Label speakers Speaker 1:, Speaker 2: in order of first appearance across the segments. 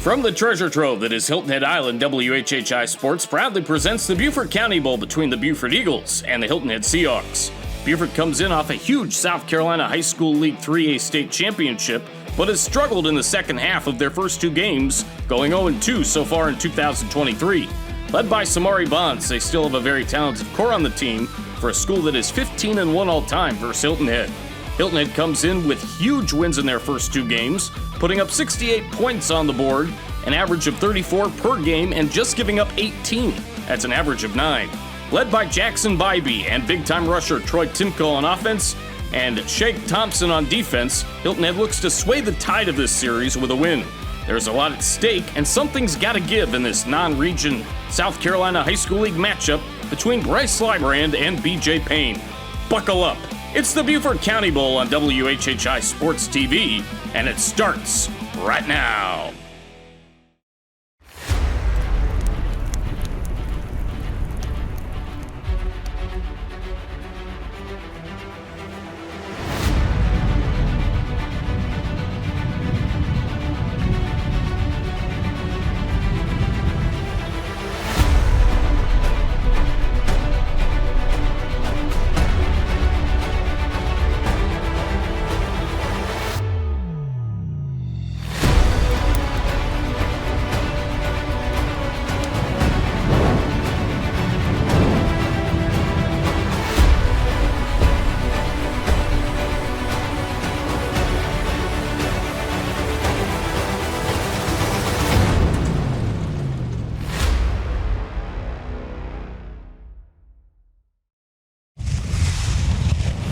Speaker 1: From the treasure trove that is Hilton Head Island, WHHI Sports proudly presents the Beaufort County Bowl between the Beaufort Eagles and the Hilton Head Seahawks. Beaufort comes in off a huge South Carolina High School League 3A state championship, but has struggled in the second half of their first two games, going 0-2 so far in 2023. Led by Samari Bonds, they still have a very talented core on the team for a school that is 15-1 all-time versus Hilton Head. Hilton Head comes in with huge wins in their first two games, putting up 68 points on the board, an average of 34 per game, and just giving up 18. That's an average of 9. Led by Jackson Bibee and big-time rusher Troy Timko on offense and Shaikh Thompson on defense, Hilton Head looks to sway the tide of this series with a win. There's a lot at stake, and something's got to give in this non-region South Carolina High School League matchup between Bryce Lybrand and BJ Payne. Buckle up. It's the Beaufort County Bowl on WHHI Sports TV, and it starts right now.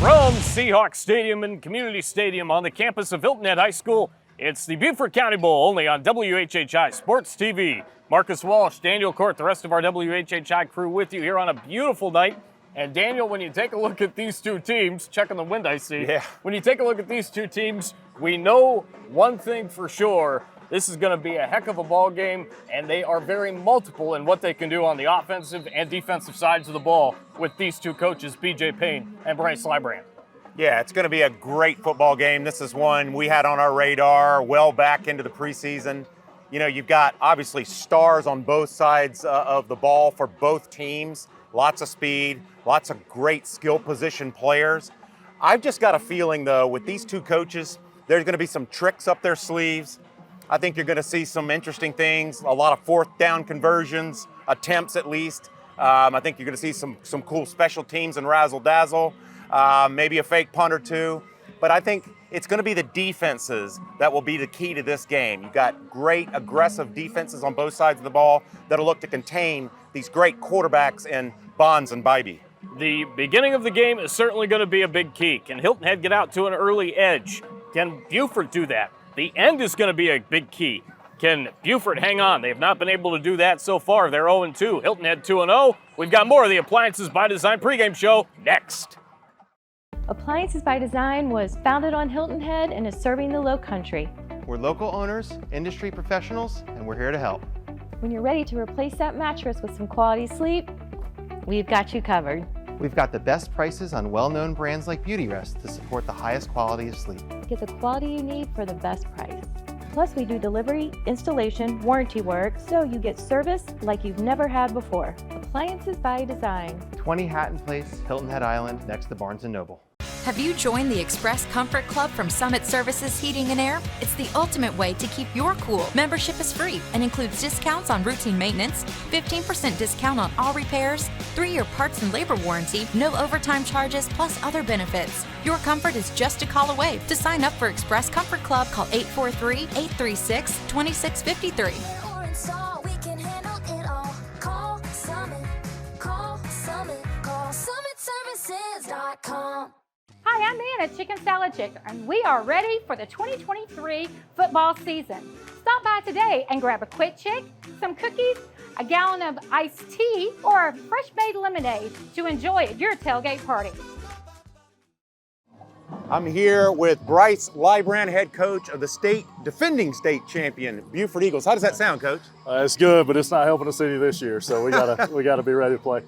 Speaker 1: From Seahawks Stadium and Community Stadium on the campus of Hilton Head High School, it's the Beaufort County Bowl, only on WHHI Sports TV. Marcus Walsh, Daniel Court, the rest of our WHHI crew with you here on a beautiful night. And Daniel, when you take a look at these two teams, checking the wind I see, when you take a look at these two teams, we know one thing for sure. This is going to be a heck of a ball game, and they are very multiple in what they can do on the offensive and defensive sides of the ball with these two coaches, BJ Payne and Bryce Lybrand.
Speaker 2: Yeah, it's going to be a great football game. This is one we had on our radar well back into the preseason. You know, you've got obviously stars on both sides of the ball for both teams. Lots of speed, lots of great skill position players. I've just got a feeling, though, with these two coaches, there's going to be some tricks up their sleeves. I think you're going to see some interesting things, a lot of fourth down conversions, attempts at least. I think you're going to see some cool special teams and razzle-dazzle, maybe a fake punt or two. But I think it's going to be the defenses that will be the key to this game. You've got great aggressive defenses on both sides of the ball that'll look to contain these great quarterbacks in Bonds and Bibee.
Speaker 1: The beginning of the game is certainly going to be a big key. Can Hilton Head get out to an early edge? Can Beaufort do that? The end is going to be a big key. Can Beaufort hang on? They have not been able to do that so far. They're 0-2. Hilton Head 2-0. We've got more of the Appliances by Design pregame show next.
Speaker 3: Appliances by Design was founded on Hilton Head and is serving the Low Country.
Speaker 4: We're local owners, industry professionals, and we're here to help.
Speaker 3: When you're ready to replace that mattress with some quality sleep, we've got you covered.
Speaker 4: We've got the best prices on well-known brands like Beautyrest to support the highest quality of sleep.
Speaker 3: Get the quality you need for the best price. Plus, we do delivery, installation, warranty work, so you get service like you've never had before. Appliances by Design.
Speaker 4: 20 Hatton Place, Hilton Head Island, next to Barnes & Noble.
Speaker 5: Have you joined the Express Comfort Club from Summit Services Heating and Air? It's the ultimate way to keep your cool. Membership is free and includes discounts on routine maintenance, 15% discount on all repairs, 3-year parts and labor warranty, no overtime charges, plus other benefits. Your comfort is just a call away. To sign up for Express Comfort Club, call 843-836-2653.
Speaker 6: Hi, I'm Ann at Chicken Salad Chick, and we are ready for the 2023 football season. Stop by today and grab a quick chick, some cookies, a gallon of iced tea, or a fresh-made lemonade to enjoy at your tailgate party.
Speaker 2: I'm here with Bryce Lybrand, head coach of the defending state champion, Beaufort Eagles. How does that sound, Coach?
Speaker 7: It's good, but it's not helping us any this year, so we gotta be ready to play.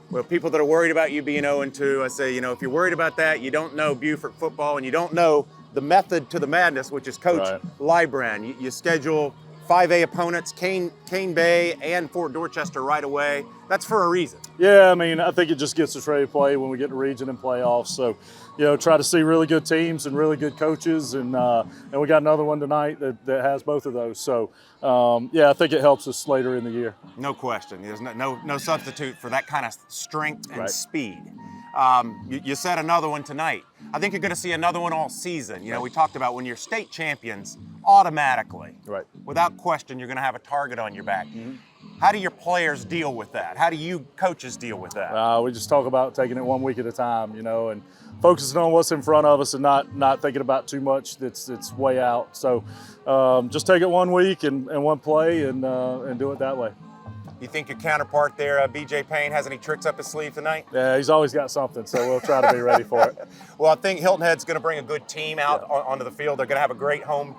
Speaker 2: Well, people that are worried about you being 0-2, I say, if you're worried about that, you don't know Beaufort football and you don't know the method to the madness, which is Coach Lybrand. You schedule 5A opponents, Kane Bay and Fort Dorchester right away. That's for a reason.
Speaker 7: Yeah, I mean, I think it just gets us ready to play when we get to region and playoffs. So, try to see really good teams and really good coaches, and we got another one tonight that has both of those. So, I think it helps us later in the year.
Speaker 2: No question. There's no substitute for that kind of strength and
Speaker 7: Right.
Speaker 2: speed. You said another one tonight. I think you're going to see another one all season. We talked about when you're state champions, automatically,
Speaker 7: Right.
Speaker 2: without question, you're going to have a target on your back. How do your players deal with that? How do you coaches deal with that?
Speaker 7: We just talk about taking it 1 week at a time, and focusing on what's in front of us and not thinking about too much that's way out. So just take it 1 week and one play and do it that way.
Speaker 2: You think your counterpart there, BJ Payne, has any tricks up his sleeve tonight?
Speaker 7: Yeah, he's always got something, so we'll try to be ready for it.
Speaker 2: Well, I think Hilton Head's going to bring a good team out onto the field. They're going to have a great home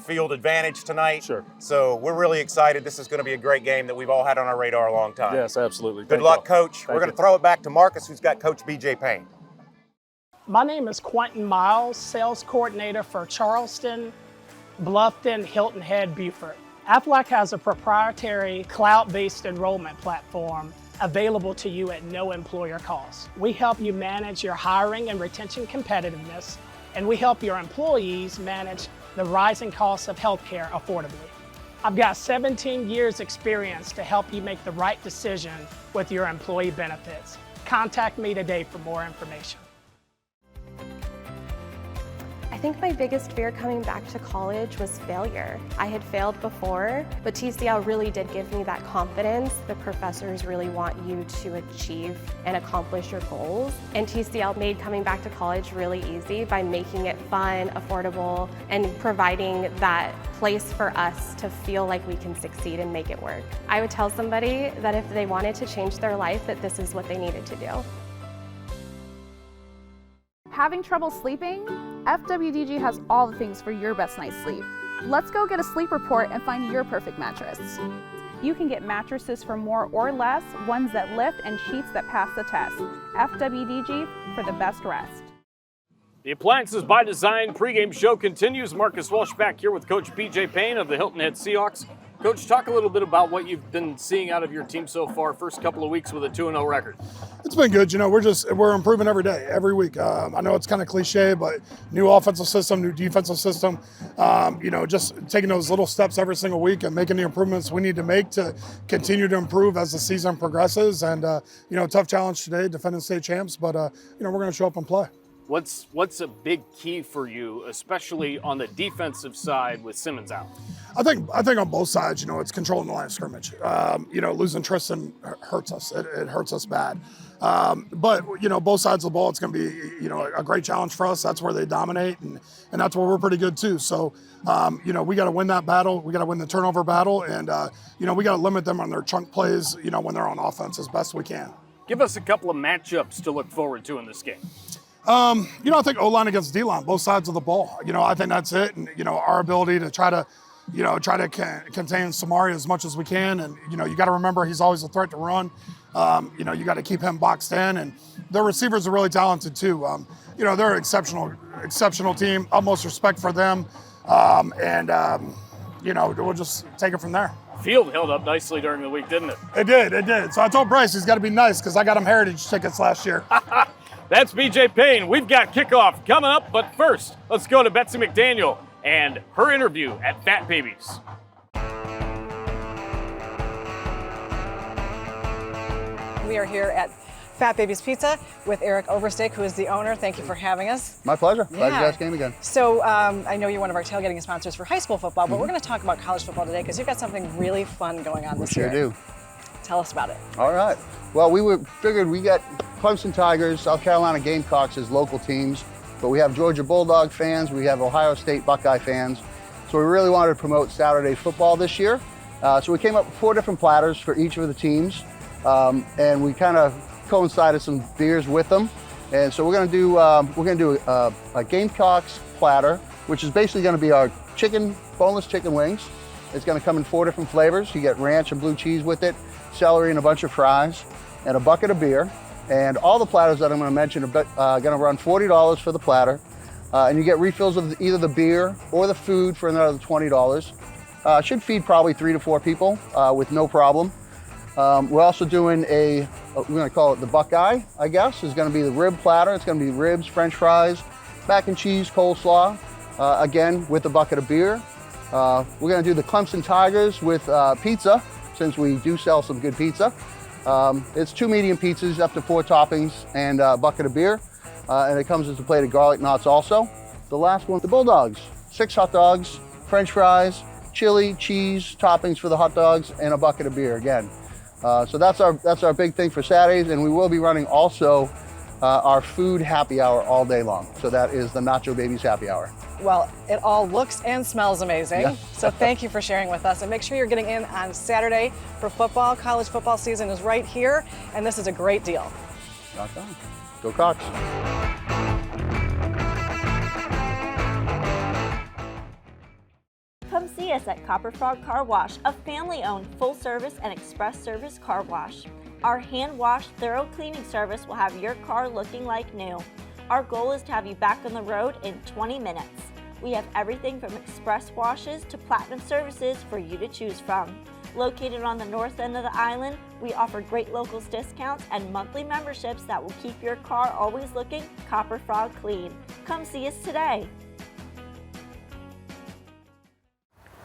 Speaker 2: field advantage tonight.
Speaker 7: Sure.
Speaker 2: So we're really excited. This is going to be a great game that we've all had on our radar a long time.
Speaker 7: Yes, absolutely.
Speaker 2: Good luck, Coach. We're going to throw it back to Marcus, who's got Coach BJ Payne.
Speaker 8: My name is Quentin Miles, sales coordinator for Charleston, Bluffton, Hilton Head, Beaufort. Aflac has a proprietary cloud-based enrollment platform available to you at no employer cost. We help you manage your hiring and retention competitiveness, and we help your employees manage the rising costs of healthcare affordably. I've got 17 years experience to help you make the right decision with your employee benefits. Contact me today for more information.
Speaker 9: I think my biggest fear coming back to college was failure. I had failed before, but TCL really did give me that confidence. The professors really want you to achieve and accomplish your goals. And TCL made coming back to college really easy by making it fun, affordable, and providing that place for us to feel like we can succeed and make it work. I would tell somebody that if they wanted to change their life, that this is what they needed to do.
Speaker 10: Having trouble sleeping? FWDG has all the things for your best night's sleep. Let's go get a sleep report and find your perfect mattress.
Speaker 3: You can get mattresses for more or less, ones that lift and sheets that pass the test. FWDG for the best rest.
Speaker 1: The Appliances by Design pregame show continues. Marcus Welch back here with Coach BJ Payne of the Hilton Head Seahawks. Coach, talk a little bit about what you've been seeing out of your team so far, first couple of weeks with a 2-0 record.
Speaker 11: It's been good. We're improving every day, every week. I know it's kind of cliche, but new offensive system, new defensive system, just taking those little steps every single week and making the improvements we need to make to continue to improve as the season progresses. And, tough challenge today, defending state champs, but, we're going to show up and play.
Speaker 1: What's a big key for you, especially on the defensive side with Simmons out?
Speaker 11: I think on both sides, it's controlling the line of scrimmage. Losing Tristan hurts us. It hurts us bad. But both sides of the ball, it's going to be, a great challenge for us. That's where they dominate, and that's where we're pretty good too. So, we got to win that battle. We got to win the turnover battle, and we got to limit them on their chunk plays, when they're on offense as best we can.
Speaker 1: Give us a couple of matchups to look forward to in this game.
Speaker 11: I think O-line against D-line, both sides of the ball. I think that's it. And, our ability to try to contain Samari as much as we can. And, you got to remember he's always a threat to run. You got to keep him boxed in. And their receivers are really talented too. They're an exceptional team. Utmost respect for them. We'll just take it from there.
Speaker 1: Field held up nicely during the week, didn't it?
Speaker 11: It did. So I told Bryce he's got to be nice because I got him heritage tickets last year.
Speaker 1: That's BJ Payne. We've got kickoff coming up, but first, let's go to Betsy McDaniel and her interview at Fat Babies.
Speaker 12: We are here at Fat Babies Pizza with Eric Overstake, who is the owner. Thank you for having us.
Speaker 13: My pleasure. Glad you guys came again.
Speaker 12: So I know you're one of our tailgating sponsors for high school football, but we're going to talk about college football today because you've got something really fun going on this year.
Speaker 13: We sure do.
Speaker 12: Tell us about it.
Speaker 13: All right. Well, we figured we got Clemson Tigers, South Carolina Gamecocks as local teams, but we have Georgia Bulldog fans, we have Ohio State Buckeye fans. So we really wanted to promote Saturday football this year. So we came up with 4 different platters for each of the teams, and we kind of coincided some beers with them. And so we're going to do a Gamecocks platter, which is basically going to be our boneless chicken wings. It's going to come in 4 different flavors. You get ranch and blue cheese with it, celery and a bunch of fries, and a bucket of beer. And all the platters that I'm going to mention are going to run $40 for the platter. And you get refills of either the beer or the food for another $20. Should feed probably 3 to 4 people with no problem. We're also doing we're gonna call it the Buckeye, I guess. It's gonna be the rib platter. It's gonna be ribs, French fries, mac and cheese, coleslaw, again, with a bucket of beer. We're gonna do the Clemson Tigers with pizza, since we do sell some good pizza. It's 2 medium pizzas, up to 4 toppings, and a bucket of beer. And it comes with a plate of garlic knots also. The last one, the Bulldogs. 6 hot dogs, French fries, chili, cheese, toppings for the hot dogs, and a bucket of beer again. So that's our big thing for Saturdays, and we will be running also our food happy hour all day long. So that is the Nacho Babies happy hour.
Speaker 12: Well, it all looks and smells amazing.
Speaker 13: Yeah.
Speaker 12: So thank you for sharing with us, and make sure you're getting in on Saturday for football. College football season is right here, and this is a great deal.
Speaker 13: Rock on. Go Cox.
Speaker 14: Come see us at Copper Frog Car Wash, a family-owned full-service and express service car wash. Our hand-washed, thorough cleaning service will have your car looking like new. Our goal is to have you back on the road in 20 minutes. We have everything from express washes to platinum services for you to choose from. Located on the north end of the island, we offer great locals discounts and monthly memberships that will keep your car always looking Copper Frog clean. Come see us today.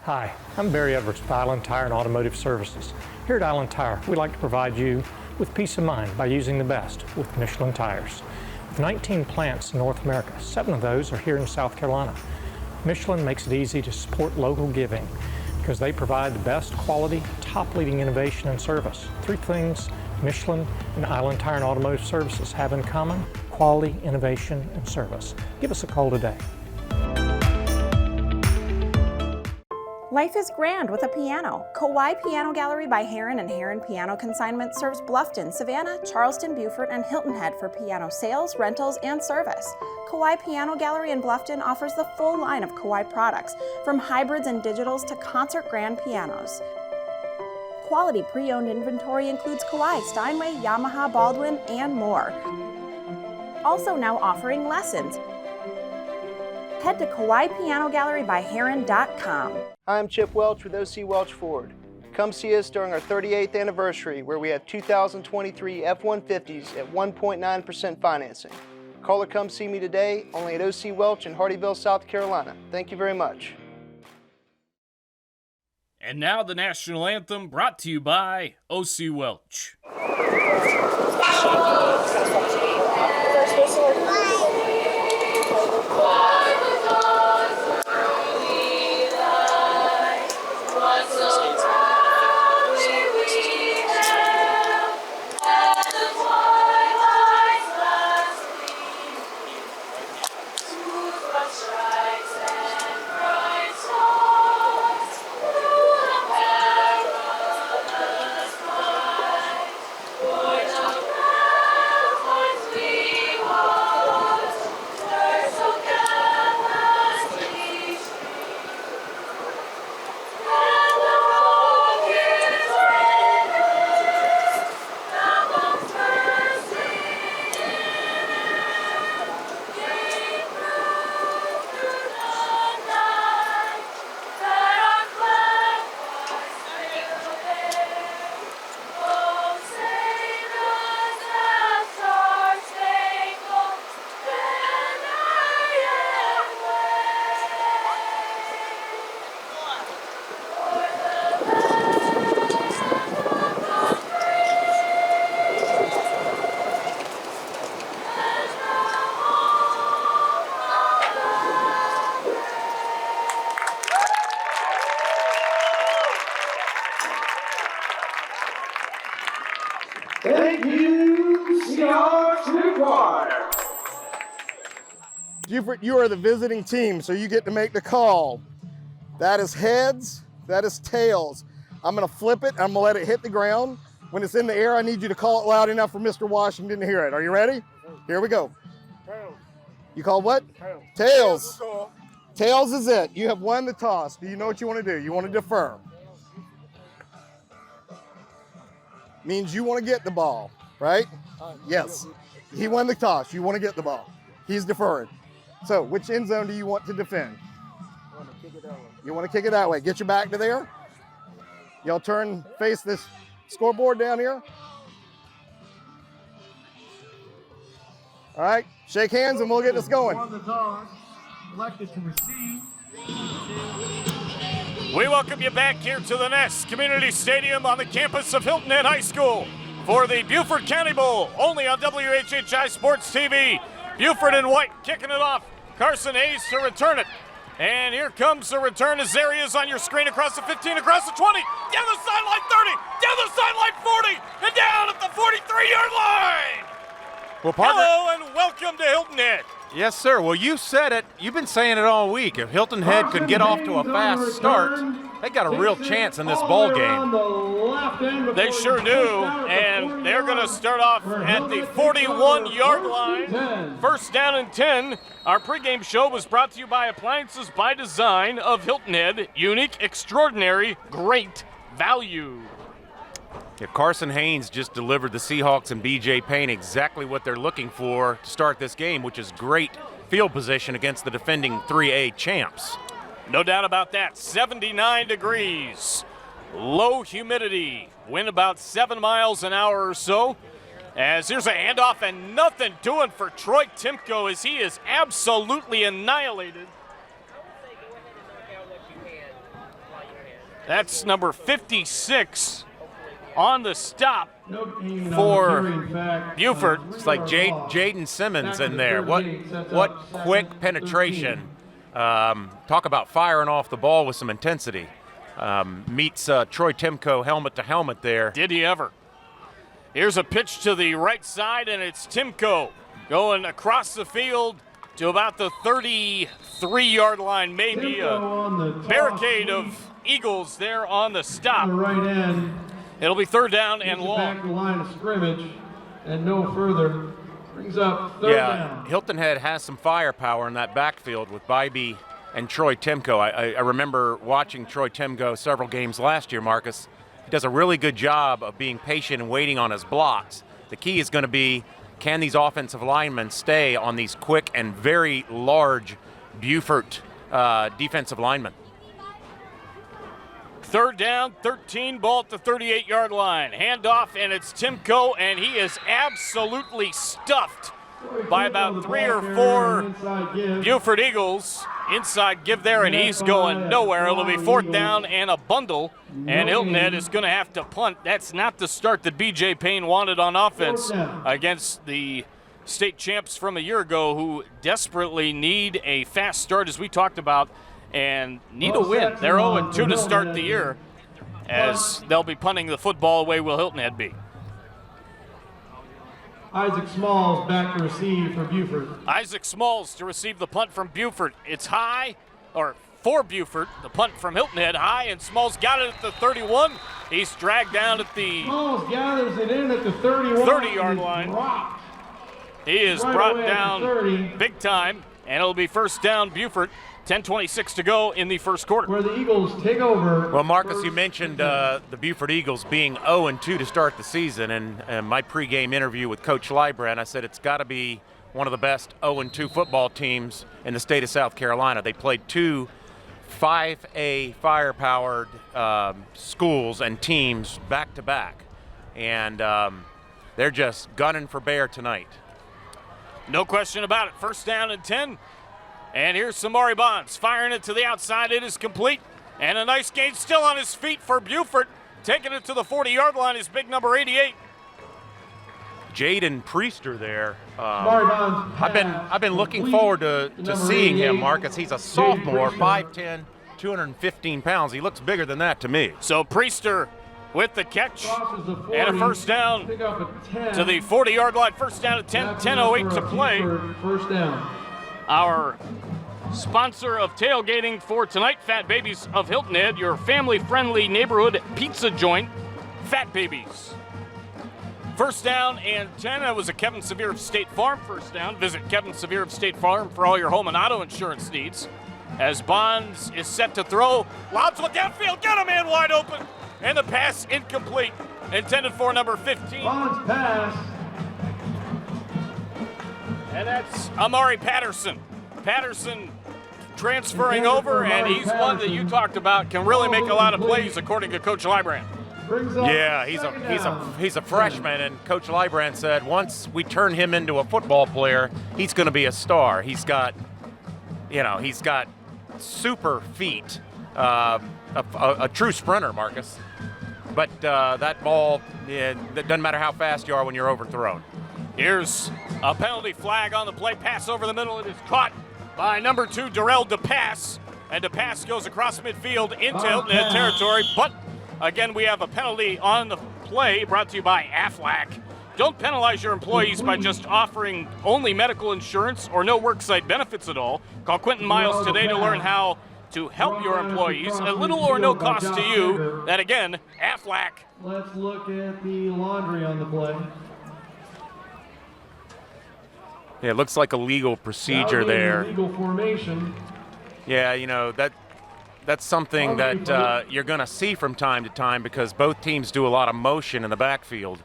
Speaker 15: Hi, I'm Barry Edwards with Island Tire and Automotive Services. Here at Island Tire, we like to provide you with peace of mind by using the best with Michelin tires. With 19 plants in North America, 7 of those are here in South Carolina. Michelin makes it easy to support local giving because they provide the best quality, top-leading innovation and service. 3 things Michelin and Island Tire and Automotive Services have in common: quality, innovation, and service. Give us a call today.
Speaker 16: Life is grand with a piano. Kawai Piano Gallery by Herrin and Herrin Piano Consignment serves Bluffton, Savannah, Charleston, Beaufort, and Hilton Head for piano sales, rentals, and service. Kawai Piano Gallery in Bluffton offers the full line of Kawai products, from hybrids and digitals to concert grand pianos. Quality pre-owned inventory includes Kawai, Steinway, Yamaha, Baldwin, and more. Also now offering lessons. Head to KawaiPianoGalleryByHerrin.com.
Speaker 17: I'm Chip Welch with OC Welch Ford. Come see us during our 38th anniversary, where we have 2023 F-150s at 1.9% financing. Call or come see me today, only at OC Welch in Hardyville, South Carolina. Thank you very much.
Speaker 1: And now the national anthem, brought to you by OC Welch.
Speaker 18: Thank you, Seahawks Choir.
Speaker 19: Beaufort, you are the visiting team, so you get to make the call. That is heads, that is tails. I'm gonna flip it, I'm gonna let it hit the ground. When it's in the air, I need you to call it loud enough for Mr. Washington to hear it. Are you ready? Here we go.
Speaker 18: Tails.
Speaker 19: You called what?
Speaker 18: Tails.
Speaker 19: Tails. Tails is it. You have won the toss. Do you know what you want to do? You want to defer. Means you want to get the ball, right? Yes. He won the toss. You want to get the ball. He's deferring. So which end zone do you want to defend?
Speaker 18: I want to kick it over.
Speaker 19: You want to kick it that way. Get your back to there. Y'all turn, face this scoreboard down here. All right, shake hands and we'll get this going.
Speaker 1: We welcome you back here to the Nest Community Stadium on the campus of Hilton Head High School for the Beaufort County Bowl, only on WHHI Sports TV. Beaufort in white kicking it off. Carson Hayes to return it. And here comes the return as there he is on your screen across the 15, across the 20, down the sideline 30, down the sideline 40, and down at the 43-yard line.
Speaker 20: Well, partner,
Speaker 1: hello and welcome to Hilton Head.
Speaker 20: Yes, sir. Well, you said it. You've been saying it all week. If Hilton Head could get off to a fast start, they got a real chance in this ball game.
Speaker 1: They sure do, and they're going to start off at the 41-yard line. First down and 10. Our pregame show was brought to you by Appliances by Design of Hilton Head. Unique, extraordinary, great value.
Speaker 20: Yeah, Carson Haynes just delivered the Seahawks and BJ Payne exactly what they're looking for to start this game, which is great field position against the defending 3A champs.
Speaker 1: No doubt about that. 79 degrees, low humidity, wind about 7 miles an hour or so. As here's a handoff and nothing doing for Troy Timko as he is absolutely annihilated. That's number 56 on the stop for Beaufort.
Speaker 20: It's like Jaden Simmons in there. What quick penetration. Talk about firing off the ball with some intensity. Meets Troy Timko helmet to helmet there.
Speaker 1: Did he ever? Here's a pitch to the right side, and it's Timko going across the field to about the 33-yard line, maybe a barricade of Eagles there on the stop.
Speaker 21: The right end.
Speaker 1: It'll be third down and long.
Speaker 21: Back to the line of scrimmage and no further. Brings up third down.
Speaker 20: Hilton Head has some firepower in that backfield with Bibee and Troy Timko. I remember watching Troy Timko several games last year, Marcus. He does a really good job of being patient and waiting on his blocks. The key is going to be, can these offensive linemen stay on these quick and very large Beaufort defensive linemen?
Speaker 1: Third down, 13, ball at the 38-yard line. Handoff, and it's Timko, and he is absolutely stuffed by about 3 or 4 Beaufort Eagles. Inside give there, and he's going nowhere. It'll be fourth down and a bundle, and Hilton Head is going to have to punt. That's not the start that BJ Payne wanted on offense against the state champs from a year ago, who desperately need a fast start, as we talked about, and need a win. They're 0-2 to start the year, as they'll be punting the football away. Will Hilton Head be?
Speaker 21: Isaac Smalls back to receive for Beaufort.
Speaker 1: Isaac Smalls to receive the punt from Beaufort. It's high, or for Beaufort. The punt from Hilton Head high, and Smalls got it at the 31. He's dragged down at the
Speaker 21: Smalls gathers it in at the 31.
Speaker 1: 30-yard line. He is brought down big time, and it'll be first down Beaufort. 10:26 to go in the first quarter.
Speaker 21: Where the Eagles take over.
Speaker 20: Well, Marcus, you mentioned the Beaufort Eagles being 0-2 to start the season, and my pregame interview with Coach Lybrand, I said it's got to be one of the best 0-2 football teams in the state of South Carolina. They played 2 5A fire-powered schools and teams back-to-back, and they're just gunning for bear tonight.
Speaker 1: No question about it. First down and 10. And here's Samari Bonds firing it to the outside. It is complete. And a nice gain still on his feet for Beaufort. Taking it to the 40-yard line is big number 88.
Speaker 20: Jaden Priester there. I've been looking forward to seeing him, Marcus. He's a sophomore, 5'10", 215 pounds. He looks bigger than that to me.
Speaker 1: So Priester with the catch and a first down to the 40-yard line. First down at 10, 10:08 to play.
Speaker 21: First down.
Speaker 1: Our sponsor of tailgating for tonight, Fat Babies of Hilton Head, your family-friendly neighborhood pizza joint, Fat Babies. First down and 10. That was a Kevin Severe of State Farm first down. Visit Kevin Severe of State Farm for all your home and auto insurance needs. As Bonds is set to throw, lobs one downfield, got a man wide open, and the pass incomplete. Intended for number 15.
Speaker 21: Bonds pass.
Speaker 1: And that's Amari Patterson. Patterson transferring over, and he's one that you talked about can really make a lot of plays, according to Coach Lybrand.
Speaker 20: Yeah, he's a freshman, and Coach Lybrand said once we turn him into a football player, he's going to be a star. He's got super feet, a true sprinter, Marcus. But that ball, that doesn't matter how fast you are when you're overthrown.
Speaker 1: Here's a penalty flag on the play. Pass over the middle. It is caught by number 2, Darrell DePass. And DePass goes across midfield into Hilton Head territory. But again, we have a penalty on the play brought to you by Aflac. Don't penalize your employees by just offering only medical insurance or no worksite benefits at all. Call Quentin Miles today to learn how to help your employees at little or no cost to you. That again, Aflac.
Speaker 21: Let's look at the laundry on the play.
Speaker 20: Yeah, it looks like a legal procedure there.
Speaker 21: Legal formation.
Speaker 20: Yeah, that's something that you're going to see from time to time because both teams do a lot of motion in the backfield.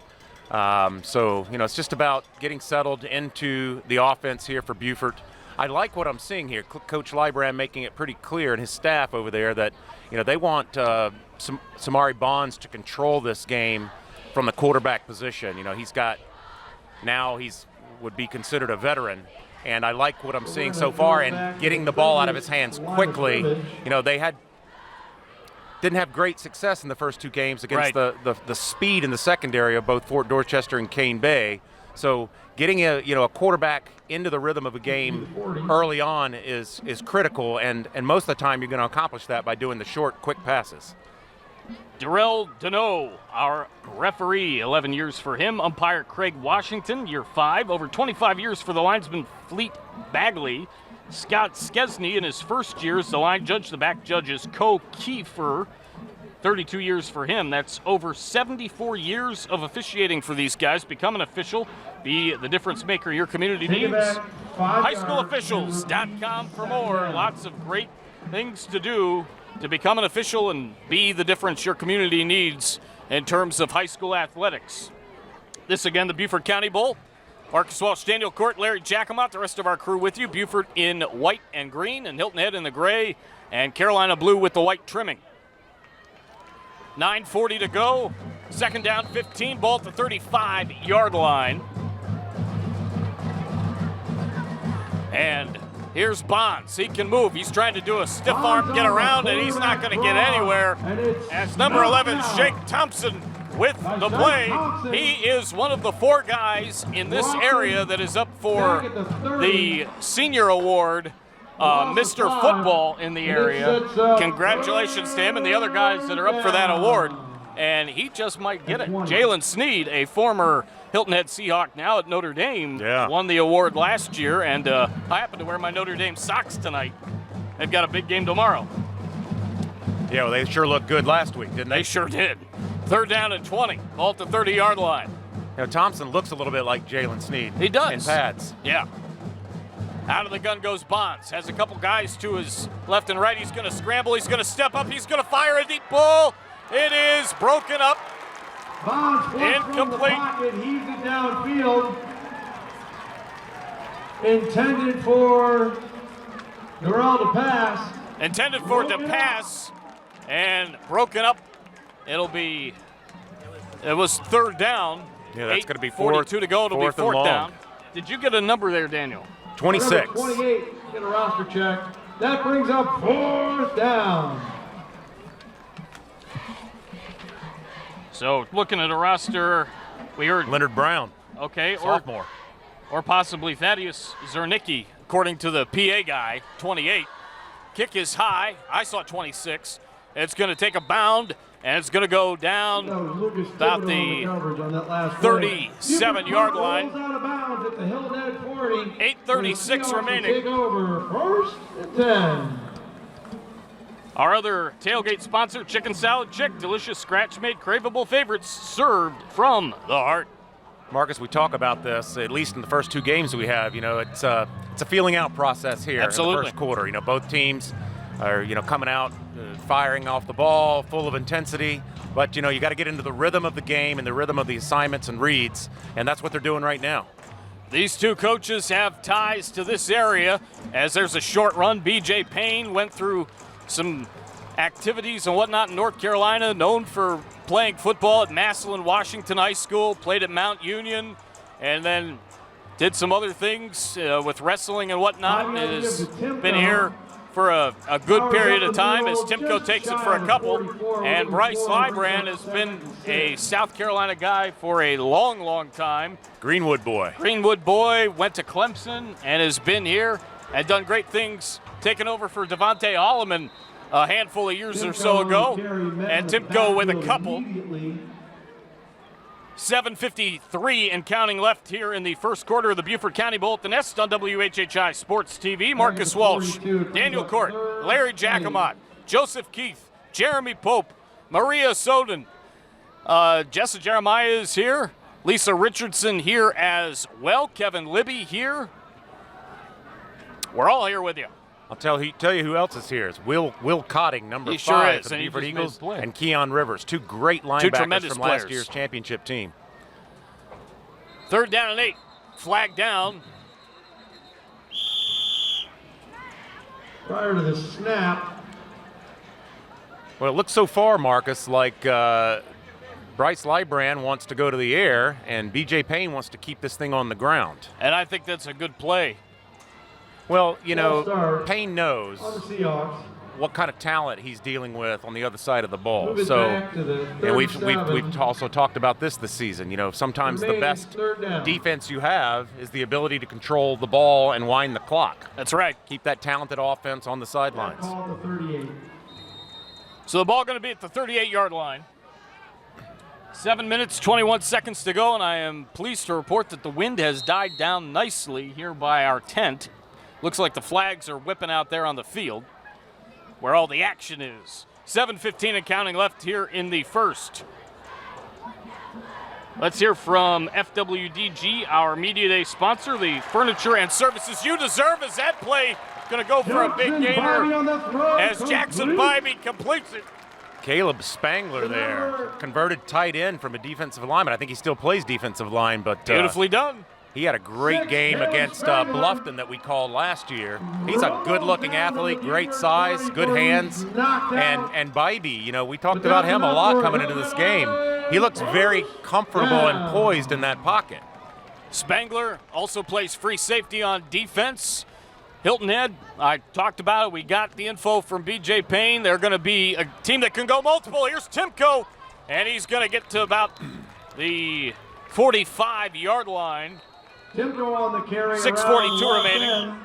Speaker 20: So, it's just about getting settled into the offense here for Beaufort. I like what I'm seeing here. Coach Lybrand making it pretty clear, and his staff over there, that they want Samari Bonds to control this game from the quarterback position. He's would be considered a veteran, and I like what I'm seeing so far and getting the ball out of his hands quickly. They didn't have great success in the first 2 games against the speed in the secondary of both Fort Dorchester and Cane Bay. So getting a quarterback into the rhythm of a game early on is critical, and most of the time you're going to accomplish that by doing the short, quick passes.
Speaker 1: Darrell Deneau, our referee, 11 years for him. Umpire Craig Washington, year 5. Over 25 years for the linesman Fleet Bagley. Scott Skesney in his first year as the line judge. The back judge is Co Kiefer, 32 years for him. That's over 74 years of officiating for these guys. Become an official. Be the difference maker your community needs. HighSchoolOfficials.com for more. Lots of great things to do to become an official and be the difference your community needs in terms of high school athletics. This again, the Beaufort County Bowl. Marcus Walsh, Daniel Court, Larry Jackamont, the rest of our crew with you. Beaufort in white and green, and Hilton Head in the gray, and Carolina blue with the white trimming. 9:40 to go. Second down, 15. Ball at the 35-yard line. And here's Bonds. He can move. He's trying to do a stiff arm, get around, and he's not going to get anywhere. As number 11, Shaikh Thompson with the play. He is one of the 4 guys in this area that is up for the senior award, Mr. Football in the area. Congratulations to him and the other guys that are up for that award. And he just might get it. Jalen Sneed, a former Hilton Head Seahawk, now at Notre Dame, won the award last year. And I happen to wear my Notre Dame socks tonight. They've got a big game tomorrow.
Speaker 20: Yeah, well, they sure looked good last week, didn't they?
Speaker 1: They sure did. Third down and 20, ball at the 30-yard line.
Speaker 20: Thompson looks a little bit like Jalen Sneed.
Speaker 1: He does.
Speaker 20: In pads.
Speaker 1: Yeah. Out of the gun goes Bonds. Has a couple guys to his left and right. He's going to scramble. He's going to step up. He's going to fire a deep ball. It is broken up.
Speaker 21: Bonds
Speaker 1: incomplete.
Speaker 21: He's it downfield. Intended for Darrell to pass.
Speaker 1: Intended for to pass and broken up. It was third down.
Speaker 20: Yeah, that's going to be
Speaker 1: 42 to go. It'll be fourth down. Did you get a number there, Daniel?
Speaker 21: 26. 28. Get a roster check. That brings up 4th down.
Speaker 1: So looking at a roster, we heard
Speaker 20: Leonard Brown.
Speaker 1: Okay,
Speaker 20: sophomore.
Speaker 1: Or possibly Thaddeus Zernicki, according to the PA guy, 28. Kick is high. I saw 26. It's going to take a bound, and it's going to go down about the 37-yard line. 8:36 remaining.
Speaker 21: Take over 1st and 10.
Speaker 1: Our other tailgate sponsor, Chicken Salad Chick, delicious scratch-made, craveable favorites served from the heart.
Speaker 20: Marcus, we talk about this, at least in the first 2 games we have. It's a feeling out process here.
Speaker 1: Absolutely.
Speaker 20: In the first quarter. Both teams are, coming out, firing off the ball, full of intensity. But, you got to get into the rhythm of the game and the rhythm of the assignments and reads, and that's what they're doing right now.
Speaker 1: These two coaches have ties to this area as there's a short run. B.J. Payne went through some activities and whatnot in North Carolina, known for playing football at Massillon Washington High School, played at Mount Union, and then did some other things with wrestling and whatnot, and has been here for a good period of time as Timko takes it for a couple. And Bryce Lybrand has been a South Carolina guy for a long, long time.
Speaker 20: Greenwood boy.
Speaker 1: Greenwood boy, went to Clemson and has been here and done great things, taking over for Devontae Holloman a handful of years or so ago. And Timko with a couple. 7:53 and counting left here in the first quarter of the Beaufort County Bowl at the Nest on WHHI Sports TV. Marcus Walsh, Daniel Court, Larry Jacomot, Joseph Keith, Jeremy Pope, Maria Soden, Jessa Jeremiah is here, Lisa Richardson here as well, Kevin Libby here. We're all here with you.
Speaker 20: I'll tell you who else is here. It's Will Cotting, number 5 for the Beaufort Eagles, and Keon Rivers, two great linebackers from last year's championship team.
Speaker 1: 3rd down and 8. Flag down.
Speaker 21: Prior to the snap.
Speaker 20: Well, it looks so far, Marcus, like Bryce Lybrand wants to go to the air, and B.J. Payne wants to keep this thing on the ground.
Speaker 1: And I think that's a good play.
Speaker 20: Well, you know, Payne knows what kind of talent he's dealing with on the other side of the ball. So, and we've also talked about this season. You know, sometimes the best defense you have is the ability to control the ball and wind the clock.
Speaker 1: That's right.
Speaker 20: Keep that talented offense on the sidelines.
Speaker 1: So the ball going to be at the 38-yard line. 7 minutes, 21 seconds to go, and I am pleased to report that the wind has died down nicely here by our tent. Looks like the flags are whipping out there on the field where all the action is. 7:15 and counting left here in the first. Let's hear from FWDG, our Media Day sponsor, the Furniture and Services You Deserve. Is that play going to go for a big gainer as Jackson Bibee completes it?
Speaker 20: Caleb Spangler there, converted tight end from a defensive lineman. I think he still plays defensive line, but
Speaker 1: beautifully done.
Speaker 20: He had a great game against Bluffton that we called last year. He's a good-looking athlete, great size, good hands. And Bibee, you know, we talked about him a lot coming into this game. He looks very comfortable and poised in that pocket.
Speaker 1: Spangler also plays free safety on defense. Hilton Head, I talked about it. We got the info from B.J. Payne. They're going to be a team that can go multiple. Here's Timko, and he's going to get to about the 45-yard line.
Speaker 21: Timko on the carry.
Speaker 1: 6:42 remaining.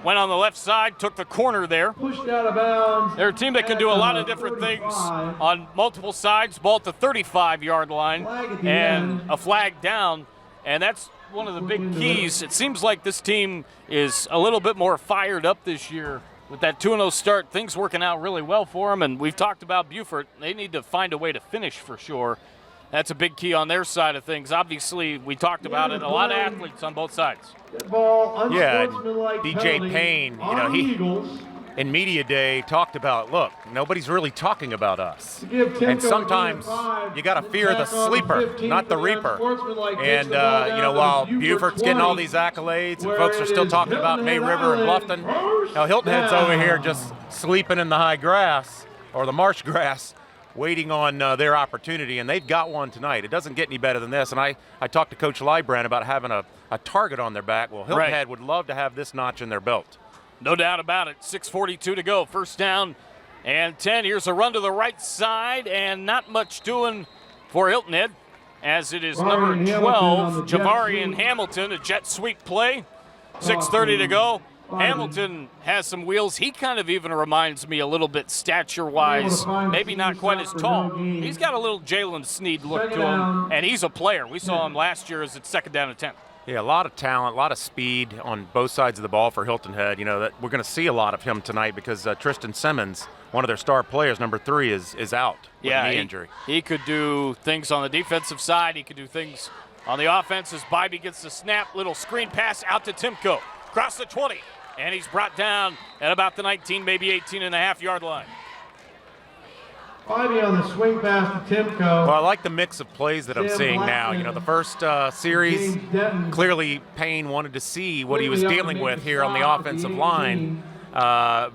Speaker 1: Went on the left side, took the corner there.
Speaker 21: Pushed out of bounds.
Speaker 1: They're a team that can do a lot of different things on multiple sides. Ball at the 35-yard line and a flag down. And that's one of the big keys. It seems like this team is a little bit more fired up this year with that 2-0 start. Things working out really well for them. And we've talked about Beaufort. They need to find a way to finish for sure. That's a big key on their side of things. Obviously, we talked about it. A lot of athletes on both sides.
Speaker 20: Yeah, DJ Payne, you know, he in media day talked about, look, nobody's really talking about us. And sometimes you got to fear the sleeper, not the reaper. And, you know, while Beaufort's getting all these accolades and folks are still talking about May River and Bluffton, now Hilton Head's over here just sleeping in the high grass or the marsh grass, waiting on their opportunity, and they've got one tonight. It doesn't get any better than this. And I talked to Coach Lybrand about having a target on their back. Well, Hilton Head would love to have this notch in their belt.
Speaker 1: No doubt about it. 6:42 to go. First down and 10. Here's a run to the right side, and not much doing for Hilton Head, as it is number 12, Javarian Hamilton, a jet sweep play. 6:30 to go. Hamilton has some wheels. He kind of even reminds me a little bit stature-wise, maybe not quite as tall. He's got a little Jalen Sneed look to him, and he's a player. We saw him last year as it's 2nd down and 10.
Speaker 20: Yeah, a lot of talent, a lot of speed on both sides of the ball for Hilton Head. You know, that we're going to see a lot of him tonight because Tristan Simmons, one of their star players, number 3, is out with a knee injury.
Speaker 1: He could do things on the defensive side. He could do things on the offense as Bibee gets the snap. Little screen pass out to Timko. Across the 20. And he's brought down at about the 19, maybe 18.5-yard line.
Speaker 21: Bibee on the swing pass to Timko.
Speaker 20: Well, I like the mix of plays that I'm seeing now. You know, the first series, clearly Payne wanted to see what he was dealing with here on the offensive line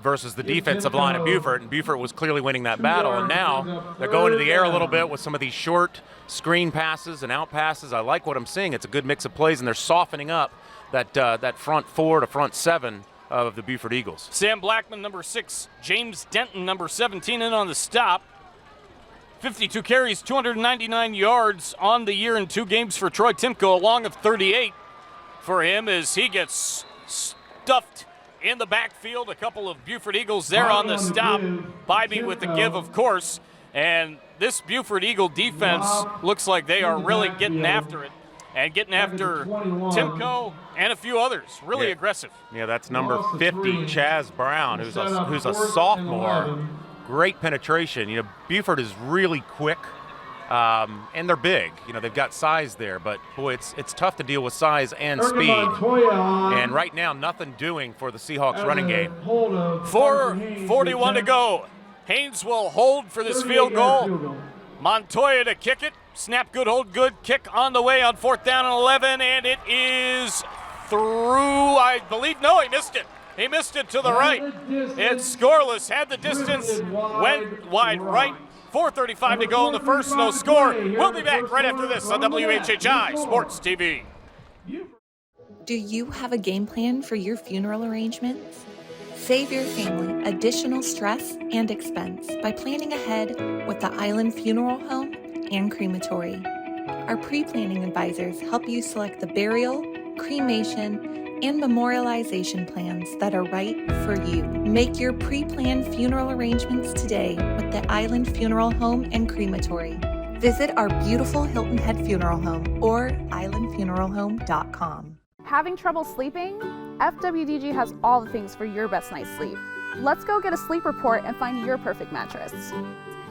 Speaker 20: versus the defensive line of Beaufort, and Beaufort was clearly winning that battle. And now they're going to the air a little bit with some of these short screen passes and out passes. I like what I'm seeing. It's a good mix of plays, and they're softening up that front 4 to front 7 of the Beaufort Eagles.
Speaker 1: Sam Blackman, number 6. James Denton, number 17, in on the stop. 52 carries, 299 yards on the year in 2 games for Troy Timko, a long of 38 for him as he gets stuffed in the backfield. A couple of Beaufort Eagles there on the stop. Bibee with the give, of course. And this Beaufort Eagle defense looks like they are really getting after it and getting after Timko and a few others. Really aggressive.
Speaker 20: Yeah, that's number 50, Chaz Brown, who's a sophomore. Great penetration. You know, Beaufort is really quick, and they're big. You know, they've got size there, but boy, it's tough to deal with size and speed. And right now, nothing doing for the Seahawks running game.
Speaker 1: 4:41 to go. Haynes will hold for this field goal. Montoya to kick it. Snap good, hold good. Kick on the way on 4th down and 11, and it is through, I believe. No, he missed it. He missed it to the right. It's scoreless. Had the distance. Went wide right. 4:35 to go in the first. No score. We'll be back right after this on WHHI Sports TV.
Speaker 4: Do you have a game plan for your funeral arrangements? Save your family additional stress and expense by planning ahead with the Island Funeral Home and Crematory. Our pre-planning advisors help you select the burial, cremation, and memorialization plans that are right for you. Make your pre-planned funeral arrangements today with the Island Funeral Home and Crematory. Visit our beautiful Hilton Head Funeral Home or islandfuneralhome.com.
Speaker 10: Having trouble sleeping? FWDG has all the things for your best night's sleep. Let's go get a sleep report and find your perfect mattress.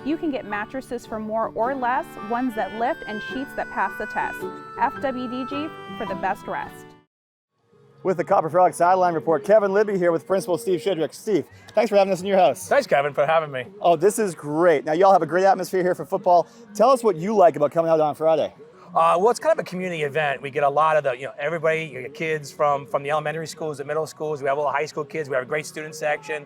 Speaker 10: You can get mattresses for more or less, ones that lift and sheets that pass the test. FWDG for the best rest.
Speaker 22: With the Copper Frog Sideline Report, Kevin Libby here with Principal Steve Schidrich. Steve, thanks for having us in your house.
Speaker 23: Thanks, Kevin, for having me.
Speaker 22: Oh, this is great. Now, y'all have a great atmosphere here for football. Tell us what you like about coming out on Friday.
Speaker 23: Well, it's kind of a community event. We get a lot of everybody, you get kids from the elementary schools, the middle schools. We have all the high school kids. We have a great student section.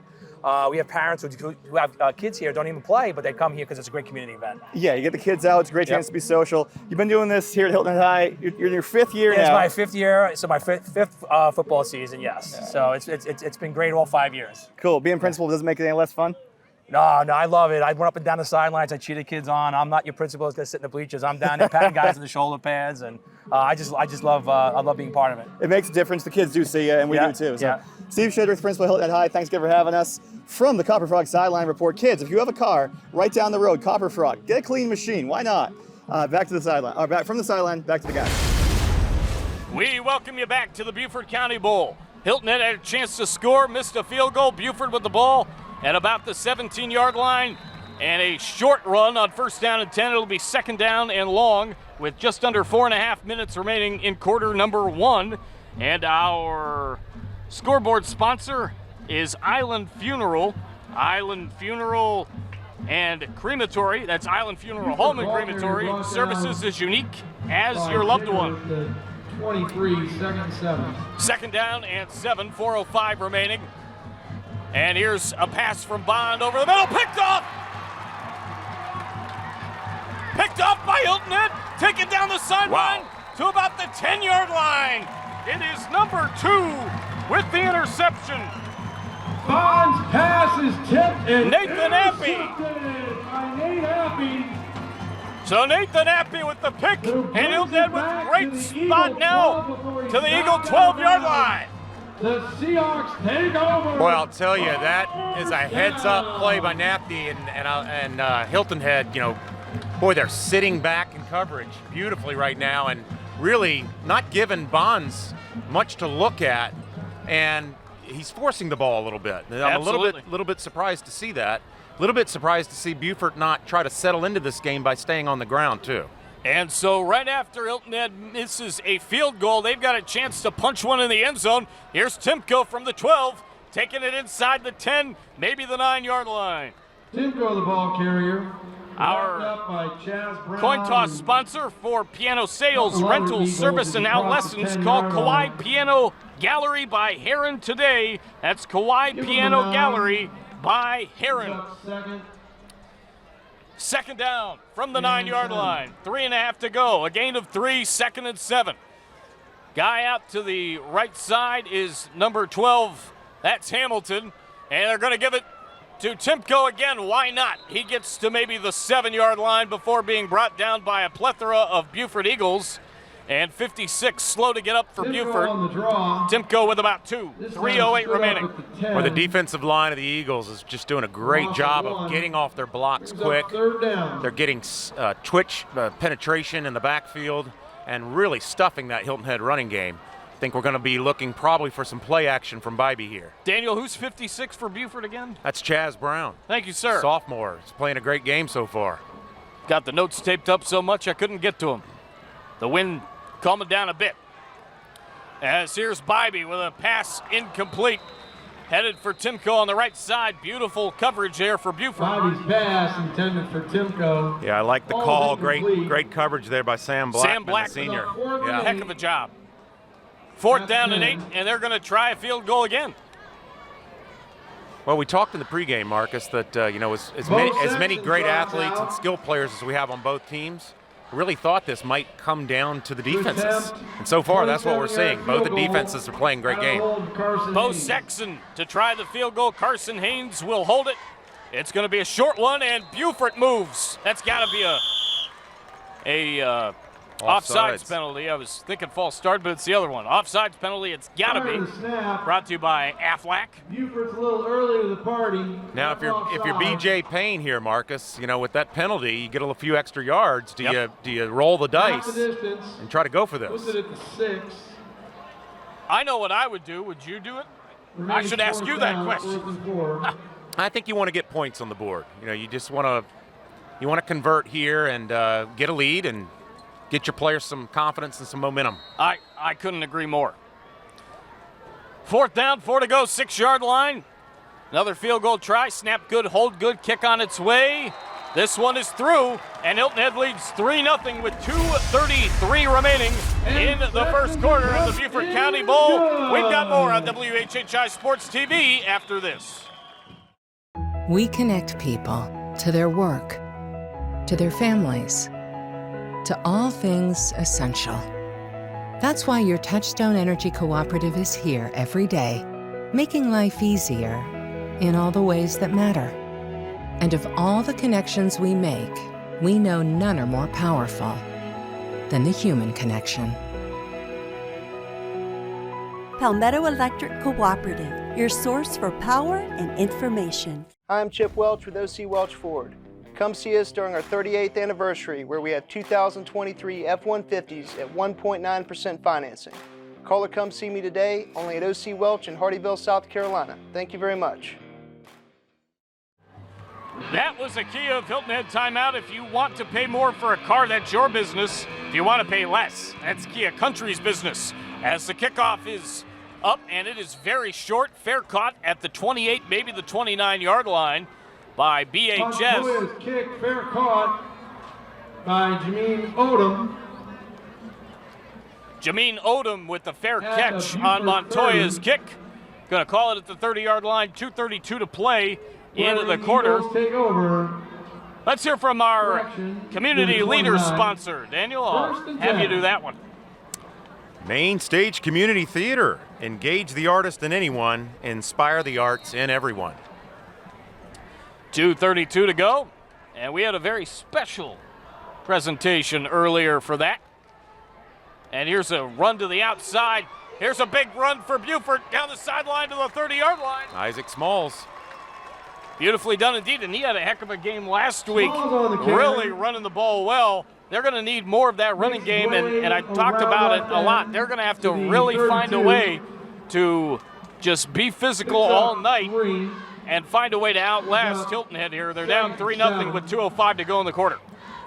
Speaker 23: We have parents who have kids here, don't even play, but they come here because it's a great community event.
Speaker 22: Yeah, you get the kids out. It's a great chance to be social. You've been doing this here at Hilton Head High. You're in your 5th year now.
Speaker 23: It's my 5th year, so my fifth football season, yes. Yeah. So it's been great all 5 years.
Speaker 22: Cool. Being principal doesn't make it any less fun?
Speaker 23: No, I love it. I went up and down the sidelines. I cheated kids on. I'm not your principal who's going to sit in the bleachers. I'm down there patting guys in the shoulder pads, and I just love being part of it.
Speaker 22: It makes a difference. The kids do see you, and we do too. So,
Speaker 23: yeah.
Speaker 22: Steve Schidrich, Principal at Hilton Head High, thanks again for having us. From the Copper Frog Sideline Report, kids, if you have a car right down the road, Copper Frog, get a clean machine. Why not? Back to the sideline. Or back from the sideline, back to the guys.
Speaker 1: We welcome you back to the Beaufort County Bowl. Hilton Head had a chance to score, missed a field goal. Beaufort with the ball at about the 17-yard line, and a short run on 1st down and 10. It'll be 2nd down and long with just under 4.5 minutes remaining in quarter number 1. And our scoreboard sponsor is Island Funeral. Island Funeral and Crematory. That's Island Funeral Home and Crematory. Services as unique as your loved one.
Speaker 21: 23, 2nd and 7.
Speaker 1: 2nd down and 7, 4:05 remaining. And here's a pass from Bond over the middle, picked off! Picked off by Hilton Head, taken down the sideline to about the 10-yard line. It is number 2 with the interception.
Speaker 21: Bond's pass is tipped and
Speaker 1: Nathan Appy.
Speaker 21: by Nate Appy.
Speaker 1: So Nathan Appy with the pick, and Hilton Head with a great spot now to the Eagle 12-yard line.
Speaker 21: The Seahawks take over.
Speaker 20: Boy, I'll tell you, that is a heads-up play by Napty and Hilton Head. Boy, they're sitting back in coverage beautifully right now and really not giving Bonds much to look at, and he's forcing the ball a little bit. I'm a little bit surprised to see that. A little bit surprised to see Beaufort not try to settle into this game by staying on the ground, too.
Speaker 1: And so right after Hilton Head misses a field goal, they've got a chance to punch one in the end zone. Here's Timko from the 12, taking it inside the 10, maybe the 9-yard line.
Speaker 21: Timko, the ball carrier.
Speaker 1: Our
Speaker 21: Backed up by Chaz Brown.
Speaker 1: coin toss sponsor for piano sales, rentals, service, and out lessons. Call Kawai Piano Gallery by Herrin today. That's Kawai Piano Gallery by Herrin. Second down from the 9-yard line. 3.5 to go. A gain of 3, 2nd and 7. Guy out to the right side is number 12. That's Hamilton. And they're going to give it to Timko again. Why not? He gets to maybe the 7-yard line before being brought down by a plethora of Beaufort Eagles. And 56 slow to get up for Beaufort. Timko with about 2. 3:08 remaining.
Speaker 20: Well, the defensive line of the Eagles is just doing a great job of getting off their blocks quick. They're getting twitch penetration in the backfield and really stuffing that Hilton Head running game. I think we're going to be looking probably for some play action from Bibee here.
Speaker 1: Daniel, who's 56 for Beaufort again?
Speaker 20: That's Chaz Brown.
Speaker 1: Thank you, sir.
Speaker 20: Sophomore. He's playing a great game so far.
Speaker 1: Got the notes taped up so much I couldn't get to him. The wind calming down a bit. As here's Bibee with a pass incomplete. Headed for Timko on the right side. Beautiful coverage there for Beaufort.
Speaker 21: Bibee's pass intended for Timko.
Speaker 20: Yeah, I like the call. Great coverage there by Sam Blackman, the senior.
Speaker 1: Yeah. Heck of a job. 4th down and 8, and they're going to try a field goal again.
Speaker 20: Well, we talked in the pregame, Marcus, that as many great athletes and skill players as we have on both teams, really thought this might come down to the defenses. And so far, that's what we're seeing. Both the defenses are playing great game.
Speaker 1: Bo Sexton to try the field goal. Carson Haynes will hold it. It's going to be a short one, and Beaufort moves. That's got to be a offsides penalty. I was thinking false start, but it's the other one. Offsides penalty, it's got to be. Brought to you by Aflac.
Speaker 21: Buford's a little early to the party.
Speaker 20: Now, if you're BJ Payne here, Marcus, with that penalty, you get a few extra yards. Do you roll the dice and try to go for this?
Speaker 21: Puts it at the 6.
Speaker 1: I know what I would do. Would you do it? I should ask you that question.
Speaker 20: I think you want to get points on the board. You just want to convert here and get a lead and get your players some confidence and some momentum.
Speaker 1: I couldn't agree more. 4th down, 4 to go, 6-yard line. Another field goal try. Snap good, hold good, kick on its way. This one is through, and Hilton Head leads 3-0 with 2:33 remaining in the first quarter of the Beaufort County Bowl. We've got more on WHHI Sports TV after this.
Speaker 5: We connect people to their work, to their families, to all things essential. That's why your Touchstone Energy Cooperative is here every day, making life easier in all the ways that matter. And of all the connections we make, we know none are more powerful than the human connection.
Speaker 6: Palmetto Electric Cooperative, your source for power and information.
Speaker 17: Hi, I'm Chip Welch with OC Welch Ford. Come see us during our 38th anniversary where we have 2023 F-150s at 1.9% financing. Call or come see me today, only at OC Welch in Hardyville, South Carolina. Thank you very much.
Speaker 1: That was a Kia of Hilton Head timeout. If you want to pay more for a car, that's your business. If you want to pay less, that's Kia Country's business. As the kickoff is up, and it is very short, fair caught at the 28, maybe the 29-yard line by BHS.
Speaker 21: Montoya's kick, fair caught by Jameen Odom.
Speaker 1: Jameen Odom with the fair catch on Montoya's kick. Going to call it at the 30-yard line, 2:32 to play into the quarter. Let's hear from our community leader sponsor. Daniel, I'll have you do that one.
Speaker 20: Main Stage Community Theater. Engage the artist in anyone, inspire the arts in everyone.
Speaker 1: 2:32 to go, and we had a very special presentation earlier for that. And here's a run to the outside. Here's a big run for Beaufort down the sideline to the 30-yard line.
Speaker 20: Isaac Smalls.
Speaker 1: Beautifully done indeed, and he had a heck of a game last week, really running the ball well. They're going to need more of that running game, and I talked about it a lot. They're going to have to really find a way to just be physical all night and find a way to outlast Hilton Head here. They're down 3-0 with 2:05 to go in the quarter.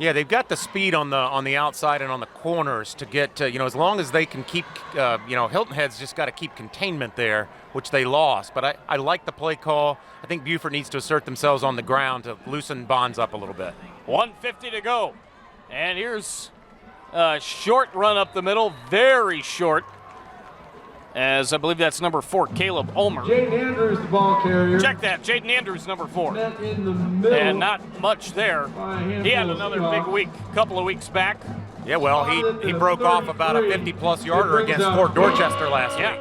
Speaker 20: Yeah, they've got the speed on the outside and on the corners to get to, as long as they can keep, Hilton Head's just got to keep containment there, which they lost. But I like the play call. I think Beaufort needs to assert themselves on the ground to loosen Bonds up a little bit.
Speaker 1: 1:50 to go. And here's a short run up the middle, very short. As I believe that's number 4, Caleb Ulmer.
Speaker 21: Jaden Andrews, the ball carrier.
Speaker 1: Check that, Jaden Andrews, number 4.
Speaker 21: In the middle.
Speaker 1: And not much there. He had another big week, a couple of weeks back.
Speaker 20: Yeah, well, he broke off about a 50-plus yarder against Fort Dorchester last week.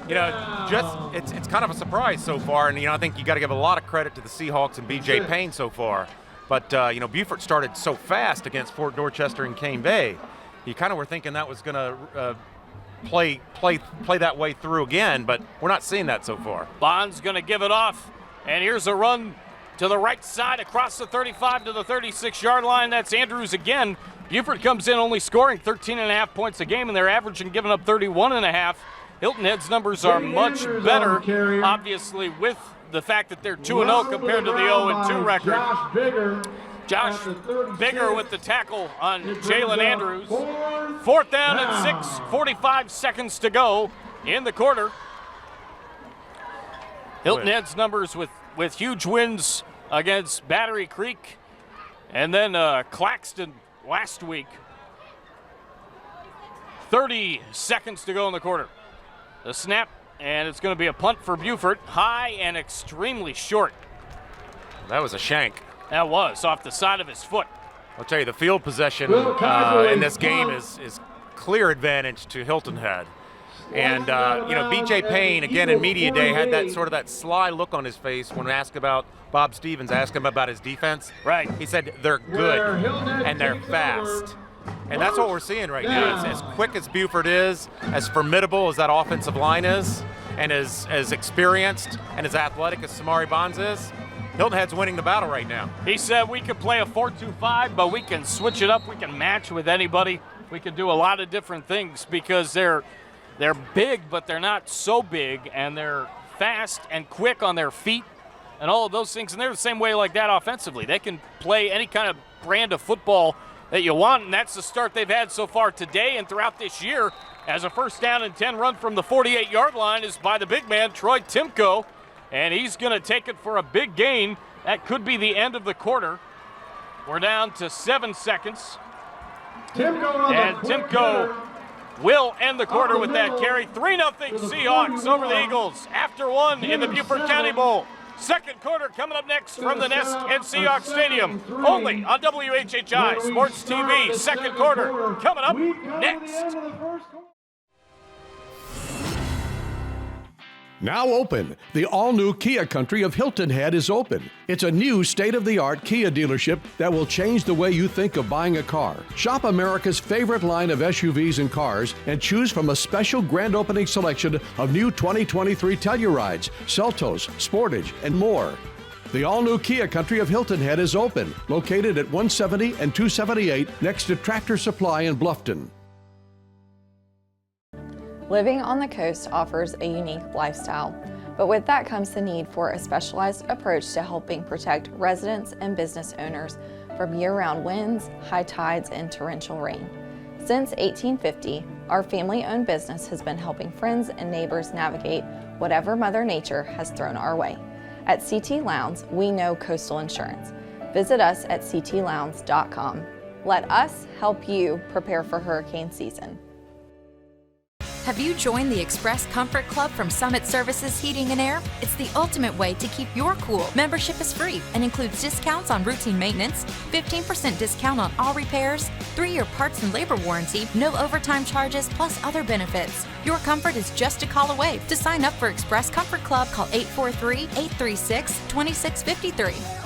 Speaker 20: It's kind of a surprise so far, and I think you got to give a lot of credit to the Seahawks and BJ Payne so far. But Beaufort started so fast against Fort Dorchester and Cane Bay. You kind of were thinking that was going to play that way through again, but we're not seeing that so far.
Speaker 1: Bonds going to give it off, and here's a run to the right side across the 35 to the 36-yard line. That's Andrews again. Beaufort comes in only scoring 13.5 points a game, and they're averaging giving up 31.5. Hilton Head's numbers are much better, obviously, with the fact that they're 2-0 compared to the 0-2 record. Josh Bigger with the tackle on Jalen Andrews. 4th down and 6, 45 seconds to go in the quarter. Hilton Head's numbers with huge wins against Battery Creek and then Claxton last week. 30 seconds to go in the quarter. The snap, and it's going to be a punt for Beaufort. High and extremely short.
Speaker 20: That was a shank.
Speaker 1: That was off the side of his foot.
Speaker 20: I'll tell you, the field possession in this game is clear advantage to Hilton Head. And, BJ Payne, again, in media day, had that sly look on his face when asked about Bob Stevens, asked him about his defense.
Speaker 1: Right.
Speaker 20: He said they're good and they're fast. And that's what we're seeing right now. It's as quick as Beaufort is, as formidable as that offensive line is, and as experienced and as athletic as Samari Bonds is. Hilton Head's winning the battle right now.
Speaker 1: He said we could play a 4-2-5, but we can switch it up. We can match with anybody. We can do a lot of different things because they're big, but they're not so big, and they're fast and quick on their feet and all of those things. And they're the same way like that offensively. They can play any kind of brand of football that you want, and that's the start they've had so far today and throughout this year. As a 1st down and 10 run from the 48-yard line is by the big man, Troy Timko. And he's going to take it for a big gain. That could be the end of the quarter. We're down to 7 seconds. And Timko will end the quarter with that carry. 3-0 Seahawks over the Eagles after 1 in the Beaufort County Bowl. Second quarter coming up next from the Nest and Seahawks Stadium. Only on WHHI Sports TV. Second quarter coming up next.
Speaker 2: Now open, the all-new Kia Country of Hilton Head is open. It's a new state-of-the-art Kia dealership that will change the way you think of buying a car. Shop America's favorite line of SUVs and cars and choose from a special grand opening selection of new 2023 Tellurides, Seltos, Sportage, and more. The all-new Kia Country of Hilton Head is open, located at 170 and 278 next to Tractor Supply in Bluffton.
Speaker 7: Living on the coast offers a unique lifestyle, but with that comes the need for a specialized approach to helping protect residents and business owners from year-round winds, high tides, and torrential rain. Since 1850, our family-owned business has been helping friends and neighbors navigate whatever Mother Nature has thrown our way. At CT Lowndes, we know coastal insurance. Visit us at ctlowndes.com. Let us help you prepare for hurricane season.
Speaker 8: Have you joined the Express Comfort Club from Summit Services Heating and Air? It's the ultimate way to keep your cool. Membership is free and includes discounts on routine maintenance, 15% discount on all repairs, 3-year parts and labor warranty, no overtime charges, plus other benefits. Your comfort is just a call away. To sign up for Express Comfort Club, call 843-836-2653.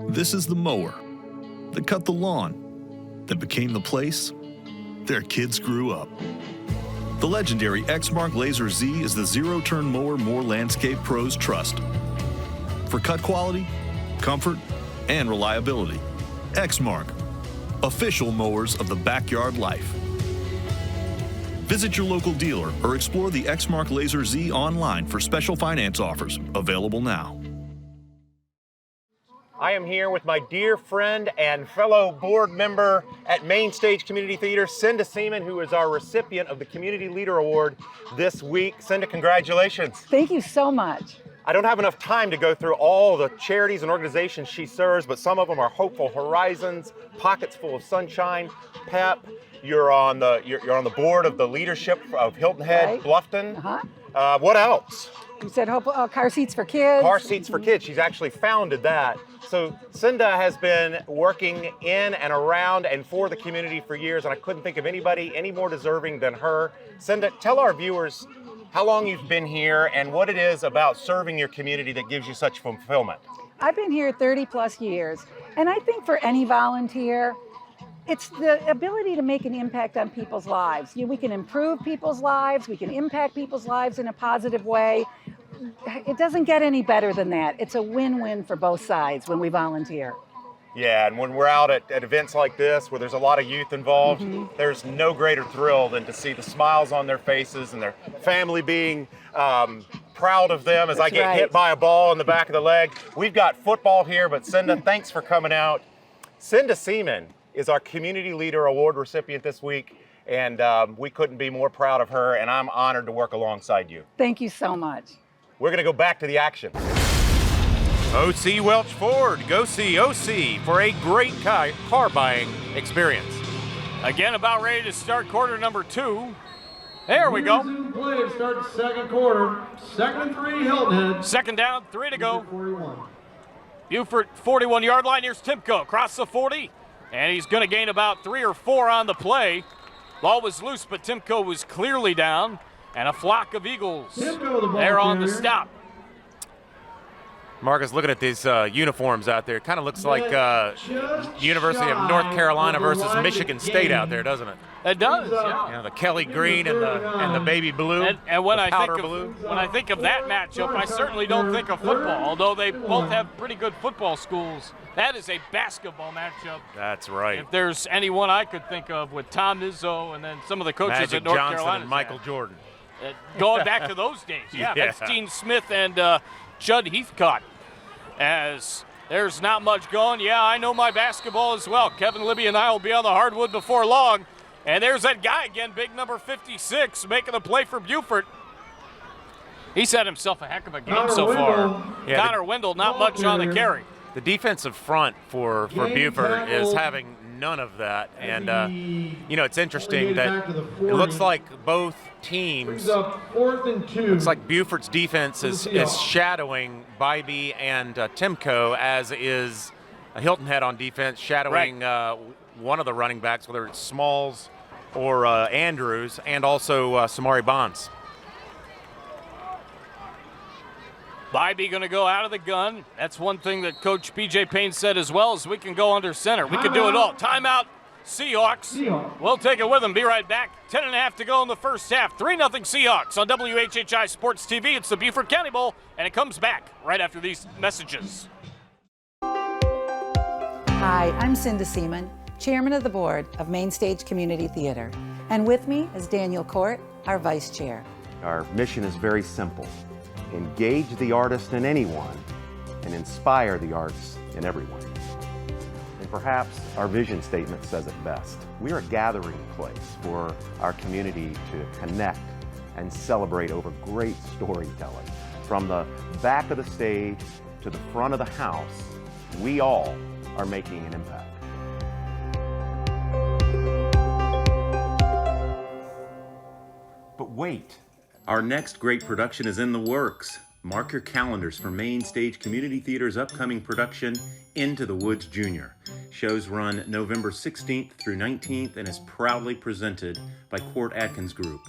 Speaker 24: This is the mower that cut the lawn, that became the place their kids grew up. The legendary Exmark Laser Z is the zero-turn mower more landscape pros trust. For cut quality, comfort, and reliability. Exmark, official mowers of the backyard life. Visit your local dealer or explore the Exmark Laser Z online for special finance offers, available now.
Speaker 20: I am here with my dear friend and fellow board member at Main Stage Community Theater, Cinda Seamon, who is our recipient of the Community Leader Award this week. Cinda, congratulations.
Speaker 3: Thank you so much.
Speaker 20: I don't have enough time to go through all the charities and organizations she serves, but some of them are Hopeful Horizons, Pockets Full of Sunshine, PEP. You're on the board of the leadership of Hilton Head, Bluffton. What else?
Speaker 3: You said car seats for kids.
Speaker 20: Car seats for kids. She's actually founded that. So Cinda has been working in and around and for the community for years, and I couldn't think of anybody any more deserving than her. Cinda, tell our viewers how long you've been here and what it is about serving your community that gives you such fulfillment.
Speaker 3: I've been here 30 plus years, and I think for any volunteer, it's the ability to make an impact on people's lives. We can improve people's lives, we can impact people's lives in a positive way. It doesn't get any better than that. It's a win-win for both sides when we volunteer.
Speaker 20: Yeah, and when we're out at events like this where there's a lot of youth involved, there's no greater thrill than to see the smiles on their faces and their family being proud of them as I get hit by a ball in the back of the leg. We've got football here, but Cinda, thanks for coming out. Cinda Seamon is our Community Leader Award recipient this week, and we couldn't be more proud of her, and I'm honored to work alongside you.
Speaker 3: Thank you so much.
Speaker 20: We're going to go back to the action. OC Welch Ford. Go see OC for a great car buying experience.
Speaker 1: Again, about ready to start quarter number 2. There we go.
Speaker 21: Play to start the second quarter. 2nd and 3, Hilton Head.
Speaker 1: Second down, 3 to go. Beaufort 41-yard line. Here's Timko across the 40, and he's going to gain about 3 or 4 on the play. Ball was loose, but Timko was clearly down, and a flock of Eagles there on the stop.
Speaker 20: Marcus, looking at these uniforms out there, it kind of looks like University of North Carolina versus Michigan State out there, doesn't it?
Speaker 1: It does, yeah.
Speaker 20: You know, the Kelly green and the baby blue,
Speaker 1: and when I
Speaker 20: think
Speaker 1: of that matchup, I certainly don't think of football, although they both have pretty good football schools. That is a basketball matchup.
Speaker 20: That's right.
Speaker 1: If there's anyone I could think of with Tom Izzo and then some of the coaches
Speaker 20: Magic
Speaker 1: at North
Speaker 20: Johnson
Speaker 1: Carolina.
Speaker 20: and Michael Jordan.
Speaker 1: Going back to those days, yeah. That's Dean Smith and Judd Heathcott. As there's not much going. Yeah, I know my basketball as well. Kevin Libby and I will be on the hardwood before long. And there's that guy again, big number 56, making a play for Beaufort. He's had himself a heck of a game so far.
Speaker 20: Yeah,
Speaker 1: Connor Wendell, not much on the carry.
Speaker 20: The defensive front for Beaufort is having none of that. And, you know, it's interesting that it looks like both teams, looks like Beaufort's defense is shadowing Bibee and Timko, as is Hilton Head on defense, shadowing one of the running backs, whether it's Smalls or Andrews, and also Samari Bonds.
Speaker 1: Bibee going to go out of the gun. That's one thing that Coach P.J. Payne said as well, is we can go under center. We can do it all. Timeout, Seahawks. We'll take it with them. Be right back. 10.5 to go in the first half. 3-0 Seahawks on WHHI Sports TV. It's the Beaufort County Bowl, and it comes back right after these messages.
Speaker 3: Hi, I'm Cinda Seamon, Chairman of the Board of Main Stage Community Theater. And with me is Daniel Court, our Vice Chair.
Speaker 9: Our mission is very simple. Engage the artist in anyone and inspire the arts in everyone. And perhaps our vision statement says it best. We are a gathering place for our community to connect and celebrate over great storytelling. From the back of the stage to the front of the house, we all are making an impact. But wait. Our next great production is in the works. Mark your calendars for Main Stage Community Theater's upcoming production, Into the Woods Jr. Shows run November 16th through 19th and is proudly presented by Court Atkins Group.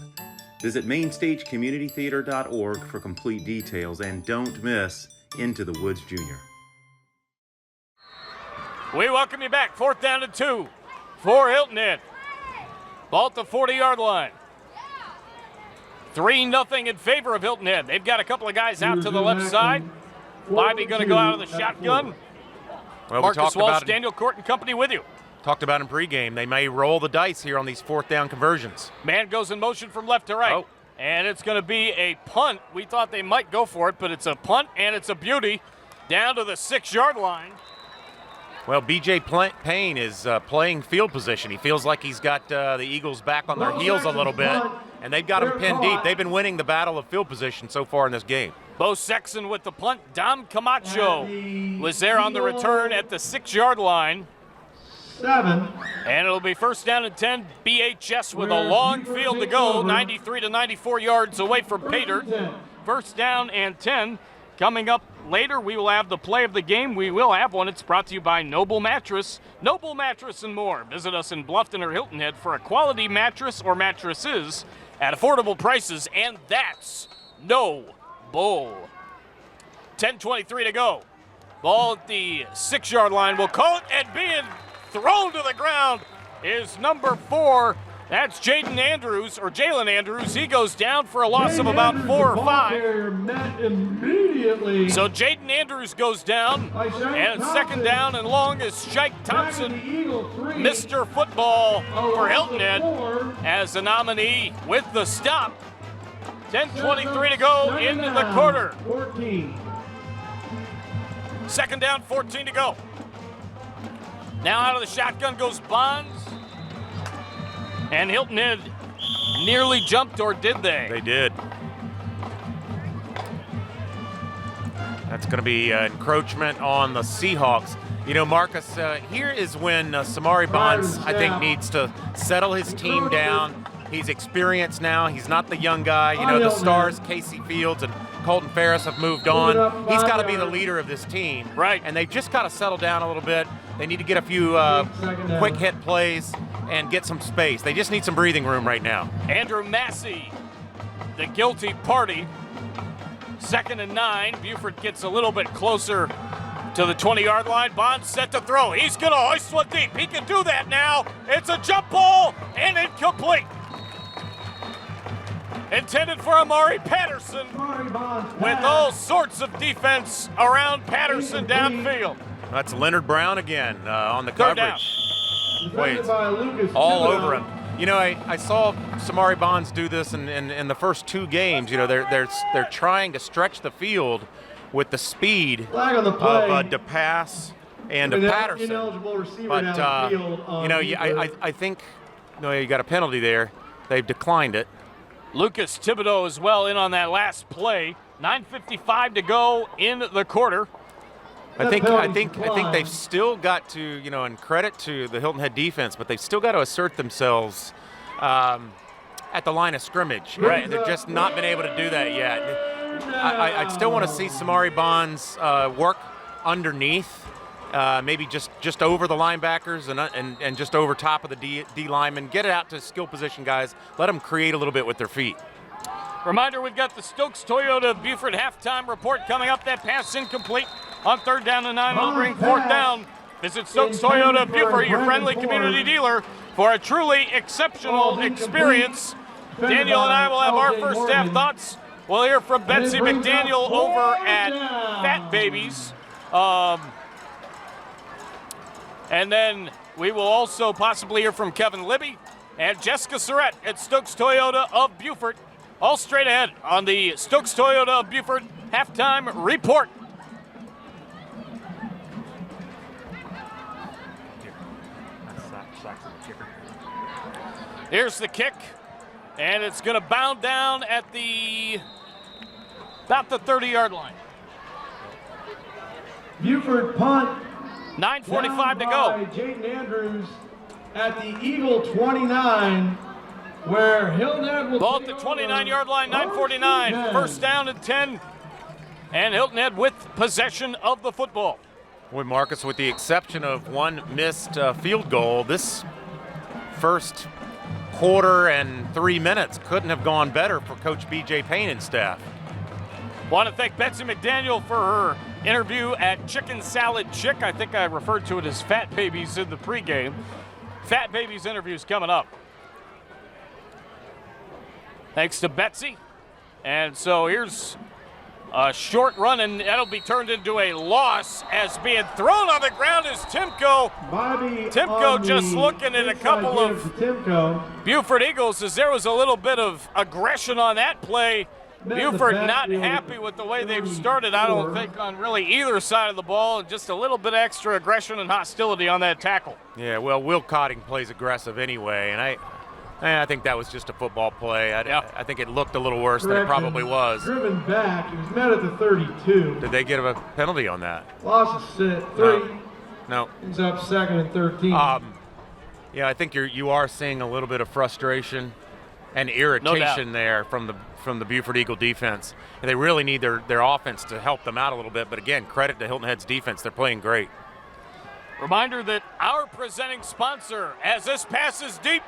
Speaker 9: Visit mainstagecommunitytheater.org for complete details, and don't miss Into the Woods Jr.
Speaker 1: We welcome you back. 4th down and 2 for Hilton Head. Ball at the 40-yard line. 3-0 in favor of Hilton Head. They've got a couple of guys out to the left side. Bibee going to go out of the shotgun.
Speaker 20: Well,
Speaker 1: Marcus Walsh, Daniel Court and company with you.
Speaker 20: talked about in pregame, they may roll the dice here on these 4th down conversions.
Speaker 1: Man goes in motion from left to right.
Speaker 20: Oh.
Speaker 1: And it's going to be a punt. We thought they might go for it, but it's a punt, and it's a beauty down to the 6-yard line.
Speaker 20: Well, B.J. Payne is playing field position. He feels like he's got the Eagles back on their heels a little bit, and they've got him pinned deep. They've been winning the battle of field position so far in this game.
Speaker 1: Bo Sexton with the punt. Dom Camacho was there on the return at the 6-yard line.
Speaker 21: 7.
Speaker 1: And it'll be 1st down and 10. BHS with a long field to go, 93 to 94 yards away from Pater. 1st down and 10. Coming up later, we will have the play of the game. We will have one. It's brought to you by Noble Mattress. Noble Mattress and more. Visit us in Bluffton or Hilton Head for a quality mattress or mattresses at affordable prices, and that's no bull. 10:23 to go. Ball at the 6-yard line. We'll call it, and being thrown to the ground is number 4. That's Jalen Andrews. He goes down for a loss of about 4 or 5. So Jaden Andrews goes down, and 2nd down and long is Shaikh Thompson, Mr. Football for Hilton Head, as a nominee with the stop. 10:23 to go in the quarter. 2nd down, 14 to go. Now out of the shotgun goes Bonds. And Hilton Head nearly jumped, or did they?
Speaker 20: They did. That's going to be encroachment on the Seahawks. You know, Marcus, here is when Samari Bonds, I think, needs to settle his team down. He's experienced now. He's not the young guy. You know, the stars, Casey Fields and Colton Ferris, have moved on. He's got to be the leader of this team.
Speaker 1: Right.
Speaker 20: And they've just got to settle down a little bit. They need to get a few quick hit plays and get some space. They just need some breathing room right now.
Speaker 1: Andrew Massey, the guilty party. 2nd and 9. Beaufort gets a little bit closer to the 20-yard line. Bonds set to throw. He's going to hoist one deep. He can do that now. It's a jump ball and incomplete. Intended for Amari Patterson, with all sorts of defense around Patterson downfield.
Speaker 20: That's Leonard Brown again on the coverage. Wait, all over him. You know, I saw Samari Bonds do this in the first 2 games. You know, they're trying to stretch the field with the speed of DePass and of Patterson. But you know, I think you got a penalty there. They've declined it.
Speaker 1: Lucas Thibodeau as well in on that last play. 9:55 to go in the quarter.
Speaker 20: I think they've still got to, you know, and credit to the Hilton Head defense, but they've still got to assert themselves at the line of scrimmage. Right. They've just not been able to do that yet. I still want to see Samari Bonds work underneath, maybe just over the linebackers and just over top of the D linemen. Get it out to skill position guys. Let them create a little bit with their feet.
Speaker 1: Reminder, we've got the Stokes Toyota Beaufort halftime report coming up. That pass incomplete on 3rd down and 9. Will bring 4th down. Visit Stokes Toyota Beaufort, your friendly community dealer, for a truly exceptional experience. Daniel and I will have our first half thoughts. We'll hear from Betsy McDaniel over at Fat Babies. And then we will also possibly hear from Kevin Libby and Jessica Surratt at Stokes Toyota of Beaufort. All straight ahead on the Stokes Toyota of Beaufort halftime report. Here's the kick, and it's going to bound down at about the 30-yard line.
Speaker 21: Beaufort punt.
Speaker 1: 9:45 to go.
Speaker 21: Jaden Andrews at the Eagle 29, where Hilton Head will
Speaker 1: ball at the 29-yard line. 9:49. 1st down and 10, and Hilton Head with possession of the football.
Speaker 20: Boy, Marcus, with the exception of one missed field goal, this first quarter and 3 minutes couldn't have gone better for Coach B.J. Payne and staff.
Speaker 1: Want to thank Betsy McDaniel for her interview at Chicken Salad Chick. I think I referred to it as Fat Babies in the pregame. Fat Babies interview's coming up. Thanks to Betsy. And so here's A short run, and that'll be turned into a loss as being thrown on the ground is Timko. Timko just looking at a couple of Beaufort Eagles as there was a little bit of aggression on that play. Beaufort not happy with the way they've started, I don't think, on really either side of the ball. Just a little bit extra aggression and hostility on that tackle.
Speaker 20: Yeah, well, Will Cotting plays aggressive anyway, and I think that was just a football play. I think it looked a little worse than it probably was.
Speaker 21: Driven back, he was met at the 32.
Speaker 20: Did they get a penalty on that?
Speaker 21: Loss of 3.
Speaker 20: No.
Speaker 21: He's up 2nd and 13.
Speaker 20: Yeah, I think you are seeing a little bit of frustration and irritation there from the Beaufort Eagle defense. And they really need their offense to help them out a little bit. But again, credit to Hilton Head's defense. They're playing great.
Speaker 1: Reminder that our presenting sponsor, as this passes deep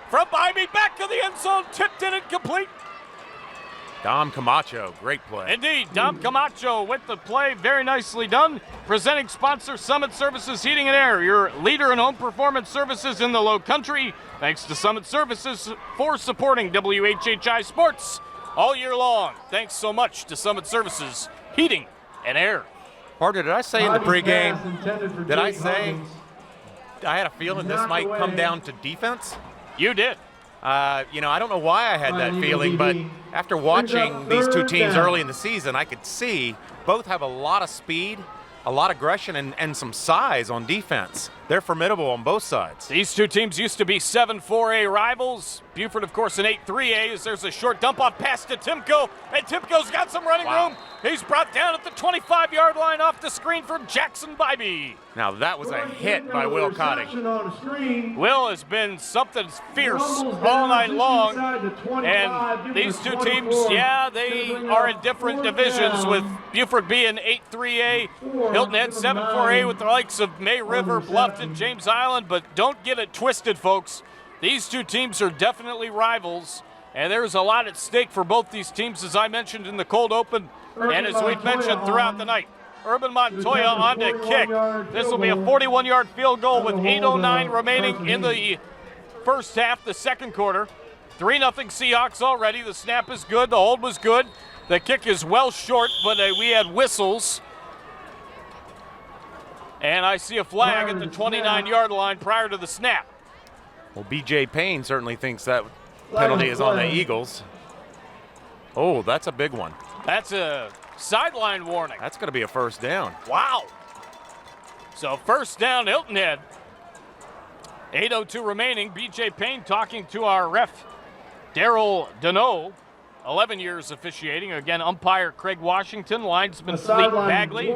Speaker 1: from Bibee back to the end zone, tipped in and complete.
Speaker 20: Dom Camacho, great play.
Speaker 1: Indeed, Dom Camacho with the play, very nicely done. Presenting sponsor, Summit Services Heating and Air, your leader in home performance services in the Low Country. Thanks to Summit Services for supporting WHHI Sports all year long. Thanks so much to Summit Services Heating and Air.
Speaker 20: Partner, did I say in the pregame, did I say I had a feeling this might come down to defense?
Speaker 1: You did.
Speaker 20: I don't know why I had that feeling, but after watching these two teams early in the season, I could see both have a lot of speed, a lot of aggression, and some size on defense. They're formidable on both sides.
Speaker 1: These two teams used to be 7-4A rivals. Beaufort, of course, an 8-3A as there's a short dump-off pass to Timko, and Timko's got some running room. He's brought down at the 25-yard line off the screen from Jackson Bibee.
Speaker 20: Now, that was a hit by Will Cotting.
Speaker 1: Will has been something fierce all night long, and these two teams, yeah, they are in different divisions, with Beaufort being 8-3A, Hilton Head 7-4A with the likes of May River, Bluffton, James Island, but don't get it twisted, folks. These two teams are definitely rivals, and there's a lot at stake for both these teams, as I mentioned in the cold open, and as we've mentioned throughout the night. Urban Montoya on to kick. This will be a 41-yard field goal with 8:09 remaining in the first half, the second quarter. 3-0 Seahawks already. The snap is good. The hold was good. The kick is well short, but we had whistles. And I see a flag at the 29-yard line prior to the snap.
Speaker 20: Well, B.J. Payne certainly thinks that penalty is on the Eagles. Oh, that's a big one.
Speaker 1: That's a sideline warning.
Speaker 20: That's going to be a first down.
Speaker 1: Wow. So first down, Hilton Head. 8:02 remaining. B.J. Payne talking to our ref, Daryl Deneau. 11 years officiating. Again, umpire Craig Washington, linesman Fleet Bagley,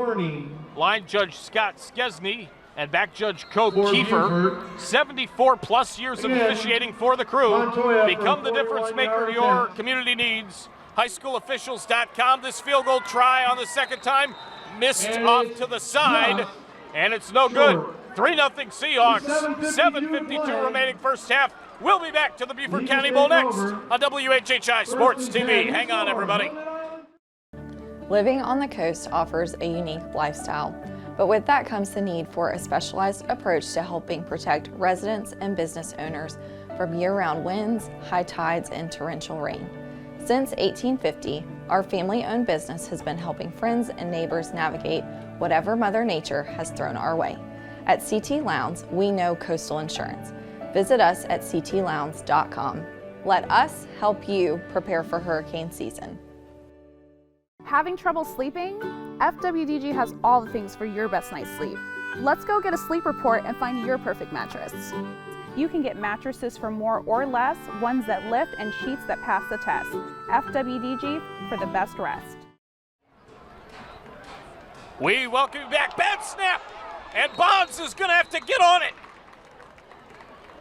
Speaker 1: line judge Scott Skesney, and back judge Co Kiefer. 74-plus years of officiating for the crew. Become the difference maker your community needs. Highschoolofficials.com. This field goal try on the second time missed off to the side, and it's no good. 3-0 Seahawks. 7:52 remaining first half. We'll be back to the Beaufort County Bowl next on WHHI Sports TV. Hang on, everybody.
Speaker 7: Living on the coast offers a unique lifestyle, but with that comes the need for a specialized approach to helping protect residents and business owners from year-round winds, high tides, and torrential rain. Since 1850, our family-owned business has been helping friends and neighbors navigate whatever Mother Nature has thrown our way. At CT Lowndes, we know coastal insurance. Visit us at ctlowndes.com. Let us help you prepare for hurricane season.
Speaker 10: Having trouble sleeping? FWDG has all the things for your best night's sleep. Let's go get a sleep report and find your perfect mattress. You can get mattresses for more or less, ones that lift, and sheets that pass the test. FWDG for the best rest.
Speaker 1: We welcome you back. Bad snap, and Bonds is going to have to get on it.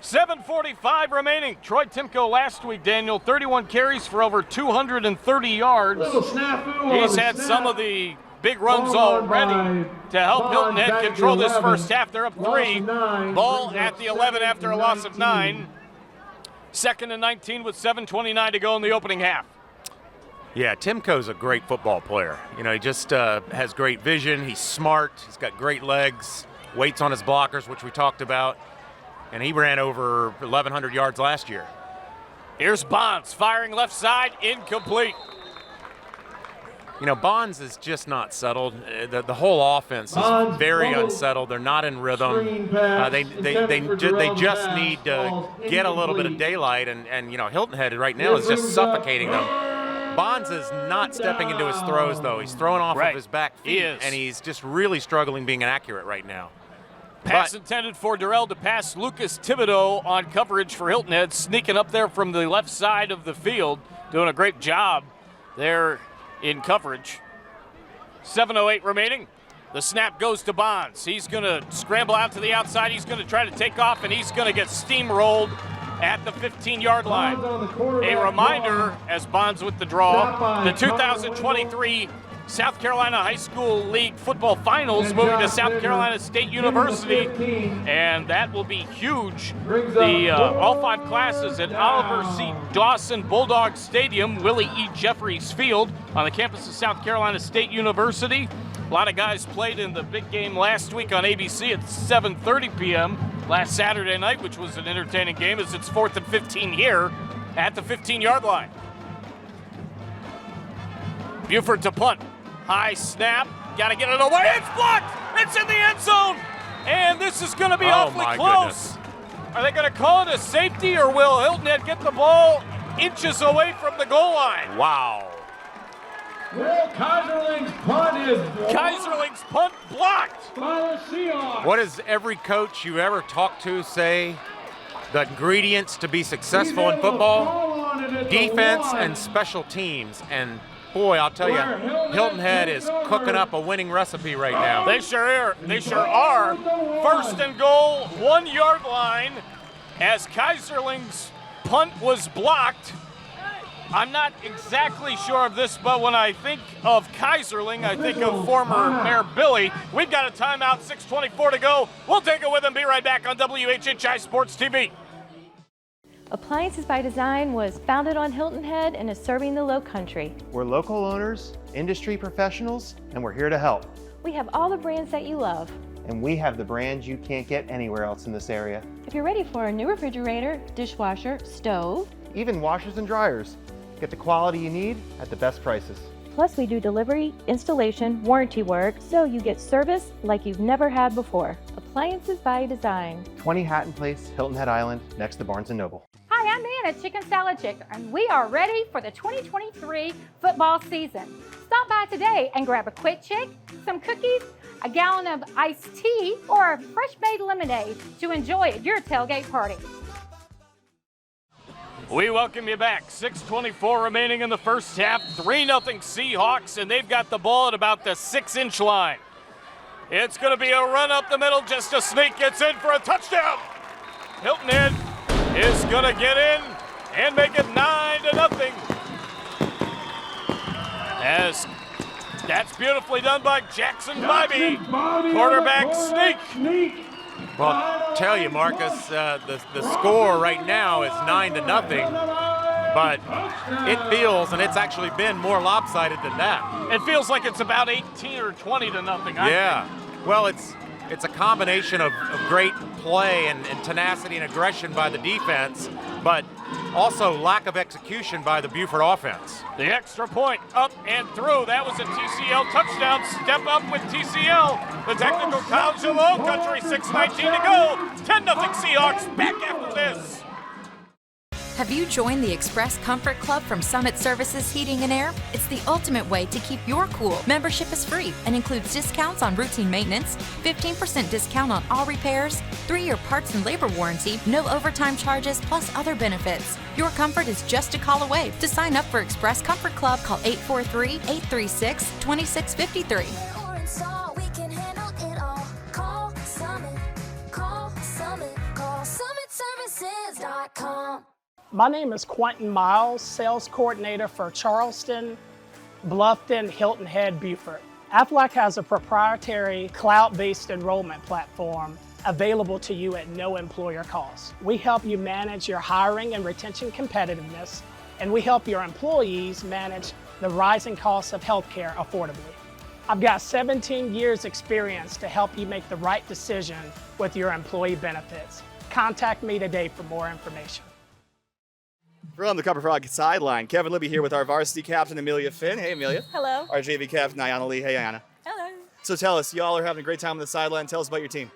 Speaker 1: 7:45 remaining. Troy Timko last week, Daniel, 31 carries for over 230 yards. He's had some of the big runs already to help Hilton Head control this first half. They're up 3. Ball at the 11 after a loss of 9. 2nd and 19 with 7:29 to go in the opening half.
Speaker 20: Yeah, Timko's a great football player. You know, he just has great vision. He's smart. He's got great legs. Weights on his blockers, which we talked about. And he ran over 1,100 yards last year.
Speaker 1: Here's Bonds firing left side, incomplete.
Speaker 20: You know, Bonds is just not settled. The whole offense is very unsettled. They're not in rhythm. They just need to get a little bit of daylight, and you know, Hilton Head right now is just suffocating them. Bonds is not stepping into his throws, though. He's throwing off of his back feet, and he's just really struggling being accurate right now.
Speaker 1: Pass intended for Durrell to pass Lucas Thibodeau on coverage for Hilton Head, sneaking up there from the left side of the field, doing a great job there in coverage. 7:08 remaining. The snap goes to Bonds. He's going to scramble out to the outside. He's going to try to take off, and he's going to get steamrolled at the 15-yard line. A reminder, as Bonds with the draw, the 2023 South Carolina High School League football finals moving to South Carolina State University, and that will be huge. All 5 classes at Oliver C. Dawson Bulldog Stadium, Willie E. Jeffries Field on the campus of South Carolina State University. A lot of guys played in the big game last week on ABC at 7:30 p.m. last Saturday night, which was an entertaining game as it's 4th and 15 here at the 15-yard line. Beaufort to punt. High snap. Got to get it away. It's blocked. It's in the end zone. And this is going to be awfully close. Goodness. Are they going to call it a safety, or will Hilton Head get the ball inches away from the goal line?
Speaker 20: Wow.
Speaker 21: Well, Kaiserling's punt is blocked.
Speaker 1: Kaiserling's punt blocked.
Speaker 21: By the Seahawks.
Speaker 20: What does every coach you ever talk to say? The ingredients to be successful in football? Defense and special teams. And boy, I'll tell you, Hilton Head is cooking up a winning recipe right now.
Speaker 1: They sure are. They sure are. 1st and goal, 1-yard line, as Kaiserling's punt was blocked. I'm not exactly sure of this, but when I think of Kaiserling, I think of former Mayor Billy. We've got a timeout, 6:24 to go. We'll take it with them. Be right back on WHHI Sports TV.
Speaker 11: Appliances by Design was founded on Hilton Head and is serving the Low Country.
Speaker 9: We're local owners, industry professionals, and we're here to help.
Speaker 11: We have all the brands that you love.
Speaker 9: And we have the brands you can't get anywhere else in this area.
Speaker 11: If you're ready for a new refrigerator, dishwasher, stove,
Speaker 9: even washers and dryers, get the quality you need at the best prices.
Speaker 11: Plus we do delivery, installation, warranty work, so you get service like you've never had before. Appliances by Design.
Speaker 9: 20 Hatton Place, Hilton Head Island, next to Barnes & Noble.
Speaker 12: Hi, I'm Ann at Chicken Salad Chick, and we are ready for the 2023 football season. Stop by today and grab a quick chick, some cookies, a gallon of iced tea, or a fresh-made lemonade to enjoy at your tailgate party.
Speaker 1: We welcome you back. 6:24 remaining in the first half. 3-0 Seahawks, and they've got the ball at about the 6-inch line. It's going to be a run up the middle, just a sneak gets in for a touchdown. Hilton Head is going to get in and make it 9-0. As that's beautifully done by Jackson Bibee. Quarterback sneak.
Speaker 20: Well, I'll tell you, Marcus, the score right now is 9-0, but it feels, and it's actually been more lopsided than that.
Speaker 1: It feels like it's about 18 or 20-0.
Speaker 20: Yeah. Well, it's a combination of great play and tenacity and aggression by the defense, but also lack of execution by the Beaufort offense.
Speaker 1: The extra point up and through. That was a TCL touchdown. Step up with TCL. The Technical College of Low Country, 6:19 to go. 10-0 Seahawks back after this.
Speaker 8: Have you joined the Express Comfort Club from Summit Services Heating and Air? It's the ultimate way to keep your cool. Membership is free and includes discounts on routine maintenance, 15% discount on all repairs, 3-year parts and labor warranty, no overtime charges, plus other benefits. Your comfort is just a call away. To sign up for Express Comfort Club, call 843-836-2653.
Speaker 13: My name is Quentin Miles, Sales Coordinator for Charleston, Bluffton, Hilton Head, Beaufort. Aflac has a proprietary cloud-based enrollment platform available to you at no employer cost. We help you manage your hiring and retention competitiveness, and we help your employees manage the rising costs of healthcare affordably. I've got 17 years experience to help you make the right decision with your employee benefits. Contact me today for more information.
Speaker 22: From the Copper Frog sideline, Kevin Libby here with our varsity captain, Amelia Finn. Hey, Amelia.
Speaker 14: Hello.
Speaker 22: Our JV captain, Ayauna Lee. Hey, Ayauna.
Speaker 14: Hello.
Speaker 22: So tell us, y'all are having a great time on the sideline. Tell us about your team.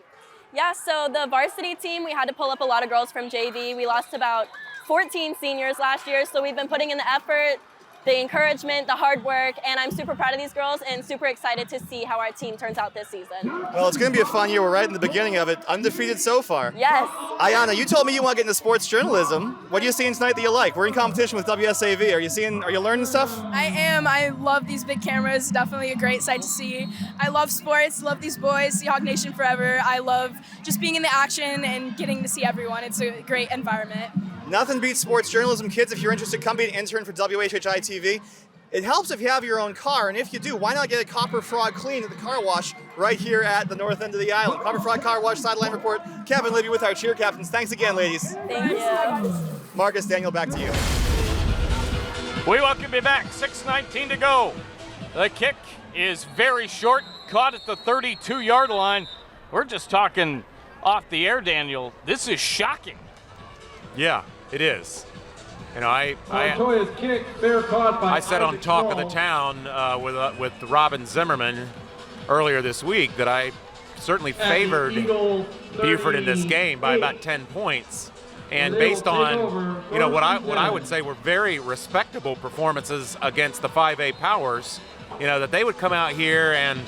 Speaker 14: Yeah, so the varsity team, we had to pull up a lot of girls from JV. We lost about 14 seniors last year, so we've been putting in the effort, the encouragement, the hard work, and I'm super proud of these girls and super excited to see how our team turns out this season.
Speaker 22: Well, it's going to be a fun year. We're right in the beginning of it. Undefeated so far.
Speaker 14: Yes.
Speaker 22: Ayauna, you told me you want to get into sports journalism. What are you seeing tonight that you like? We're in competition with WSAV. Are you learning stuff?
Speaker 15: I am. I love these big cameras. Definitely a great sight to see. I love sports, love these boys, Seahawk Nation forever. I love just being in the action and getting to see everyone. It's a great environment.
Speaker 22: Nothing beats sports journalism, kids. If you're interested, come be an intern for WHHI TV. It helps if you have your own car, and if you do, why not get a Copper Frog clean at the car wash right here at the north end of the island? Copper Frog Car Wash Sideline Report. Kevin Libby with our cheer captains. Thanks again, ladies.
Speaker 14: Thank you.
Speaker 22: Marcus, Daniel, back to you.
Speaker 1: We welcome you back. 6:19 to go. The kick is very short, caught at the 32-yard line. We're just talking off the air, Daniel. This is shocking.
Speaker 20: Yeah, it is. You know, I said on Talk of the Town with Robin Zimmerman earlier this week that I certainly favored Beaufort in this game by about 10 points. And based on, you know, what I would say were very respectable performances against the 5A powers, you know, that they would come out here and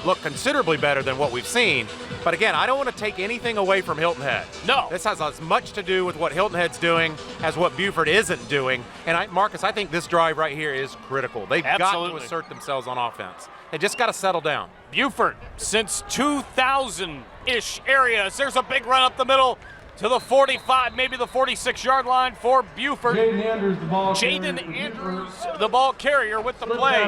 Speaker 20: look considerably better than what we've seen. But again, I don't want to take anything away from Hilton Head.
Speaker 1: No.
Speaker 20: This has as much to do with what Hilton Head's doing as what Beaufort isn't doing. And Marcus, I think this drive right here is critical. They've got to assert themselves on offense. They just got to settle down.
Speaker 1: Beaufort, since 2000-ish areas, there's a big run up the middle to the 45, maybe the 46-yard line for Beaufort. Jaden Andrews, the ball carrier with the play.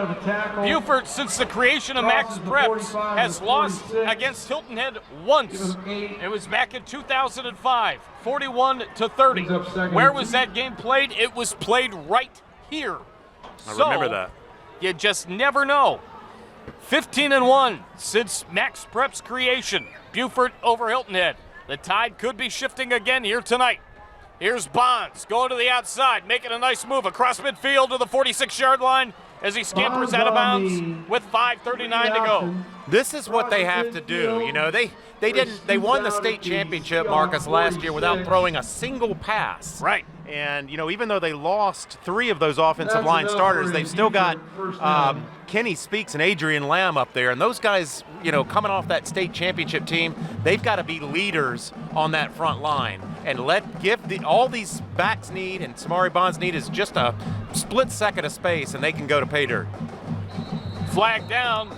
Speaker 1: Beaufort, since the creation of Max Preps, has lost against Hilton Head once. It was back in 2005, 41-30. Where was that game played? It was played right here.
Speaker 20: I remember that.
Speaker 1: You just never know. 15-1 since Max Preps' creation. Beaufort over Hilton Head. The tide could be shifting again here tonight. Here's Bonds going to the outside, making a nice move across midfield to the 46-yard line as he scampers out of bounds with 5:39 to go.
Speaker 20: This is what they have to do. You know, they won the state championship, Marcus, last year without throwing a single pass.
Speaker 1: Right.
Speaker 20: And, you know, even though they lost 3 of those offensive line starters, they've still got Kenny Speaks and Adrian Lamb up there. And those guys, you know, coming off that state championship team, they've got to be leaders on that front line. And all these backs need and Samari Bonds need is just a split second of space, and they can go to pay dirt.
Speaker 1: Flag down.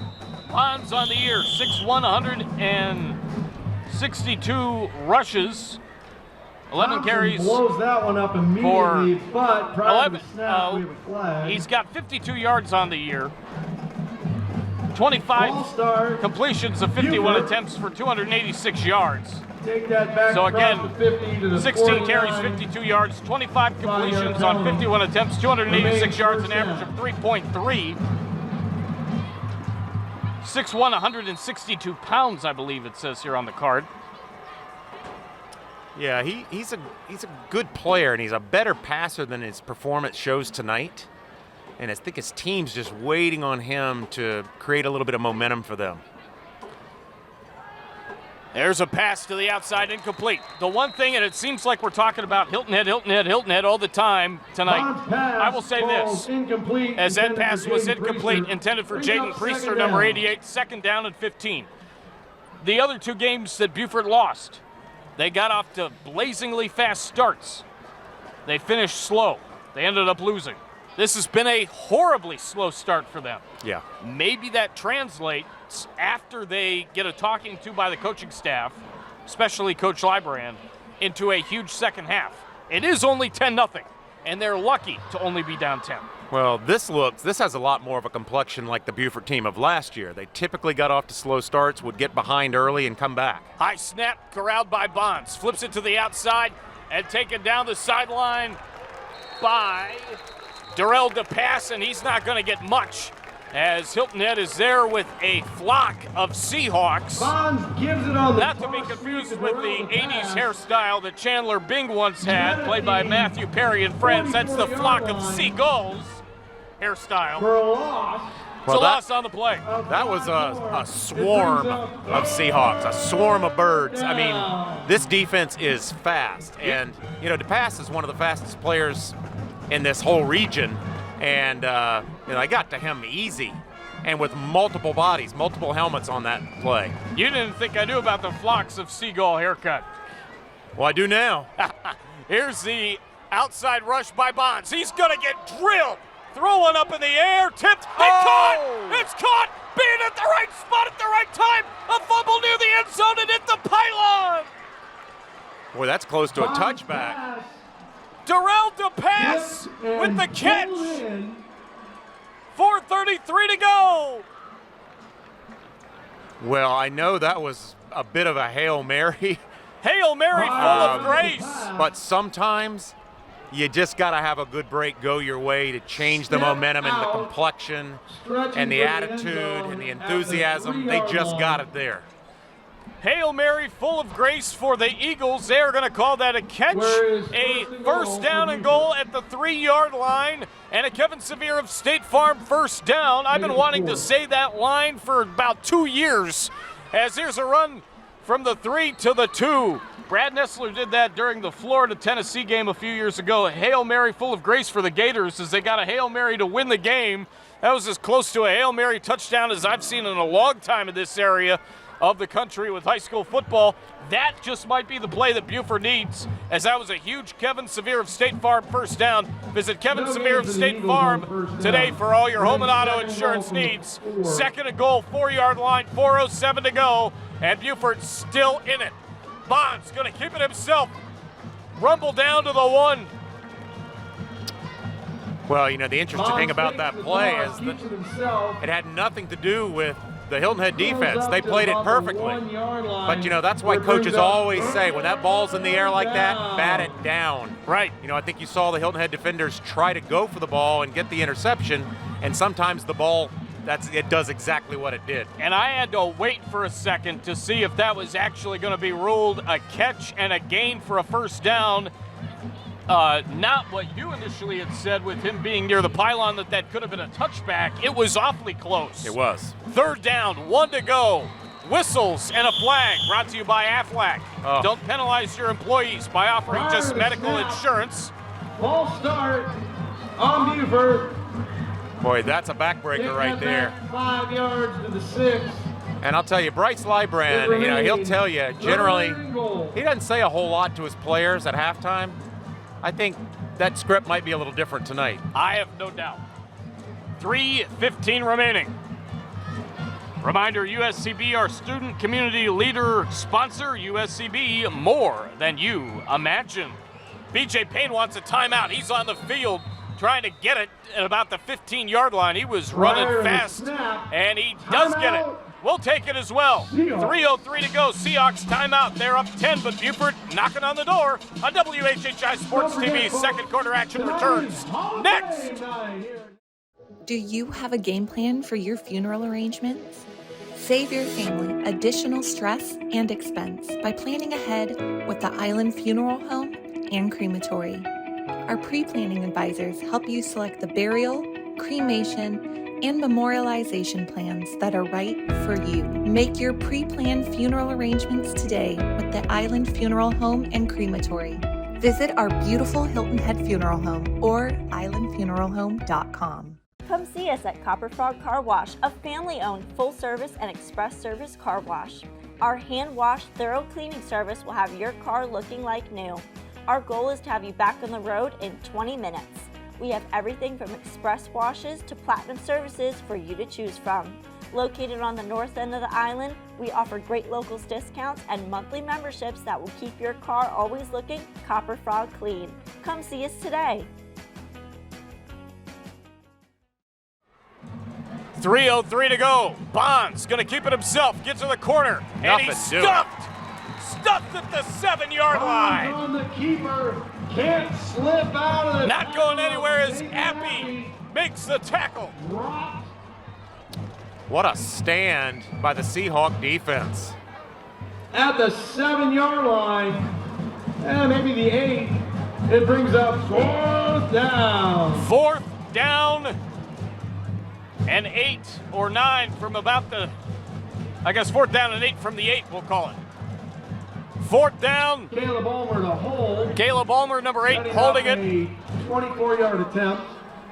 Speaker 1: Bonds on the year, 6'1", 162 rushes. 11 carries.
Speaker 21: Blows that one up immediately, but prior to the snap, we have a flag.
Speaker 1: He's got 52 yards on the year. 25 completions of 51 attempts for 286 yards.
Speaker 21: Take that back
Speaker 1: so again,
Speaker 21: the 50 to the
Speaker 1: 16
Speaker 21: 49.
Speaker 1: carries, 52 yards, 25 completions on 51 attempts, 286 yards, an average of 3.3. 6'1", 162 pounds, I believe it says here on the card.
Speaker 20: Yeah, he's a good player, and he's a better passer than his performance shows tonight. And I think his team's just waiting on him to create a little bit of momentum for them.
Speaker 1: There's a pass to the outside, incomplete. The one thing, and it seems like we're talking about Hilton Head all the time tonight. I will say this, as that pass was incomplete, intended for Jaden Priester, number 88, second down and 15. The other 2 games that Beaufort lost, they got off to blazingly fast starts. They finished slow. They ended up losing. This has been a horribly slow start for them.
Speaker 20: Yeah.
Speaker 1: Maybe that translates after they get a talking to by the coaching staff, especially Coach Lybrand, into a huge second half. It is only 10-0, and they're lucky to only be down 10.
Speaker 20: Well, this has a lot more of a complexion like the Beaufort team of last year. They typically got off to slow starts, would get behind early and come back.
Speaker 1: High snap, corralled by Bonds. Flips it to the outside and taken down the sideline by Darrell DePass, and he's not going to get much as Hilton Head is there with a flock of Seahawks.
Speaker 21: Bonds gives it on the
Speaker 1: Not to be confused with the 80s hairstyle that Chandler Bing once had, played by Matthew Perry and friends. That's the flock of seagulls hairstyle.
Speaker 21: for a loss.
Speaker 1: It's a loss on the play.
Speaker 20: That was a swarm of Seahawks, a swarm of birds. I mean, this defense is fast. And, you know, DePass is one of the fastest players in this whole region. And, you know, I got to him easy. And with multiple bodies, multiple helmets on that play.
Speaker 1: You didn't think I knew about the flocks of seagull haircut.
Speaker 20: Well, I do now.
Speaker 1: Here's the outside rush by Bonds. He's going to get drilled. Throw one up in the air, tipped, and caught! It's caught! Being at the right spot at the right time! A fumble near the end zone and hit the pylon!
Speaker 20: Boy, that's close to a touchback.
Speaker 1: Darrell DePass with the catch! 4:33 to go!
Speaker 20: Well, I know that was a bit of a Hail Mary.
Speaker 1: Hail Mary full of grace!
Speaker 20: But sometimes you just got to have a good break go your way to change the momentum and the complexion and the attitude and the enthusiasm. They just got it there.
Speaker 1: Hail Mary full of grace for the Eagles. They're going to call that a catch. A first down and goal at the 3-yard line. And a Kevin Sevier of State Farm first down. I've been wanting to say that line for about 2 years. As here's a run from the 3 to the 2. Brad Nessler did that during the Florida-Tennessee game a few years ago. A Hail Mary full of grace for the Gators as they got a Hail Mary to win the game. That was as close to a Hail Mary touchdown as I've seen in a long time in this area of the country with high school football. That just might be the play that Beaufort needs, as that was a huge Kevin Sevier of State Farm first down. Visit Kevin Sevier of State Farm today for all your home and auto insurance needs. Second and goal, 4-yard line, 4:07 to go, and Beaufort still in it. Bonds going to keep it himself. Rumble down to the 1.
Speaker 20: Well, you know, the interesting thing about that play is that it had nothing to do with the Hilton Head defense. They played it perfectly. But, you know, that's why coaches always say when that ball's in the air like that, bat it down.
Speaker 1: Right.
Speaker 20: You know, I think you saw the Hilton Head defenders try to go for the ball and get the interception, and sometimes the ball, it does exactly what it did.
Speaker 1: And I had to wait for a second to see if that was actually going to be ruled a catch and a gain for a first down. Not what you initially had said with him being near the pylon, that could have been a touchback. It was awfully close.
Speaker 20: It was.
Speaker 1: Third down, 1 to go. Whistles and a flag brought to you by Aflac.
Speaker 20: Oh.
Speaker 1: Don't penalize your employees by offering just medical insurance.
Speaker 21: False start on Beaufort.
Speaker 20: Boy, that's a backbreaker right there.
Speaker 21: 5 yards to the 6.
Speaker 20: And I'll tell you, Bryce Lybrand, you know, he'll tell you, generally, he doesn't say a whole lot to his players at halftime. I think that script might be a little different tonight.
Speaker 1: I have no doubt. 3:15 remaining. Reminder, USCB, our student community leader sponsor, USCB, more than you imagine. BJ Payne wants a timeout. He's on the field trying to get it at about the 15-yard line. He was running fast, and he does get it. We'll take it as well. 3:03 to go. Seahawks timeout. They're up 10, but Beaufort knocking on the door. On WHHI Sports TV, second quarter action returns next.
Speaker 4: Do you have a game plan for your funeral arrangements? Save your family additional stress and expense by planning ahead with the Island Funeral Home and Crematory. Our pre-planning advisors help you select the burial, cremation, and memorialization plans that are right for you. Make your pre-planned funeral arrangements today with the Island Funeral Home and Crematory. Visit our beautiful Hilton Head Funeral Home or islandfuneralhome.com.
Speaker 6: Come see us at Copper Frog Car Wash, a family-owned full-service and express service car wash. Our hand-wash, thorough cleaning service will have your car looking like new. Our goal is to have you back on the road in 20 minutes. We have everything from express washes to platinum services for you to choose from. Located on the north end of the island, we offer great locals discounts and monthly memberships that will keep your car always looking Copper Frog clean. Come see us today.
Speaker 1: 3:03 to go. Bonds going to keep it himself. Gets to the corner. And he's stuffed. Stuffed at the 7-yard line.
Speaker 21: On the keeper. Can't slip out of it.
Speaker 1: Not going anywhere as Appy makes the tackle.
Speaker 20: What a stand by the Seahawk defense.
Speaker 21: At the 7-yard line, and maybe the 8, it brings up 4th down.
Speaker 1: 4th down and 8 or 9 from about the, I guess 4th down and 8 from the 8, we'll call it. 4th down.
Speaker 21: Caleb Ulmer to hold.
Speaker 1: Caleb Ulmer, number 8, holding it.
Speaker 21: 24-yard attempt.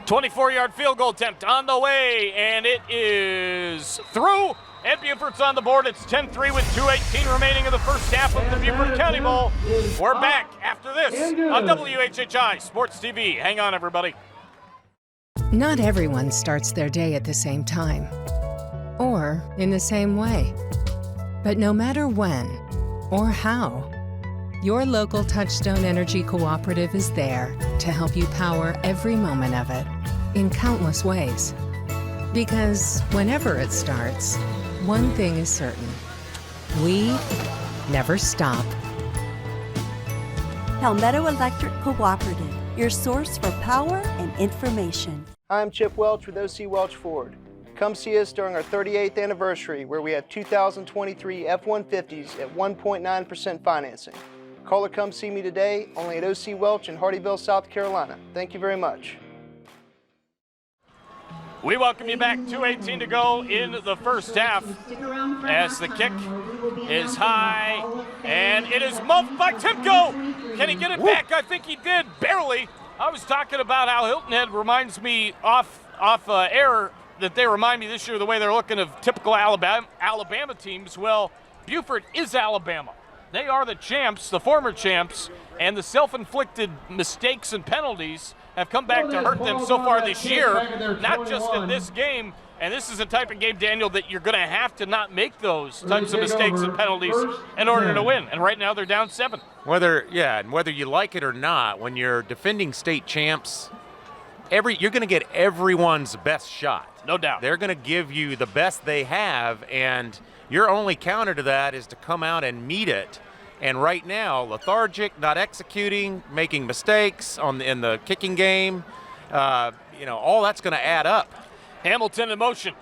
Speaker 1: 24-yard field goal attempt on the way, and it is through. And Beaufort's on the board. It's 10-3 with 2:18 remaining in the first half of the Beaufort County Bowl. We're back after this on WHHI Sports TV. Hang on, everybody.
Speaker 5: Not everyone starts their day at the same time or in the same way. But no matter when or how, your local Touchstone Energy Cooperative is there to help you power every moment of it in countless ways. Because whenever it starts, one thing is certain: we never stop.
Speaker 16: Palmetto Electric Cooperative, your source for power and information.
Speaker 17: I'm Chip Welch with OC Welch Ford. Come see us during our 38th anniversary, where we have 2023 F-150s at 1.9% financing. Call or come see me today, only at OC Welch in Hardyville, South Carolina. Thank you very much.
Speaker 1: We welcome you back. 2:18 to go in the first half as the kick is high, and it is muffed by Timko. Can he get it back? I think he did, barely. I was talking about how Hilton Head reminds me off air that they remind me this year the way they're looking of typical Alabama teams. Well, Beaufort is Alabama. They are the champs, the former champs, and the self-inflicted mistakes and penalties have come back to hurt them so far this year, not just in this game. And this is a type of game, Daniel, that you're going to have to not make those types of mistakes and penalties in order to win. And right now they're down 7.
Speaker 20: Whether you like it or not, when you're defending state champs, you're going to get everyone's best shot.
Speaker 1: No doubt.
Speaker 20: They're going to give you the best they have, and your only counter to that is to come out and meet it. And right now, lethargic, not executing, making mistakes in the kicking game, all that's going to add up.
Speaker 1: Hamilton in motion.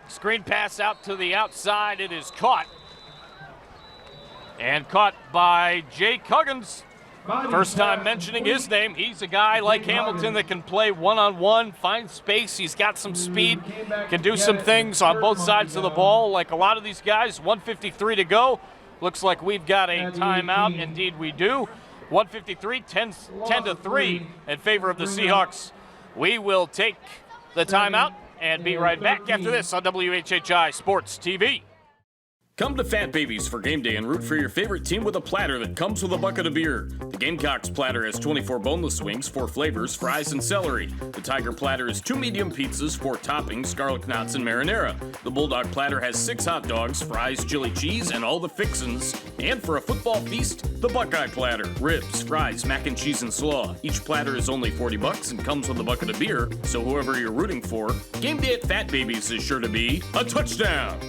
Speaker 1: Screen pass out to the outside. It is caught. And caught by Jake Huggins. First time mentioning his name. He's a guy like Hamilton that can play one-on-one, find space. He's got some speed, can do some things on both sides of the ball like a lot of these guys. 1:53 to go. Looks like we've got a timeout. Indeed we do. 1:53, 10-3 in favor of the Seahawks. We will take the timeout and be right back after this on WHHI Sports TV. Come to Fat Babies for game day and root for your favorite team with a platter that comes with a bucket of beer. The Gamecocks platter has 24 boneless wings, 4 flavors, fries, and celery. The Tiger platter is 2 medium pizzas, 4 toppings, garlic knots, and marinara. The Bulldog platter has 6 hot dogs, fries, chili cheese, and all the fixins. And for a football feast, the Buckeye platter. Ribs, fries, mac and cheese, and slaw. Each platter is only $40 and comes with a bucket of beer, so whoever you're rooting for, game day at Fat Babies is sure to be a touchdown.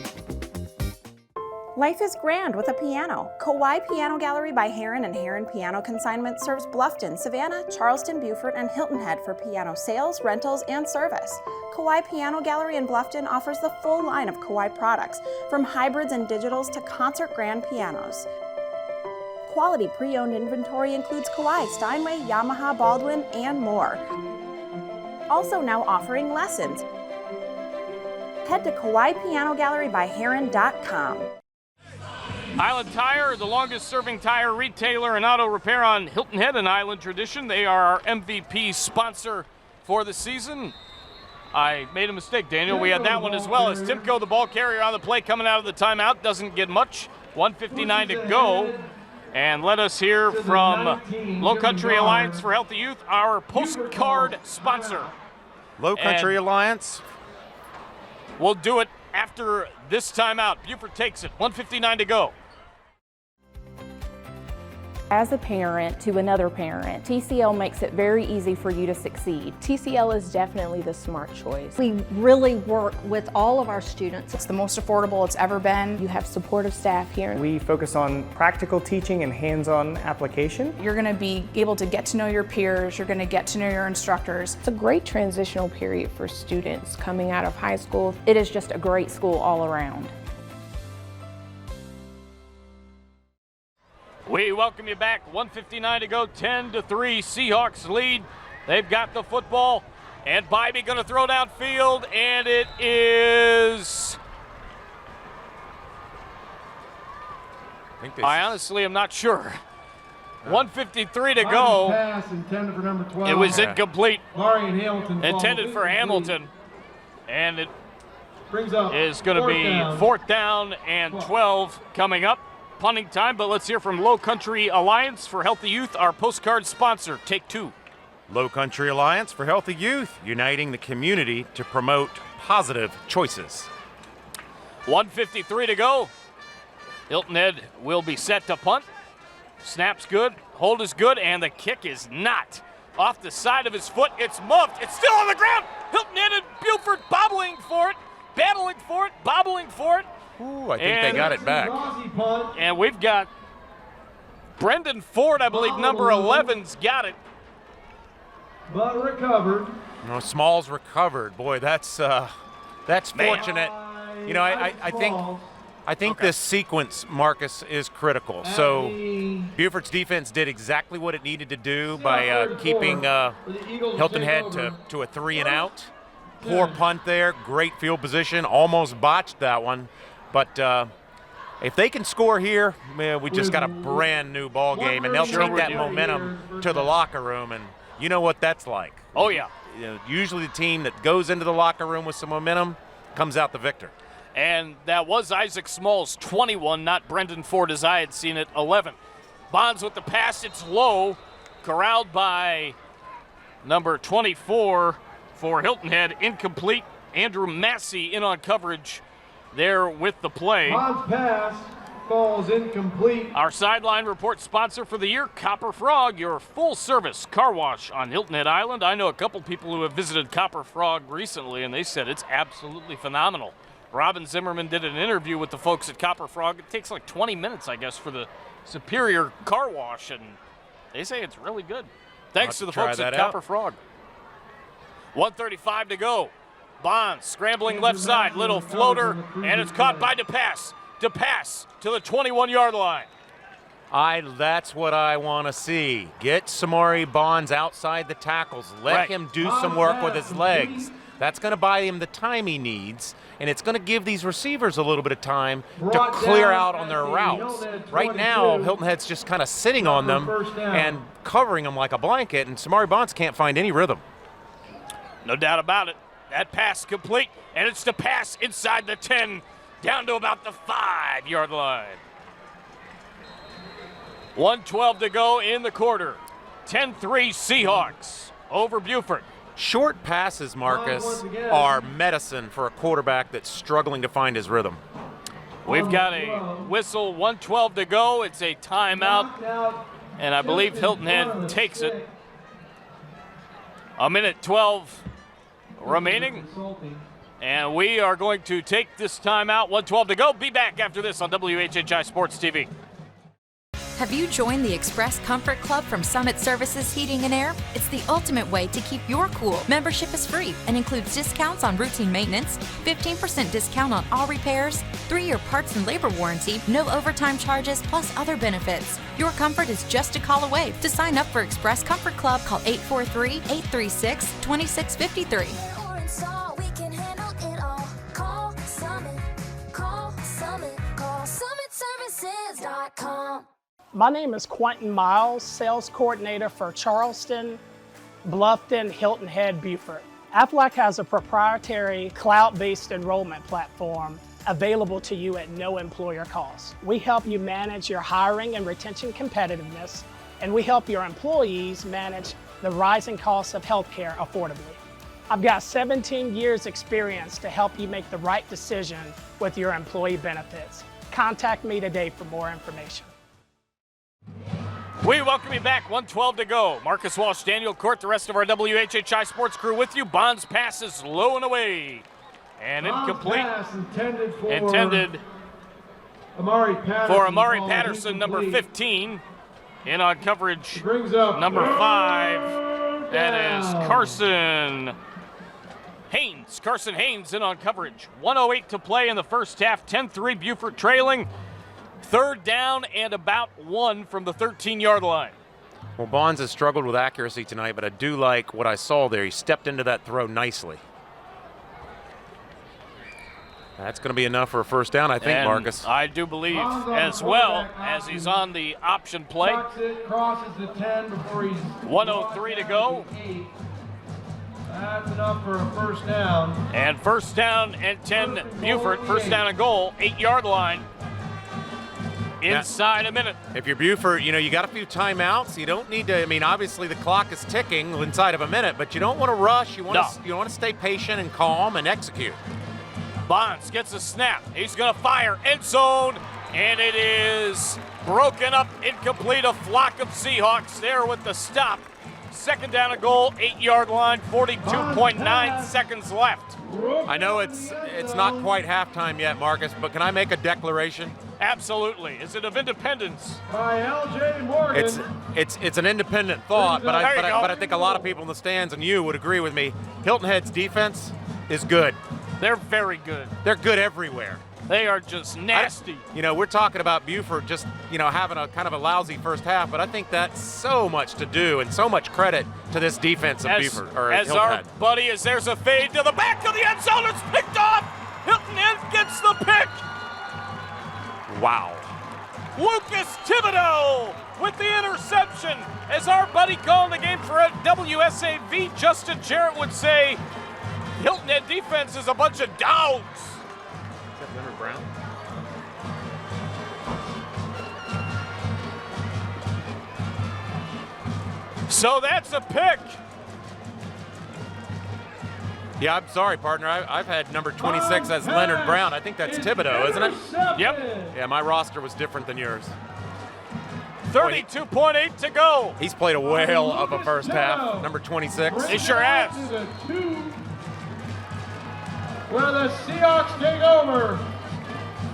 Speaker 18: Life is grand with a piano. Kawai Piano Gallery by Herrin and Herrin Piano Consignment serves Bluffton, Savannah, Charleston, Beaufort, and Hilton Head for piano sales, rentals, and service. Kawai Piano Gallery in Bluffton offers the full line of Kawai products, from hybrids and digitals to concert grand pianos. Quality pre-owned inventory includes Kawai, Steinway, Yamaha, Baldwin, and more. Also now offering lessons. Head to KawaiPianoGalleryByHerrin.com.
Speaker 1: Island Tire, the longest-serving tire retailer and auto repair on Hilton Head and Island tradition. They are our MVP sponsor for the season. I made a mistake, Daniel. We had that one as well as Timko, the ball carrier on the play, coming out of the timeout. Doesn't get much. 1:59 to go. And let us hear from Low Country Alliance for Healthy Youth, our postcard sponsor.
Speaker 20: Low Country Alliance.
Speaker 1: We'll do it after this timeout. Beaufort takes it. 1:59 to go.
Speaker 10: As a parent to another parent, TCL makes it very easy for you to succeed. TCL is definitely the smart choice.
Speaker 3: We really work with all of our students.
Speaker 10: It's the most affordable it's ever been. You have supportive staff here.
Speaker 2: We focus on practical teaching and hands-on application.
Speaker 10: You're going to be able to get to know your peers. You're going to get to know your instructors. It's a great transitional period for students coming out of high school. It is just a great school all around.
Speaker 1: We welcome you back. 1:59 to go, 10-3. Seahawks lead. They've got the football, and Bibee going to throw downfield, and it is. I honestly am not sure. 1:53 to go.
Speaker 21: Pass intended for number 12.
Speaker 1: It was incomplete.
Speaker 21: Hamilton
Speaker 1: Intended for Hamilton, and it
Speaker 21: brings up
Speaker 1: is going to be fourth down and 12 coming up. Punting time, but let's hear from Low Country Alliance for Healthy Youth, our postcard sponsor. Take two.
Speaker 20: Low Country Alliance for Healthy Youth, uniting the community to promote positive choices.
Speaker 1: 1:53 to go. Hilton Head will be set to punt. Snap's good, hold is good, and the kick is not. Off the side of his foot, it's muffed. It's still on the ground. Hilton Head and Beaufort bobbling for it, battling for it, bobbling for it.
Speaker 20: Ooh, I think they got it back.
Speaker 1: And we've got Brendan Ford, I believe, number 11's got it.
Speaker 21: But recovered.
Speaker 20: No, Smalls recovered. Boy, that's fortunate. You know, I think this sequence, Marcus, is critical. So Beaufort's defense did exactly what it needed to do by keeping Hilton Head to a 3 and out. Poor punt there, great field position, almost botched that one. But if they can score here, man, we just got a brand new ball game, and they'll take that momentum to the locker room, and you know what that's like.
Speaker 1: Oh, yeah.
Speaker 20: You know, usually the team that goes into the locker room with some momentum comes out the victor.
Speaker 1: And that was Isaac Smalls, 21, not Brendan Ford as I had seen it, 11. Bonds with the pass, it's low, corralled by number 24 for Hilton Head, incomplete. Andrew Massey in on coverage there with the play.
Speaker 21: Bonds pass falls incomplete.
Speaker 1: Our sideline report sponsor for the year, Copper Frog, your full-service car wash on Hilton Head Island. I know a couple people who have visited Copper Frog recently, and they said it's absolutely phenomenal. Robin Zimmerman did an interview with the folks at Copper Frog. It takes like 20 minutes, I guess, for the superior car wash, and they say it's really good. Thanks to the folks at Copper Frog. 1:35 to go. Bonds scrambling left side, little floater, and it's caught by DePass. DePass to the 21-yard line.
Speaker 20: That's what I want to see. Get Samari Bonds outside the tackles. Let him do some work with his legs. That's going to buy him the time he needs, and it's going to give these receivers a little bit of time to clear out on their routes. Right now, Hilton Head's just kind of sitting on them and covering them like a blanket, and Samari Bonds can't find any rhythm.
Speaker 1: No doubt about it. That pass complete, and it's the pass inside the 10, down to about the 5-yard line. 1:12 to go in the quarter. 10-3 Seahawks over Beaufort.
Speaker 20: Short passes, Marcus, are medicine for a quarterback that's struggling to find his rhythm.
Speaker 1: We've got a whistle, 1:12 to go. It's a timeout, and I believe Hilton Head takes it. A minute 12 remaining, and we are going to take this timeout. 1:12 to go. Be back after this on WHHI Sports TV.
Speaker 8: Have you joined the Express Comfort Club from Summit Services Heating and Air? It's the ultimate way to keep your cool. Membership is free and includes discounts on routine maintenance, 15% discount on all repairs, 3-year parts and labor warranty, no overtime charges, plus other benefits. Your comfort is just a call away. To sign up for Express Comfort Club, call 843-836-2653.
Speaker 13: My name is Quentin Miles, Sales Coordinator for Charleston, Bluffton, Hilton Head, Beaufort. Aflac has a proprietary cloud-based enrollment platform available to you at no employer cost. We help you manage your hiring and retention competitiveness, and we help your employees manage the rising costs of healthcare affordably. I've got 17 years experience to help you make the right decision with your employee benefits. Contact me today for more information.
Speaker 1: We welcome you back, 1:12 to go. Marcus Walsh, Daniel Court, the rest of our WHHI sports crew with you. Bonds passes low and away. And incomplete. Intended for Amari Patterson, number 15. In on coverage, number 5. That is Carson Haynes. Carson Haynes in on coverage. 1:08 to play in the first half. 10-3 Beaufort trailing. Third down and about 1 from the 13-yard line.
Speaker 20: Well, Bonds has struggled with accuracy tonight, but I do like what I saw there. He stepped into that throw nicely. That's going to be enough for a first down, I think,
Speaker 1: and
Speaker 20: Marcus.
Speaker 1: I do believe as well, as he's on the option play.
Speaker 21: Crosses the 10 before he's
Speaker 1: 1:03 to go.
Speaker 21: That's enough for a first down.
Speaker 1: And first down and 10 Beaufort. First down and goal, 8-yard line. Inside a minute.
Speaker 20: If you're Beaufort, you know, you got a few timeouts. You don't need to, I mean, obviously the clock is ticking inside of a minute, but you don't want to rush. You want to stay patient and calm and execute.
Speaker 1: Bonds gets a snap. He's going to fire. End zone. And it is broken up, incomplete. A flock of Seahawks there with the stop. Second down and goal, 8-yard line, 42.9 seconds left.
Speaker 20: I know it's not quite halftime yet, Marcus, but can I make a declaration?
Speaker 1: Absolutely. Is it of independence?
Speaker 21: By L.J. Morgan.
Speaker 20: It's an independent thought, but I think a lot of people in the stands and you would agree with me. Hilton Head's defense is good.
Speaker 1: They're very good.
Speaker 20: They're good everywhere.
Speaker 1: They are just nasty.
Speaker 20: We're talking about Beaufort just, having a kind of a lousy first half, but I think that's so much to do and so much credit to this defense of Beaufort.
Speaker 1: As
Speaker 20: Hilton
Speaker 1: our
Speaker 20: Head.
Speaker 1: buddy, as there's a fade to the back of the end zone, it's picked off. Hilton Head gets the pick.
Speaker 20: Wow.
Speaker 1: Lucas Thibodeau with the interception. As our buddy calling the game for a WSAV, Justin Jarrett would say, Hilton Head defense is a bunch of dogs.
Speaker 20: Is that Leonard Brown?
Speaker 1: So that's a pick.
Speaker 20: Yeah, I'm sorry, partner. I've had number 26 as Leonard Brown. I think that's Thibodeau, isn't it?
Speaker 1: Yep.
Speaker 20: Yeah, my roster was different than yours.
Speaker 1: 32.8 to go.
Speaker 20: He's played a whale of a first half. Number 26.
Speaker 1: He sure has.
Speaker 21: Where the Seahawks take over.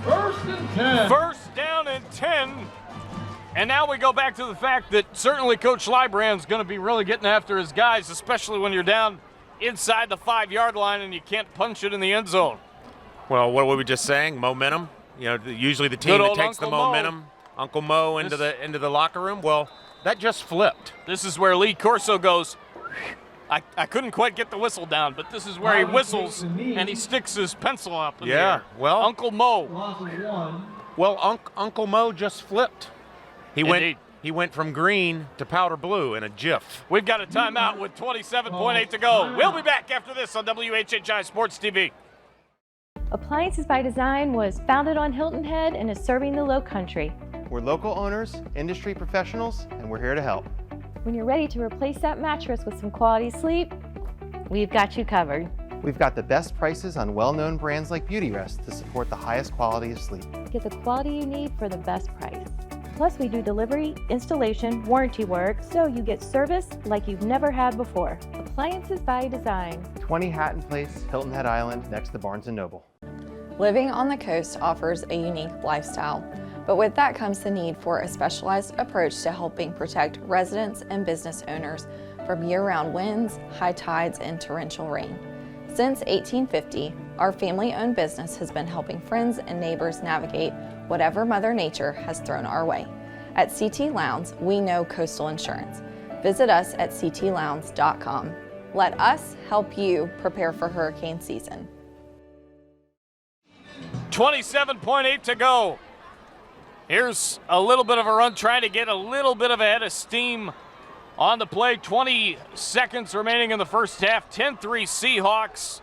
Speaker 21: First and 10.
Speaker 1: First down and 10. And now we go back to the fact that certainly Coach Lybrand's going to be really getting after his guys, especially when you're down inside the 5-yard line and you can't punch it in the end zone.
Speaker 20: Well, what were we just saying? Momentum. Usually the team that takes the momentum, Uncle Mo into the locker room. Well, that just flipped.
Speaker 1: This is where Lee Corso goes. I couldn't quite get the whistle down, but this is where he whistles and he sticks his pencil up in the air.
Speaker 20: Well,
Speaker 1: Uncle Mo.
Speaker 20: Well, Uncle Mo just flipped. He went from green to powder blue in a jiff.
Speaker 1: We've got a timeout with 27.8 to go. We'll be back after this on WHHI Sports TV.
Speaker 11: Appliances by Design was founded on Hilton Head and is serving the Low Country.
Speaker 9: We're local owners, industry professionals, and we're here to help.
Speaker 11: When you're ready to replace that mattress with some quality sleep, we've got you covered.
Speaker 9: We've got the best prices on well-known brands like Beautyrest to support the highest quality of sleep.
Speaker 11: Get the quality you need for the best price. Plus, we do delivery, installation, warranty work, so you get service like you've never had before. Appliances by Design.
Speaker 9: 20 Hatton Place, Hilton Head Island, next to Barnes & Noble.
Speaker 7: Living on the coast offers a unique lifestyle, but with that comes the need for a specialized approach to helping protect residents and business owners from year-round winds, high tides, and torrential rain. Since 1850, our family-owned business has been helping friends and neighbors navigate whatever Mother Nature has thrown our way. At CT Lowndes, we know coastal insurance. Visit us at ctlowndes.com. Let us help you prepare for hurricane season.
Speaker 1: 27.8 to go. Here's a little bit of a run, trying to get a little bit of a head of steam on the play. 20 seconds remaining in the first half. 10-3 Seahawks.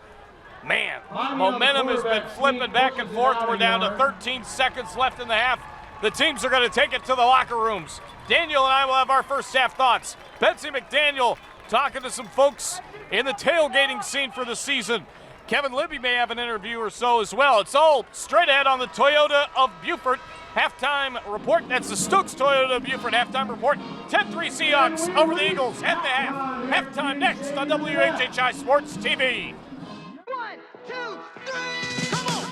Speaker 1: Man, momentum has been flipping back and forth. We're down to 13 seconds left in the half. The teams are going to take it to the locker rooms. Daniel and I will have our first half thoughts. Betsy McDaniel talking to some folks in the tailgating scene for the season. Kevin Libby may have an interview or so as well. It's all straight ahead on the Toyota of Beaufort halftime report. That's the Stokes Toyota of Beaufort halftime report. 10-3 Seahawks over the Eagles at the half. Halftime next on WHHI Sports TV.
Speaker 12: 1, 2, 3, come on!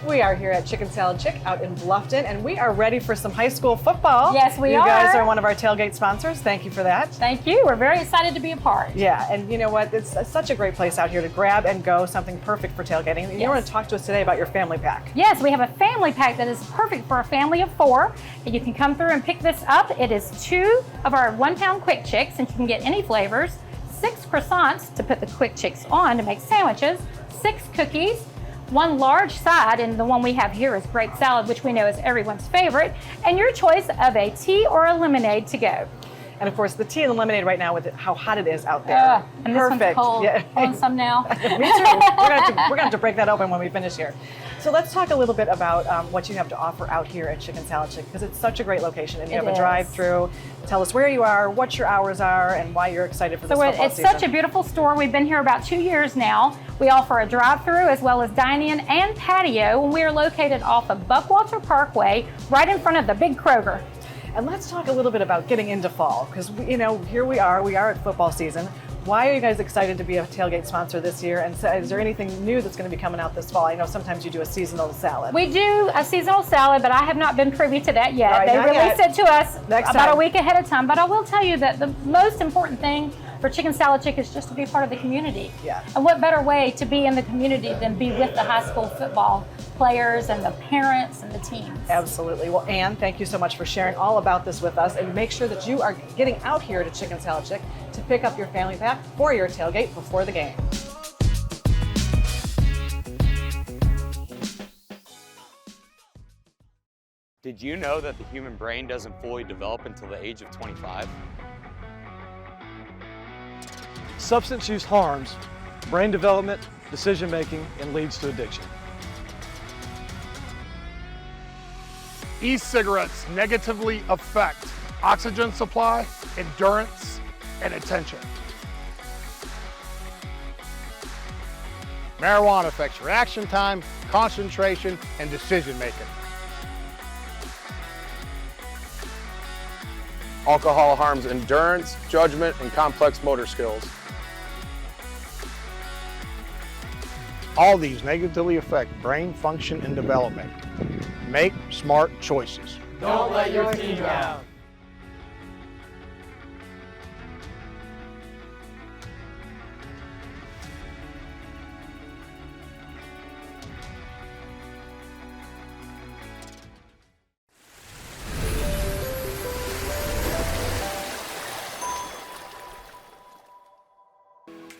Speaker 19: We are here at Chicken Salad Chick out in Bluffton, and we are ready for some high school football.
Speaker 23: Yes, we are.
Speaker 19: You guys are one of our tailgate sponsors. Thank you for that.
Speaker 23: Thank you. We're very excited to be a part.
Speaker 19: Yeah, and you know what? It's such a great place out here to grab and go, something perfect for tailgating. And you want to talk to us today about your family pack.
Speaker 23: Yes, we have a family pack that is perfect for a family of 4. And you can come through and pick this up. It is 2 of our 1-pound quick chicks, and you can get any flavors, 6 croissants to put the quick chicks on to make sandwiches, 6 cookies, 1 large side, and the one we have here is grape salad, which we know is everyone's favorite, and your choice of a tea or a lemonade to go.
Speaker 19: And of course, the tea and the lemonade right now with how hot it is out there.
Speaker 23: And this
Speaker 19: perfect.
Speaker 23: one's cold.
Speaker 19: Yeah.
Speaker 23: Want some now?
Speaker 19: Me too. We're gonna have to break that open when we finish here. So let's talk a little bit about what you have to offer out here at Chicken Salad Chick, because it's such a great location, and you have a drive-through. Tell us where you are, what your hours are, and why you're excited for this football
Speaker 23: it's
Speaker 19: season.
Speaker 23: such a beautiful store. We've been here about 2 years now. We offer a drive-through as well as dine-in and patio, and we are located off of Buckwalter Parkway, right in front of the big Kroger.
Speaker 19: And let's talk a little bit about getting into fall, because here we are at football season. Why are you guys excited to be a tailgate sponsor this year? And so is there anything new that's going to be coming out this fall? I know sometimes you do a seasonal salad.
Speaker 23: We do a seasonal salad, but I have not been privy to that yet.
Speaker 19: Right,
Speaker 23: they released it to us about a week ahead of time. But I will tell you that the most important thing for Chicken Salad Chick is just to be part of the community.
Speaker 19: Yeah.
Speaker 23: And what better way to be in the community than be with the high school football players and the parents and the teams.
Speaker 19: Absolutely. Well, Ann, thank you so much for sharing all about this with us, and make sure that you are getting out here to Chicken Salad Chick to pick up your family pack for your tailgate before the game.
Speaker 24: Did you know that the human brain doesn't fully develop until the age of 25?
Speaker 25: Substance use harms brain development, decision making, and leads to addiction.
Speaker 26: E-cigarettes negatively affect oxygen supply, endurance, and attention. Marijuana affects reaction time, concentration, and decision making.
Speaker 27: Alcohol harms endurance, judgment, and complex motor skills.
Speaker 26: All these negatively affect brain function and development. Make smart choices.
Speaker 12: Don't let your team down.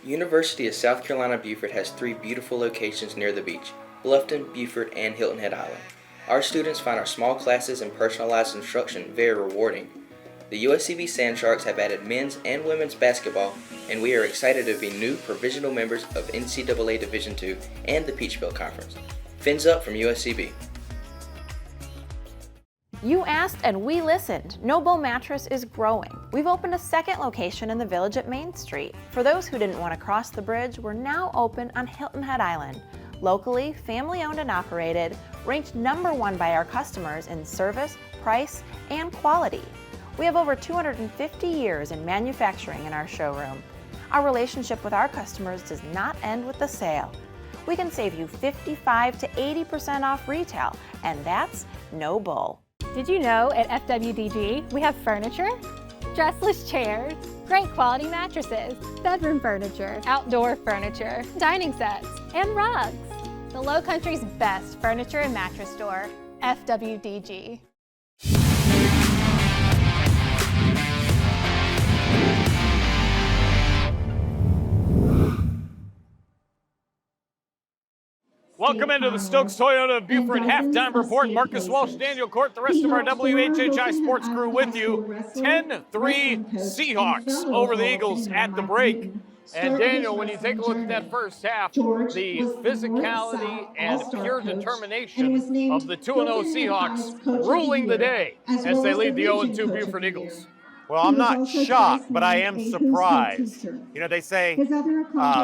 Speaker 28: University of South Carolina Beaufort has 3 beautiful locations near the beach: Bluffton, Beaufort, and Hilton Head Island. Our students find our small classes and personalized instruction very rewarding. The USCB Sand Sharks have added men's and women's basketball, and we are excited to be new provisional members of NCAA Division II and the Peach Belt Conference. Fins up from USCB.
Speaker 18: You asked and we listened. No Bowl Mattress is growing. We've opened a second location in the Village at Main Street. For those who didn't want to cross the bridge, we're now open on Hilton Head Island. Locally, family owned and operated, ranked #1 by our customers in service, price, and quality. We have over 250 years in manufacturing in our showroom. Our relationship with our customers does not end with the sale. We can save you 55 to 80% off retail, and that's no bull.
Speaker 29: Did you know at FWDG we have furniture, dressless chairs, great quality mattresses, bedroom furniture, outdoor furniture, dining sets, and rugs. The Low Country's best furniture and mattress store, FWDG.
Speaker 1: Welcome into the Stokes Toyota of Beaufort halftime report. Marcus Walsh, Daniel Court, the rest of our WHHI sports crew with you. 10-3 Seahawks over the Eagles at the break. And Daniel, when you take a look at that first half, the physicality and pure determination of the 2-0 Seahawks ruling the day as they lead the 0-2 Beaufort Eagles.
Speaker 9: Well, I'm not shocked, but I am surprised. You know, they say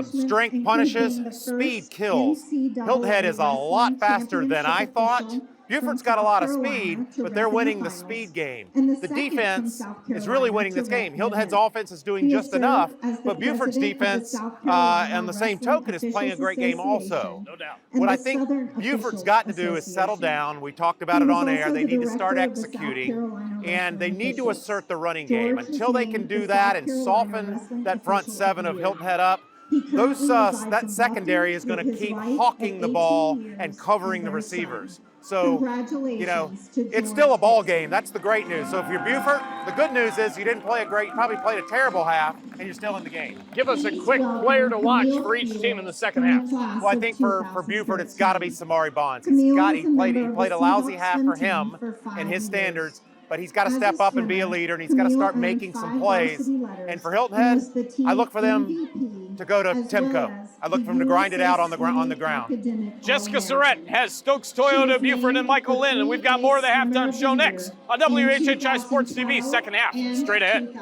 Speaker 9: strength punishes, speed kills. Hilton Head is a lot faster than I thought. Beaufort's got a lot of speed, but they're winning the speed game. The defense is really winning this game. Hilton Head's offense is doing just enough, but Beaufort's defense, on the same token, is playing a great game also.
Speaker 1: No doubt.
Speaker 9: What I think Beaufort's got to do is settle down. We talked about it on air. They need to start executing, and they need to assert the running game. Until they can do that and soften that front seven of Hilton Head up, that secondary is going to keep hawking the ball and covering the receivers. So, you know, it's still a ball game. That's the great news. So if you're Beaufort, the good news is you didn't play probably played a terrible half, and you're still in the game.
Speaker 1: Give us a quick player to watch for each team in the second half.
Speaker 9: Well, I think for Beaufort, it's got to be Samari Bonds. He played a lousy half for him and his standards, but he's got to step up and be a leader, and he's got to start making some plays. And for Hilton Head, I look for them to go to Timko. I look for them to grind it out on the ground.
Speaker 1: Jessica Surratt has Stokes Toyota, Beaufort, and Michael Lynn, and we've got more of the halftime show next on WHHI Sports TV, second half. Straight ahead.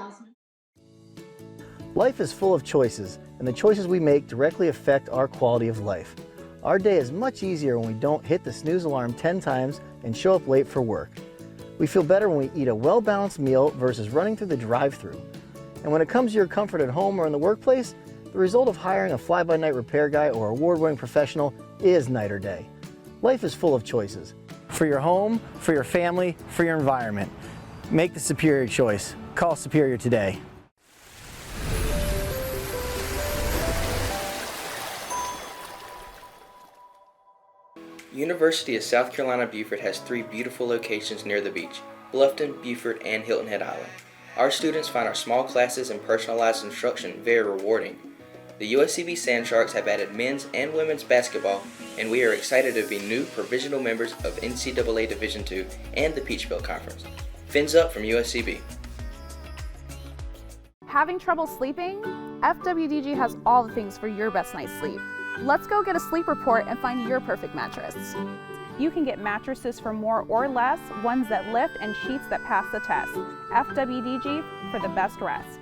Speaker 3: Life is full of choices, and the choices we make directly affect our quality of life. Our day is much easier when we don't hit the snooze alarm 10 times and show up late for work. We feel better when we eat a well-balanced meal versus running through the drive-thru. And when it comes to your comfort at home or in the workplace, the result of hiring a fly-by-night repair guy or award-winning professional is night or day. Life is full of choices. For your home, for your family, for your environment. Make the superior choice. Call Superior today.
Speaker 28: University of South Carolina Beaufort has 3 beautiful locations near the beach: Bluffton, Beaufort, and Hilton Head Island. Our students find our small classes and personalized instruction very rewarding. The USCB Sand Sharks have added men's and women's basketball, and we are excited to be new provisional members of NCAA Division II and the Peach Belt Conference. Fins up from USCB.
Speaker 10: Having trouble sleeping? FWDG has all the things for your best night's sleep. Let's go get a sleep report and find your perfect mattress. You can get mattresses for more or less, ones that lift, and sheets that pass the test. FWDG for the best rest.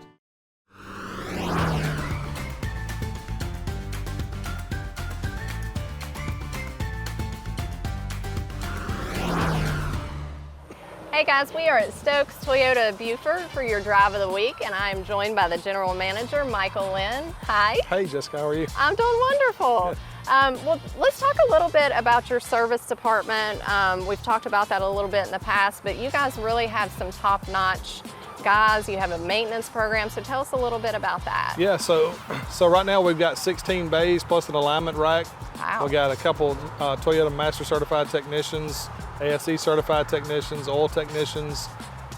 Speaker 7: Hey guys, we are at Stokes Toyota Beaufort for your drive of the week, and I am joined by the general manager, Michael Lynn. Hi.
Speaker 25: Hey Jessica, how are you?
Speaker 7: I'm doing wonderful. Well, let's talk a little bit about your service department. We've talked about that a little bit in the past, but you guys really have some top-notch guys. You have a maintenance program, so tell us a little bit about that.
Speaker 25: Yeah, so right now we've got 16 bays plus an alignment rack.
Speaker 7: Wow.
Speaker 25: We got a couple Toyota Master Certified technicians, ASE certified technicians, oil technicians.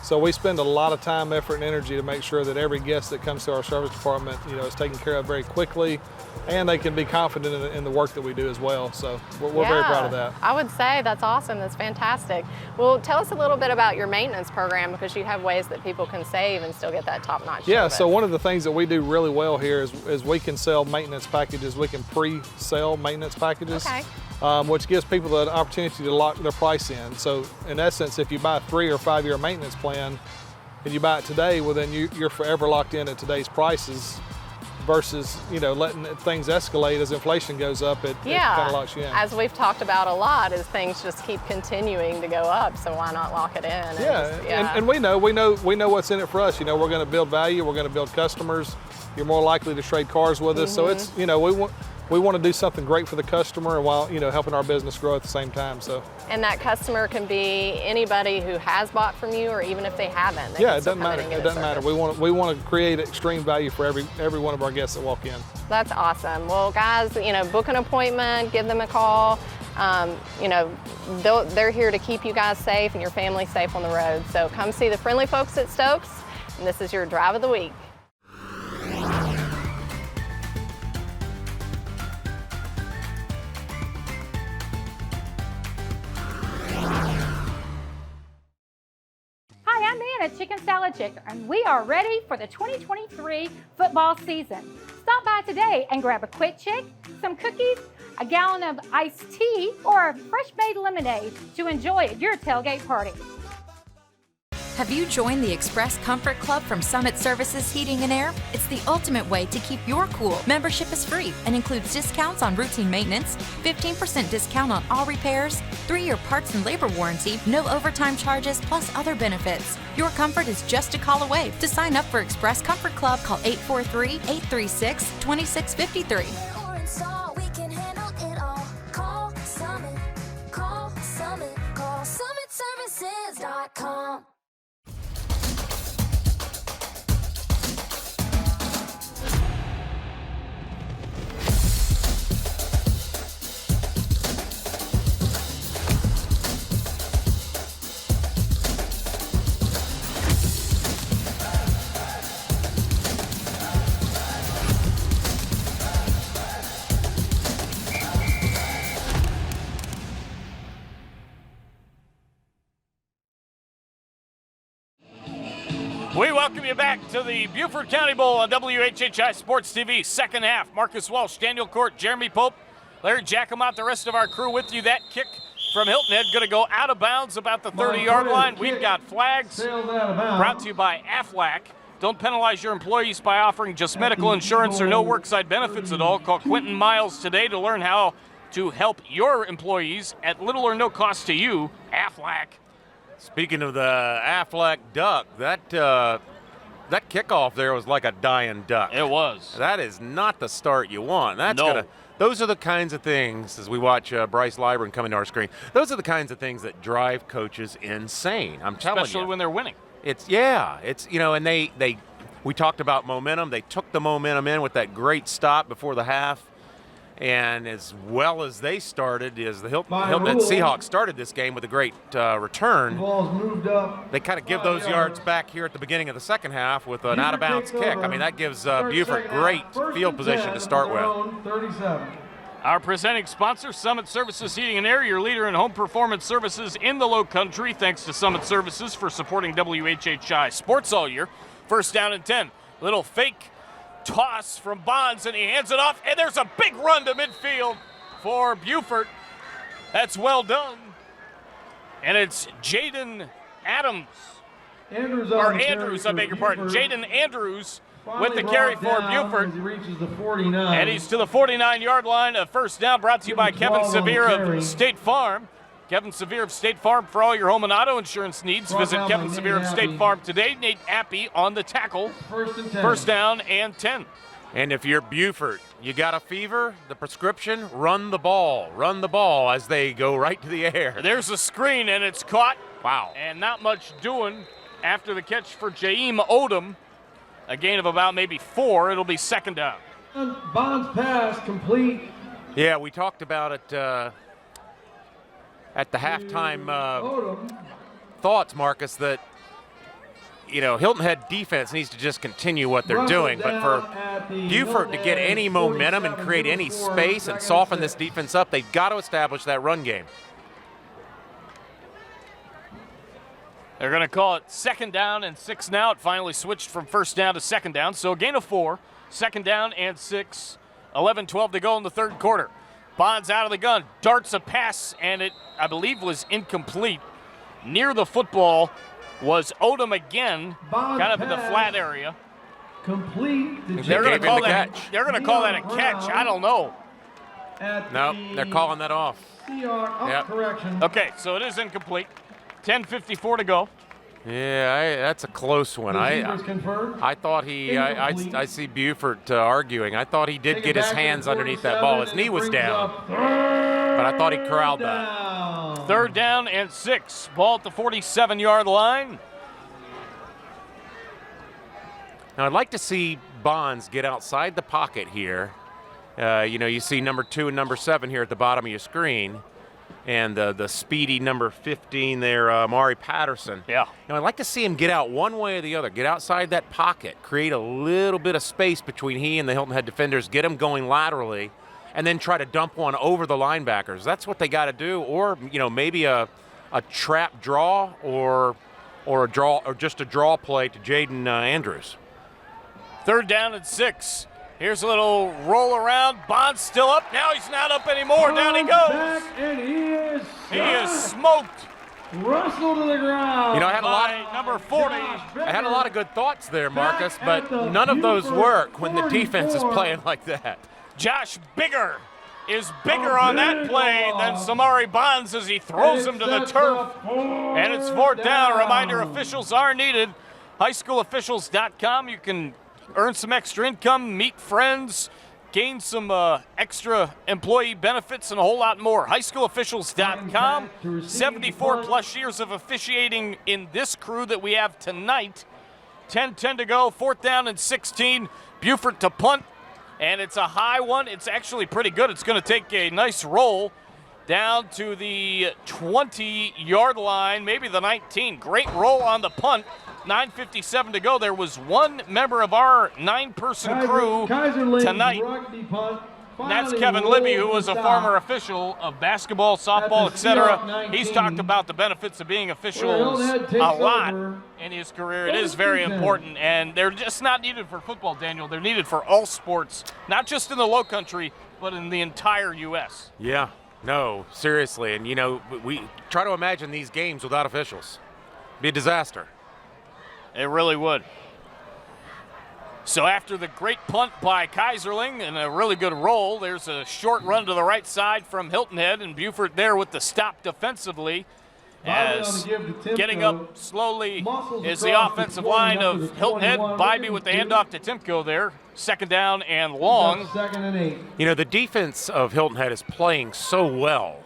Speaker 25: So we spend a lot of time, effort, and energy to make sure that every guest that comes to our service department, is taken care of very quickly, and they can be confident in the work that we do as well. So we're very proud of that.
Speaker 7: I would say that's awesome. That's fantastic. Well, tell us a little bit about your maintenance program, because you have ways that people can save and still get that top-notch service.
Speaker 25: So one of the things that we do really well here is we can sell maintenance packages. We can pre-sell maintenance packages.
Speaker 7: Okay.
Speaker 25: Which gives people the opportunity to lock their price in. So in essence, if you buy a 3 or 5 year maintenance plan and you buy it today, well then you're forever locked in at today's prices versus letting things escalate as inflation goes up. It kind of locks you in.
Speaker 7: As we've talked about a lot, is things just keep continuing to go up, so why not lock it in?
Speaker 25: And we know what's in it for us. We're going to build value, we're going to build customers. You're more likely to trade cars with us. So it's we want to do something great for the customer while helping our business grow at the same time. So.
Speaker 7: And that customer can be anybody who has bought from you, or even if they haven't. It doesn't matter.
Speaker 25: It doesn't matter. We want to create extreme value for every one of our guests that walk in.
Speaker 7: That's awesome. Well, guys, book an appointment, give them a call. They're here to keep you guys safe and your family safe on the road. So come see the friendly folks at Stokes, and this is your drive of the week.
Speaker 23: At Chicken Salad Chick, and we are ready for the 2023 football season. Stop by today and grab a quick chick, some cookies, a gallon of iced tea, or a fresh made lemonade to enjoy at your tailgate party.
Speaker 8: Have you joined the Express Comfort Club from Summit Services Heating and Air? It's the ultimate way to keep your cool. Membership is free and includes discounts on routine maintenance, 15% discount on all repairs, 3-year parts and labor warranty, no overtime charges, plus other benefits. Your comfort is just a call away. To sign up for Express Comfort Club, call 843-836-2653.
Speaker 12: SummitServices.com.
Speaker 1: We welcome you back to the Beaufort County Bowl on WHHI Sports TV. Second half, Marcus Welch, Daniel Court, Jeremy Pope, Larry Jackamont, the rest of our crew with you. That kick from Hilton Head going to go out of bounds about the 30-yard line. We've got flags brought to you by Aflac. Don't penalize your employees by offering just medical insurance or no worksite benefits at all. Call Quentin Miles today to learn how to help your employees at little or no cost to you. Aflac.
Speaker 20: Speaking of the Aflac duck, that kickoff there was like a dying duck.
Speaker 1: It was.
Speaker 20: That is not the start you want.
Speaker 1: No.
Speaker 20: Those are the kinds of things, as we watch Bryce Lybrand come into our screen, those are the kinds of things that drive coaches insane. I'm telling you.
Speaker 1: Especially when they're winning.
Speaker 20: And we talked about momentum. They took the momentum in with that great stop before the half. And as well as they started, as the Hilton Head Seahawks started this game with a great return, they kind of give those yards back here at the beginning of the second half with an out-of-bounds kick. I mean, that gives Beaufort great field position to start with.
Speaker 1: Our presenting sponsor, Summit Services Heating and Air, your leader in home performance services in the Low Country. Thanks to Summit Services for supporting WHHI Sports all year. First down and 10. Little fake toss from Bonds, and he hands it off, and there's a big run to midfield for Beaufort. That's well done. And it's Jaden Andrews, I beg your pardon. Jaden Andrews with the carry for Beaufort. And he's to the 49-yard line. A first down brought to you by Kevin Severe of State Farm. Kevin Severe of State Farm for all your home and auto insurance needs. Visit Kevin Severe of State Farm today. Nate Appy on the tackle. First down and 10.
Speaker 20: And if you're Beaufort, you got a fever, the prescription, run the ball. Run the ball as they go right to the air.
Speaker 1: There's a screen, and it's caught.
Speaker 20: Wow.
Speaker 1: And not much doing after the catch for Jaheim Odom. A gain of about maybe 4. It'll be second down.
Speaker 21: Bonds pass complete.
Speaker 20: Yeah, we talked about it at the halftime thoughts, Marcus, that, Hilton Head defense needs to just continue what they're doing. But for Beaufort to get any momentum and create any space and soften this defense up, they've got to establish that run game.
Speaker 1: They're going to call it second down and 6 now. It finally switched from first down to second down. So a gain of 4, second down and 6, 11-12 to go in the third quarter. Bonds out of the gun, darts a pass, and it, I believe, was incomplete. Near the football was Odom again, kind of in the flat area.
Speaker 21: Complete.
Speaker 1: They're going to call that a catch. I don't know.
Speaker 20: No, they're calling that off.
Speaker 21: Correction.
Speaker 1: Okay, so it is incomplete. 10:54 to go.
Speaker 20: Yeah, that's a close one. I thought I see Beaufort arguing. I thought he did get his hands underneath that ball. His knee was down, but I thought he corralled that.
Speaker 1: Third down and 6. Ball at the 47-yard line.
Speaker 20: Now, I'd like to see Bonds get outside the pocket here. You see number 2 and number 7 here at the bottom of your screen. And the speedy number 15 there, Mari Patterson.
Speaker 1: Yeah.
Speaker 20: Now, I'd like to see him get out one way or the other, get outside that pocket, create a little bit of space between he and the Hilton Head defenders, get him going laterally, and then try to dump one over the linebackers. That's what they got to do. Or, maybe a trap draw or just a draw play to Jaden Andrews.
Speaker 1: Third down and 6. Here's a little roll around. Bonds still up. Now he's not up anymore. Down he goes.
Speaker 21: And he is
Speaker 1: smoked.
Speaker 21: Russell to the ground.
Speaker 20: You know, I had a lot of good thoughts there, Marcus, but none of those work when the defense is playing like that.
Speaker 1: Josh Bigger is bigger on that play than Samari Bonds as he throws him to the turf. And it's 4th down. A reminder, officials are needed. Highschoolofficials.com. You can earn some extra income, meet friends, gain some extra employee benefits, and a whole lot more. Highschoolofficials.com. 74-plus years of officiating in this crew that we have tonight. 10-10 to go, 4th down and 16. Beaufort to punt. And it's a high one. It's actually pretty good. It's going to take a nice roll down to the 20-yard line, maybe the 19. Great roll on the punt. 9:57 to go. There was one member of our 9-person crew tonight. That's Kevin Libby, who was a former official of basketball, softball, etc. He's talked about the benefits of being officials a lot in his career. It is very important, and they're just not needed for football, Daniel. They're needed for all sports, not just in the low country, but in the entire U.S.
Speaker 20: Yeah, no, seriously. And, you know, we try to imagine these games without officials. It'd be a disaster.
Speaker 1: It really would. So after the great punt by Kaiserling and a really good roll, there's a short run to the right side from Hilton Head, and Beaufort there with the stop defensively. As getting up slowly is the offensive line of Hilton Head. Bibee with the handoff to Timko there. 2nd down and long.
Speaker 20: You know, the defense of Hilton Head is playing so well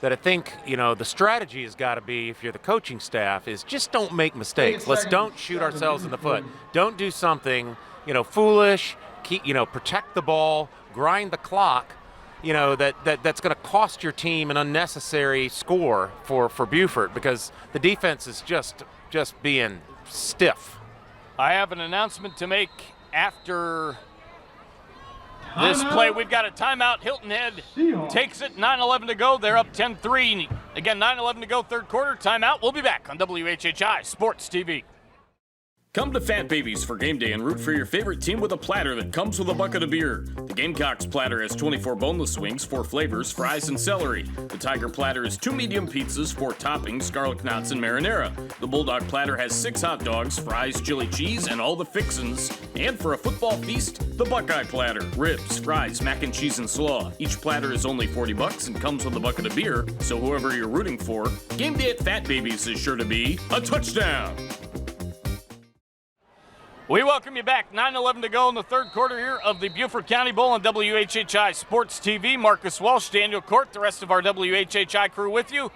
Speaker 20: that I think, you know, the strategy has got to be, if you're the coaching staff, is just don't make mistakes. Let's don't shoot ourselves in the foot. Don't do something, you know, foolish. Keep, you know, protect the ball, grind the clock. You know, that's going to cost your team an unnecessary score for Beaufort, because the defense is just being stiff.
Speaker 1: I have an announcement to make after this play. We've got a timeout. Hilton Head takes it. 9:11 to go. They're up 10-3. Again, 9:11 to go, 3rd quarter. Timeout. We'll be back on WHHI Sports TV. Come to Fat Babies for game day and root for your favorite team with a platter that comes with a bucket of beer. The Gamecocks platter has 24 boneless wings, 4 flavors, fries, and celery. The Tiger platter is 2 medium pizzas, 4 toppings, garlic knots, and marinara. The Bulldog platter has 6 hot dogs, fries, chili cheese, and all the fixins. And for a football feast, the Buckeye platter. Ribs, fries, mac and cheese, and slaw. Each platter is only $40 and comes with a bucket of beer, so whoever you're rooting for, game day at Fat Babies is sure to be a touchdown. We welcome you back. 9:11 to go in the 3rd quarter here of the Beaufort County Bowl on WHHI Sports TV. Marcus Welch, Daniel Court, the rest of our WHHI crew with you.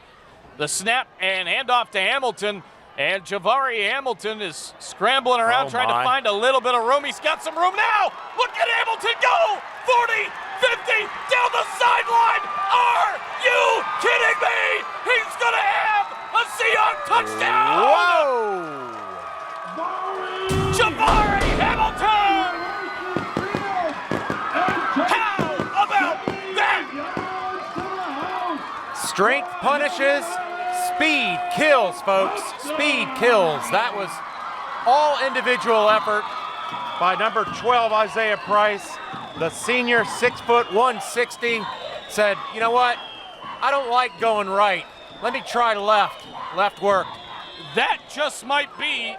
Speaker 1: The snap and handoff to Hamilton. And Javari Hamilton is scrambling around trying to find a little bit of room. He's got some room now. Look at Hamilton go! 40, 50, down the sideline. Are you kidding me? He's going to have a Seahawks touchdown!
Speaker 20: Whoa!
Speaker 1: Javari Hamilton! How about that?
Speaker 20: Strength punishes, speed kills, folks. Speed kills. That was all individual effort by number 12, Isaiah Price. The senior, 6 foot, 160, said, you know what? I don't like going right. Let me try left. Left worked.
Speaker 1: That just might be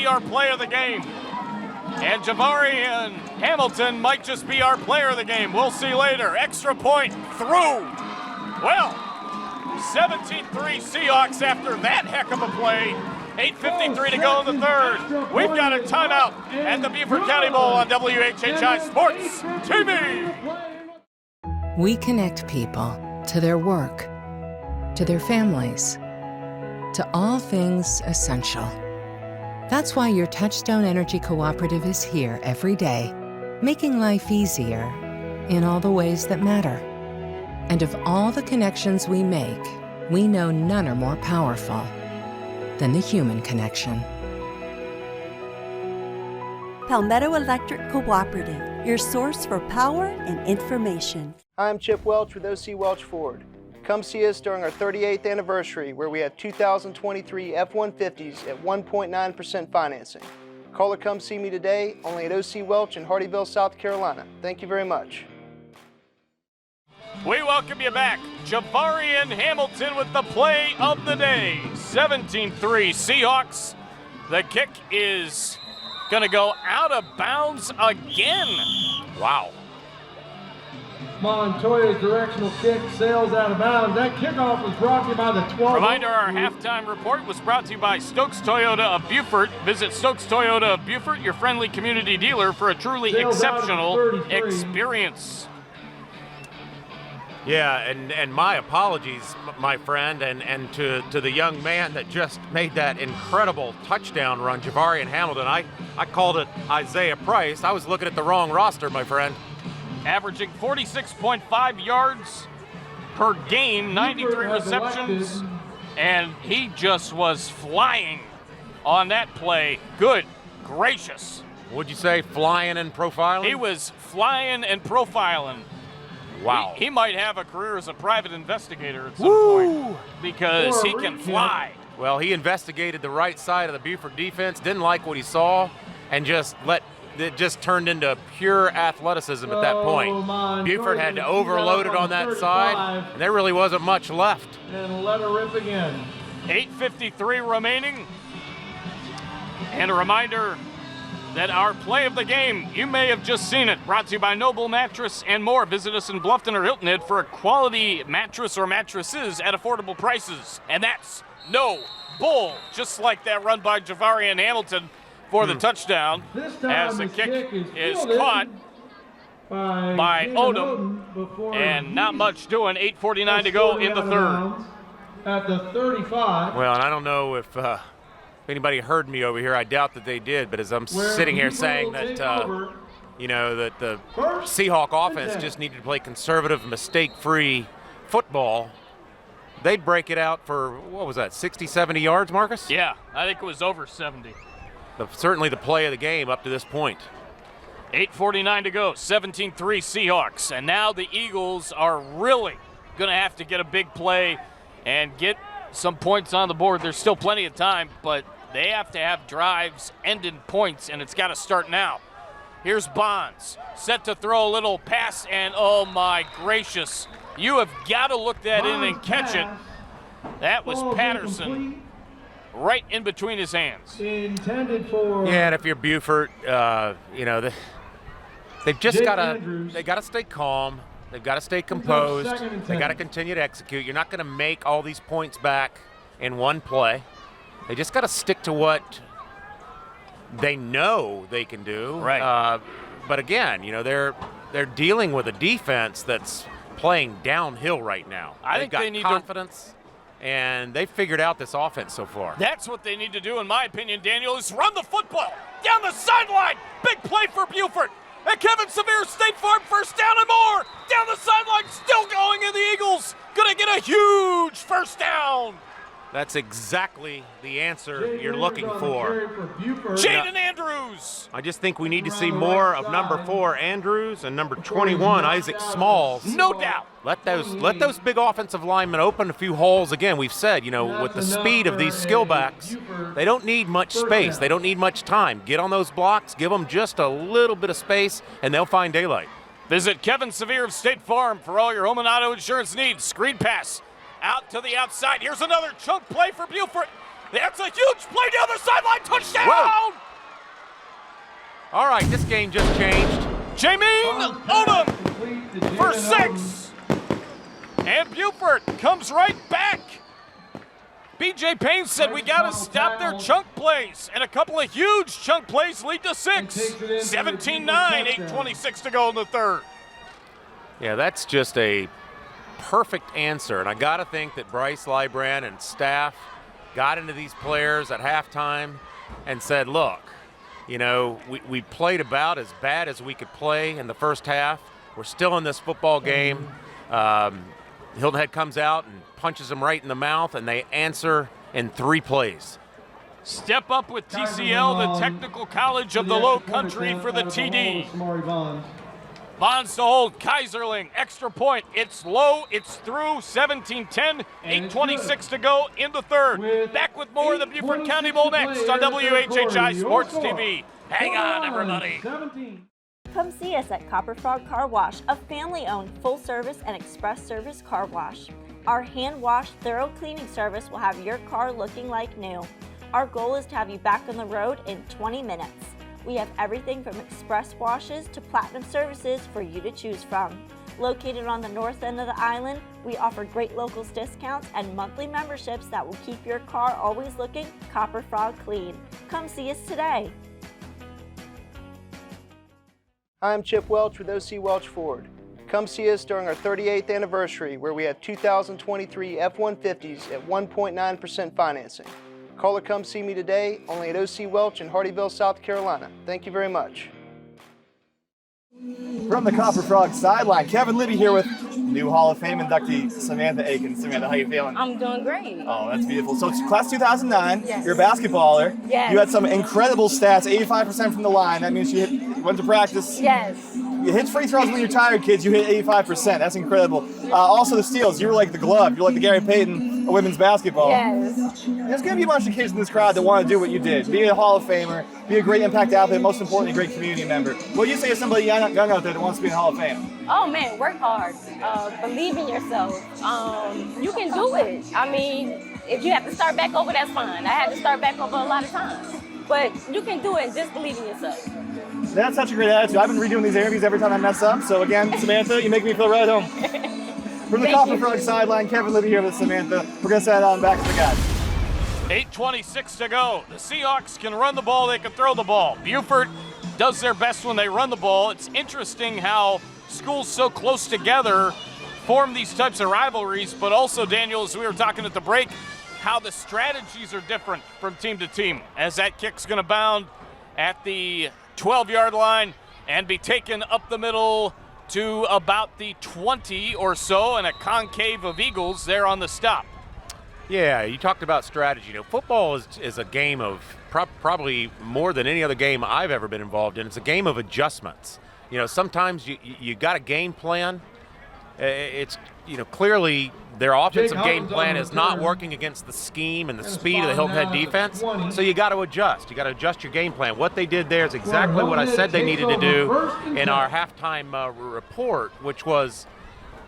Speaker 1: our play of the game. And Javari and Hamilton might just be our player of the game. We'll see later. Extra point through. Well, 17-3 Seahawks after that heck of a play. 8:53 to go in the 3rd. We've got a timeout at the Beaufort County Bowl on WHHI Sports TV.
Speaker 2: We connect people to their work, to their families, to all things essential. That's why your Touchstone Energy Cooperative is here every day, making life easier in all the ways that matter. And of all the connections we make, we know none are more powerful than the human connection.
Speaker 4: Palmetto Electric Cooperative, your source for power and information.
Speaker 3: I'm Chip Welch with OC Welch Ford. Come see us during our 38th anniversary, where we have 2023 F-150s at 1.9% financing. Call or come see me today, only at OC Welch in Hardyville, South Carolina. Thank you very much.
Speaker 1: We welcome you back. Javarian Hamilton with the play of the day. 17-3 Seahawks. The kick is going to go out of bounds again. Wow.
Speaker 21: Montoya's directional kick sails out of bounds. That kickoff was brought to you by the 12.
Speaker 1: Reminder, our halftime report was brought to you by Stokes Toyota of Beaufort. Visit Stokes Toyota of Beaufort, your friendly community dealer, for a truly exceptional experience.
Speaker 20: Yeah, and my apologies, my friend, and to the young man that just made that incredible touchdown run, Javarian Hamilton. I called it Isaiah Price. I was looking at the wrong roster, my friend.
Speaker 1: Averaging 46.5 yards per game, 93 receptions, and he just was flying on that play. Good gracious.
Speaker 20: Would you say flying and profiling?
Speaker 1: He was flying and profiling.
Speaker 20: Wow.
Speaker 1: He might have a career as a private investigator at some point because he can fly.
Speaker 20: Well, he investigated the right side of the Beaufort defense, didn't like what he saw, and it just turned into pure athleticism at that point. Beaufort had to overload it on that side, and there really wasn't much left.
Speaker 21: And let her rip again.
Speaker 1: 8:53 remaining. And a reminder that our play of the game, you may have just seen it, brought to you by Noble Mattress and more. Visit us in Bluffton or Hilton Head for a quality mattress or mattresses at affordable prices. And that's no bull, just like that run by Javarian Hamilton for the touchdown, as the kick is caught by Odom, and not much doing. 8:49 to go in the third.
Speaker 21: At the 35.
Speaker 20: Well, and I don't know if anybody heard me over here. I doubt that they did, but as I'm sitting here saying that, that the Seahawk offense just needed to play conservative, mistake-free football, they'd break it out for, 60, 70 yards, Marcus?
Speaker 1: Yeah, I think it was over 70.
Speaker 20: Certainly the play of the game up to this point.
Speaker 1: 8:49 to go, 17-3 Seahawks. And now the Eagles are really going to have to get a big play and get some points on the board. There's still plenty of time, but they have to have drives end in points, and it's got to start now. Here's Bonds, set to throw a little pass, and oh my gracious, you have got to look that in and catch it. That was Patterson. Right in between his hands.
Speaker 21: Intended for.
Speaker 20: Yeah, and if you're Beaufort, they've just got to stay calm. They've got to stay composed. They got to continue to execute. You're not going to make all these points back in one play. They just got to stick to what they know they can do.
Speaker 1: Right.
Speaker 20: But again, they're dealing with a defense that's playing downhill right now.
Speaker 1: They've got
Speaker 20: confidence. And they've figured out this offense so far.
Speaker 1: That's what they need to do, in my opinion, Daniel, is run the football down the sideline. Big play for Beaufort. And Kevin Severe, State Farm, first down and more. Down the sideline, still going, and the Eagles going to get a huge first down.
Speaker 20: That's exactly the answer you're looking for.
Speaker 1: Jaden Andrews.
Speaker 20: I just think we need to see more of number 4, Andrews, and number 21, Isaac Smalls.
Speaker 1: No doubt.
Speaker 20: Let those big offensive linemen open a few holes. Again, we've said, with the speed of these skill backs, they don't need much space. They don't need much time. Get on those blocks, give them just a little bit of space, and they'll find daylight.
Speaker 1: Visit Kevin Severe of State Farm for all your home and auto insurance needs. Screen pass. Out to the outside. Here's another chunk play for Beaufort. That's a huge play down the sideline. Touchdown!
Speaker 20: Whoa. All right, this game just changed.
Speaker 1: Jamin Odom for 6. And Beaufort comes right back. B.J. Payne said we got to stop their chunk plays. And a couple of huge chunk plays lead to 6. 17-9, 8:26 to go in the third.
Speaker 20: Yeah, that's just a perfect answer, and I got to think that Bryce, Lybrand, and staff got into these players at halftime and said, look, we played about as bad as we could play in the first half. We're still in this football game. Hilton Head comes out and punches them right in the mouth, and they answer in 3 plays.
Speaker 1: Step up with TCL, the Technical College of the Low Country, for the TD.
Speaker 21: Samari Bonds.
Speaker 1: Bonds to hold, Kaiserling, extra point. It's low, it's through, 17-10, 8:26 to go in the third. Back with more of the Beaufort County Bowl next on WHHI Sports TV. Hang on, everybody.
Speaker 5: come see us at Copper Frog Car Wash, a family-owned full-service and express service car wash. Our hand-wash, thorough cleaning service will have your car looking like new. Our goal is to have you back on the road in 20 minutes. We have everything from express washes to platinum services for you to choose from. Located on the north end of the island, we offer great locals discounts and monthly memberships that will keep your car always looking Copper Frog clean. Come see us today.
Speaker 6: Hi, I'm Chip Welch with OC Welch Ford. Come see us during our 38th anniversary where we have 2023 F-150s at 1.9% financing. Call or come see me today, only at OC Welch in Hardyville, South Carolina. Thank you very much.
Speaker 11: From the Copper Frog sideline, Kevin Libby here with new Hall of Fame inductee Samantha Aiken. Samantha, how you feeling?
Speaker 13: I'm doing great.
Speaker 11: Oh, that's beautiful. So it's class 2009. Yes. You're a basketballer.
Speaker 13: Yes.
Speaker 11: You had some incredible stats, 85% from the line. That means you went to practice.
Speaker 13: Yes.
Speaker 11: You hit free throws when you're tired, kids. You hit 85%. That's incredible. Also the steals. You were like the glove. You're like the Gary Payton of women's basketball.
Speaker 13: Yes.
Speaker 11: There's going to be a bunch of kids in this crowd that want to do what you did. Be a Hall of Famer. Be a great impact athlete. Most importantly, a great community member. What do you say to somebody young out there that wants to be in the Hall of Fame?
Speaker 13: Oh man, work hard. Believe in yourself. You can do it. I mean, if you have to start back over, that's fine. I had to start back over a lot of times. But you can do it and just believe in yourself.
Speaker 11: That's such a great attitude. I've been redoing these interviews every time I mess up. So again, Samantha, you make me feel right at home. From the Copper Frog sideline, Kevin Libby here with Samantha. We're going to send it on back to the guys.
Speaker 1: 8:26 to go. The Seahawks can run the ball, they can throw the ball. Beaufort does their best when they run the ball. It's interesting how schools so close together form these types of rivalries, but also, Daniel, as we were talking at the break, how the strategies are different from team to team, as that kick's going to bound at the 12-yard line and be taken up the middle to about the 20 or so, and a concave of Eagles there on the stop.
Speaker 20: Yeah, you talked about strategy. You know, football is a game of probably more than any other game I've ever been involved in. It's a game of adjustments. You know, sometimes you got a game plan. It's, you know, clearly their offensive game plan is not working against the scheme and the speed of the Hilton Head defense. So you got to adjust. You got to adjust your game plan. What they did there is exactly what I said they needed to do in our halftime report, which was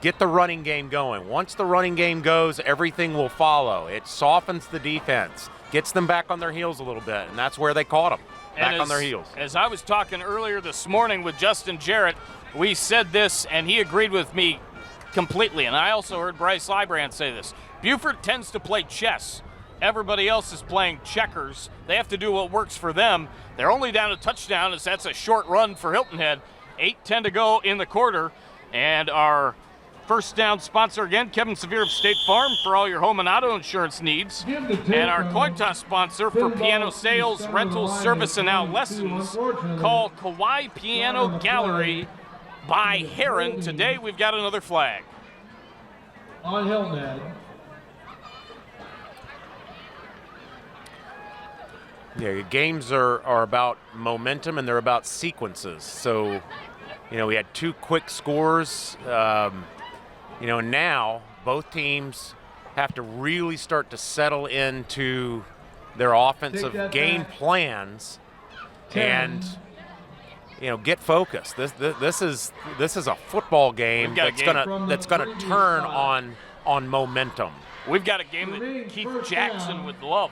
Speaker 20: get the running game going. Once the running game goes, everything will follow. It softens the defense, gets them back on their heels a little bit, and that's where they caught them, back on their heels.
Speaker 1: As I was talking earlier this morning with Justin Jarrett, we said this, and he agreed with me completely, and I also heard Bryce Lybrand say this. Beaufort tends to play chess. Everybody else is playing checkers. They have to do what works for them. They're only down a touchdown, as that's a short run for Hilton Head. 8:10 to go in the quarter, and our first down sponsor again, Kevin Sevier of State Farm, for all your home and auto insurance needs. And our coin toss sponsor for piano sales, rentals, service, and now lessons, call Kawai Piano Gallery by Herrin. Today we've got another flag.
Speaker 21: On Hilton Head.
Speaker 20: Yeah, games are about momentum and they're about sequences. So, you know, we had two quick scores. You know, now both teams have to really start to settle into their offensive game plans and, you know, get focused. This is a football game that's gonna turn on momentum.
Speaker 1: We've got a game that Keith Jackson would love.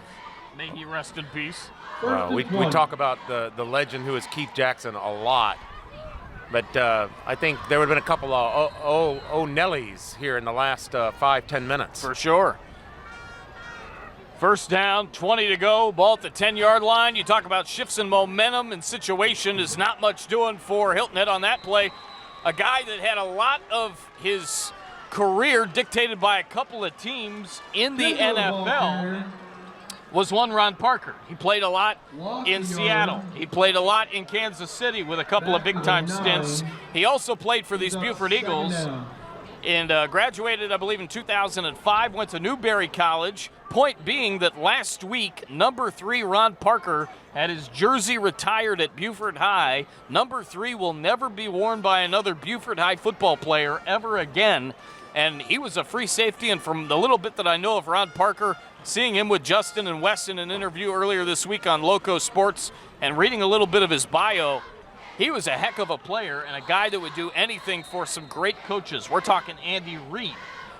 Speaker 1: May he rest in peace.
Speaker 20: We talk about the legend who is Keith Jackson a lot. But I think there would have been a couple of O'Nellys here in the last 5-10 minutes.
Speaker 1: For sure. First down, 20 to go, ball at the 10-yard line. You talk about shifts in momentum and situation is not much doing for Hilton Head on that play. A guy that had a lot of his career dictated by a couple of teams in the NFL was one Ron Parker. He played a lot in Seattle. He played a lot in Kansas City with a couple of big-time stints. He also played for these Beaufort Eagles and graduated, I believe, in 2005, went to Newberry College. Point being that last week, number 3 Ron Parker had his jersey retired at Beaufort High. Number 3 will never be worn by another Beaufort High football player ever again. And he was a free safety, and from the little bit that I know of Ron Parker, seeing him with Justin and Wes in an interview earlier this week on Loco Sports and reading a little bit of his bio, He was a heck of a player and a guy that would do anything for some great coaches. We're talking Andy Reid.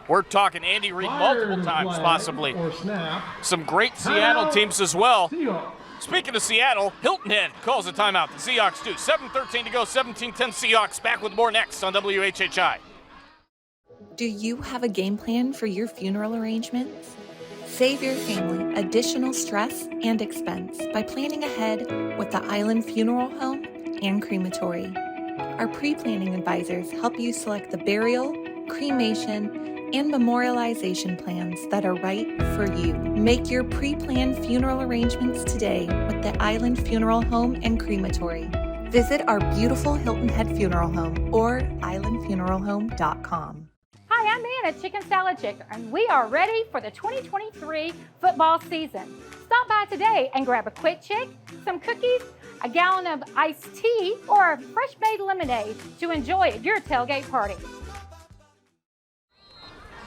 Speaker 1: We're talking Andy Reid multiple times, possibly. Some great Seattle teams as well. Speaking of Seattle, Hilton Head calls a timeout. The Seahawks do. 7:13 to go, 17-10 Seahawks. Back with more next on WHHI.
Speaker 7: Do you have a game plan for your funeral arrangements? Save your family additional stress and expense by planning ahead with the Island Funeral Home and Crematory. Our pre-planning advisors help you select the burial, cremation, and memorialization plans that are right for you. Make your pre-planned funeral arrangements today with the Island Funeral Home and Crematory. Visit our beautiful Hilton Head Funeral Home or islandfuneralhome.com.
Speaker 23: Hi, I'm Ann at Chicken Salad Chick, and we are ready for the 2023 football season. Stop by today and grab a quick chick, some cookies, a gallon of iced tea, or a fresh-made lemonade to enjoy at your tailgate party.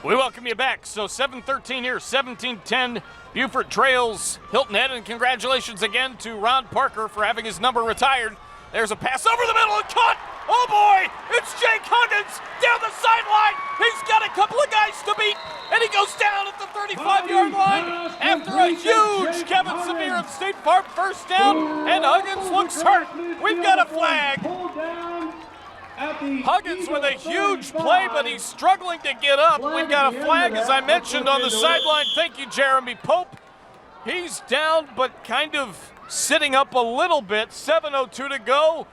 Speaker 1: We welcome you back. So 7:13 here, 17-10. Beaufort trails Hilton Head, and congratulations again to Ron Parker for having his number retired. There's a pass over the middle and caught. Oh boy, it's Jake Huggins down the sideline. He's got a couple of guys to beat, and he goes down at the 35-yard line after a huge Kevin Severe of State Farm first down, and Huggins looks hurt. We've got a flag. Huggins with a huge play, but he's struggling to get up. We've got a flag, as I mentioned, on the sideline. Thank you, Jeremy Pope. He's down, but kind of sitting up a little bit. 7:02 to go.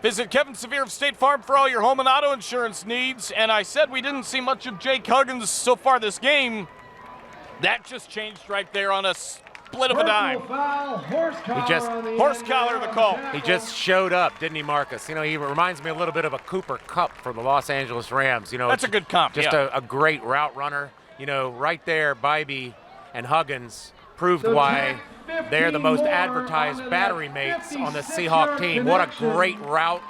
Speaker 1: Visit Kevin Severe of State Farm for all your home and auto insurance needs. And I said we didn't see much of Jake Huggins so far this game. That just changed right there on a split of a dime. Horse collar the call.
Speaker 20: He just showed up, didn't he, Marcus? You know, he reminds me a little bit of a Cooper Kupp from the Los Angeles Rams. You know,
Speaker 1: that's a good comp.
Speaker 20: Just a great route runner. You know, right there, Bibee and Huggins proved why they're the most advertised battery mates on the Seahawk team. What a great route,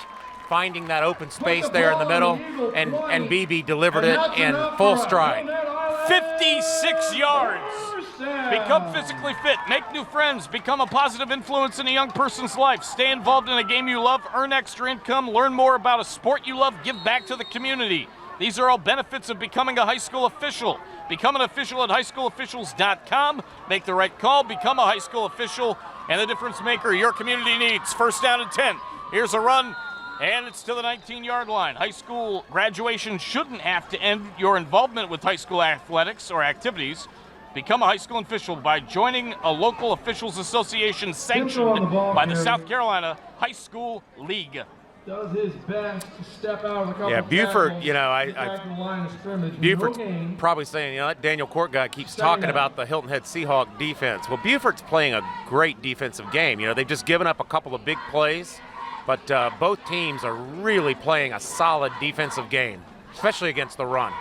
Speaker 20: finding that open space there in the middle, and Bibee delivered it in full stride.
Speaker 1: 56 yards. Become physically fit, make new friends, become a positive influence in a young person's life, stay involved in a game you love, earn extra income, learn more about a sport you love, give back to the community. These are all benefits of becoming a high school official. Become an official at highschoolofficials.com. Make the right call, become a high school official, and the difference maker your community needs. First down and 10. Here's a run, and it's to the 19-yard line. High school graduation shouldn't have to end your involvement with high school athletics or activities. Become a high school official by joining a local officials association sanctioned by the South Carolina High School League.
Speaker 21: Does his best to step out of the cover.
Speaker 20: Yeah, Beaufort, you know, Beaufort's probably saying, you know, that Daniel Court guy keeps talking about the Hilton Head Seahawk defense. Well, Beaufort's playing a great defensive game. You know, they've just given up a couple of big plays, but both teams are really playing a solid defensive game, especially against the run.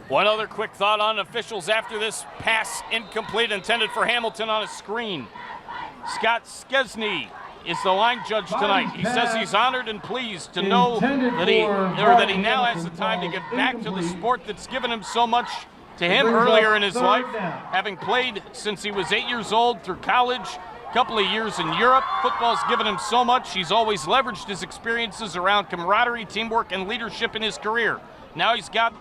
Speaker 1: One other quick thought on officials after this pass incomplete intended for Hamilton on a screen. Scott Skesny is the line judge tonight. He says he's honored and pleased to know that he now has the time to give back to the sport that's given him so much to him earlier in his life, having played since he was 8 years old through college, a couple of years in Europe. Football's given him so much. He's always leveraged his experiences around camaraderie, teamwork, and leadership in his career. Now he's got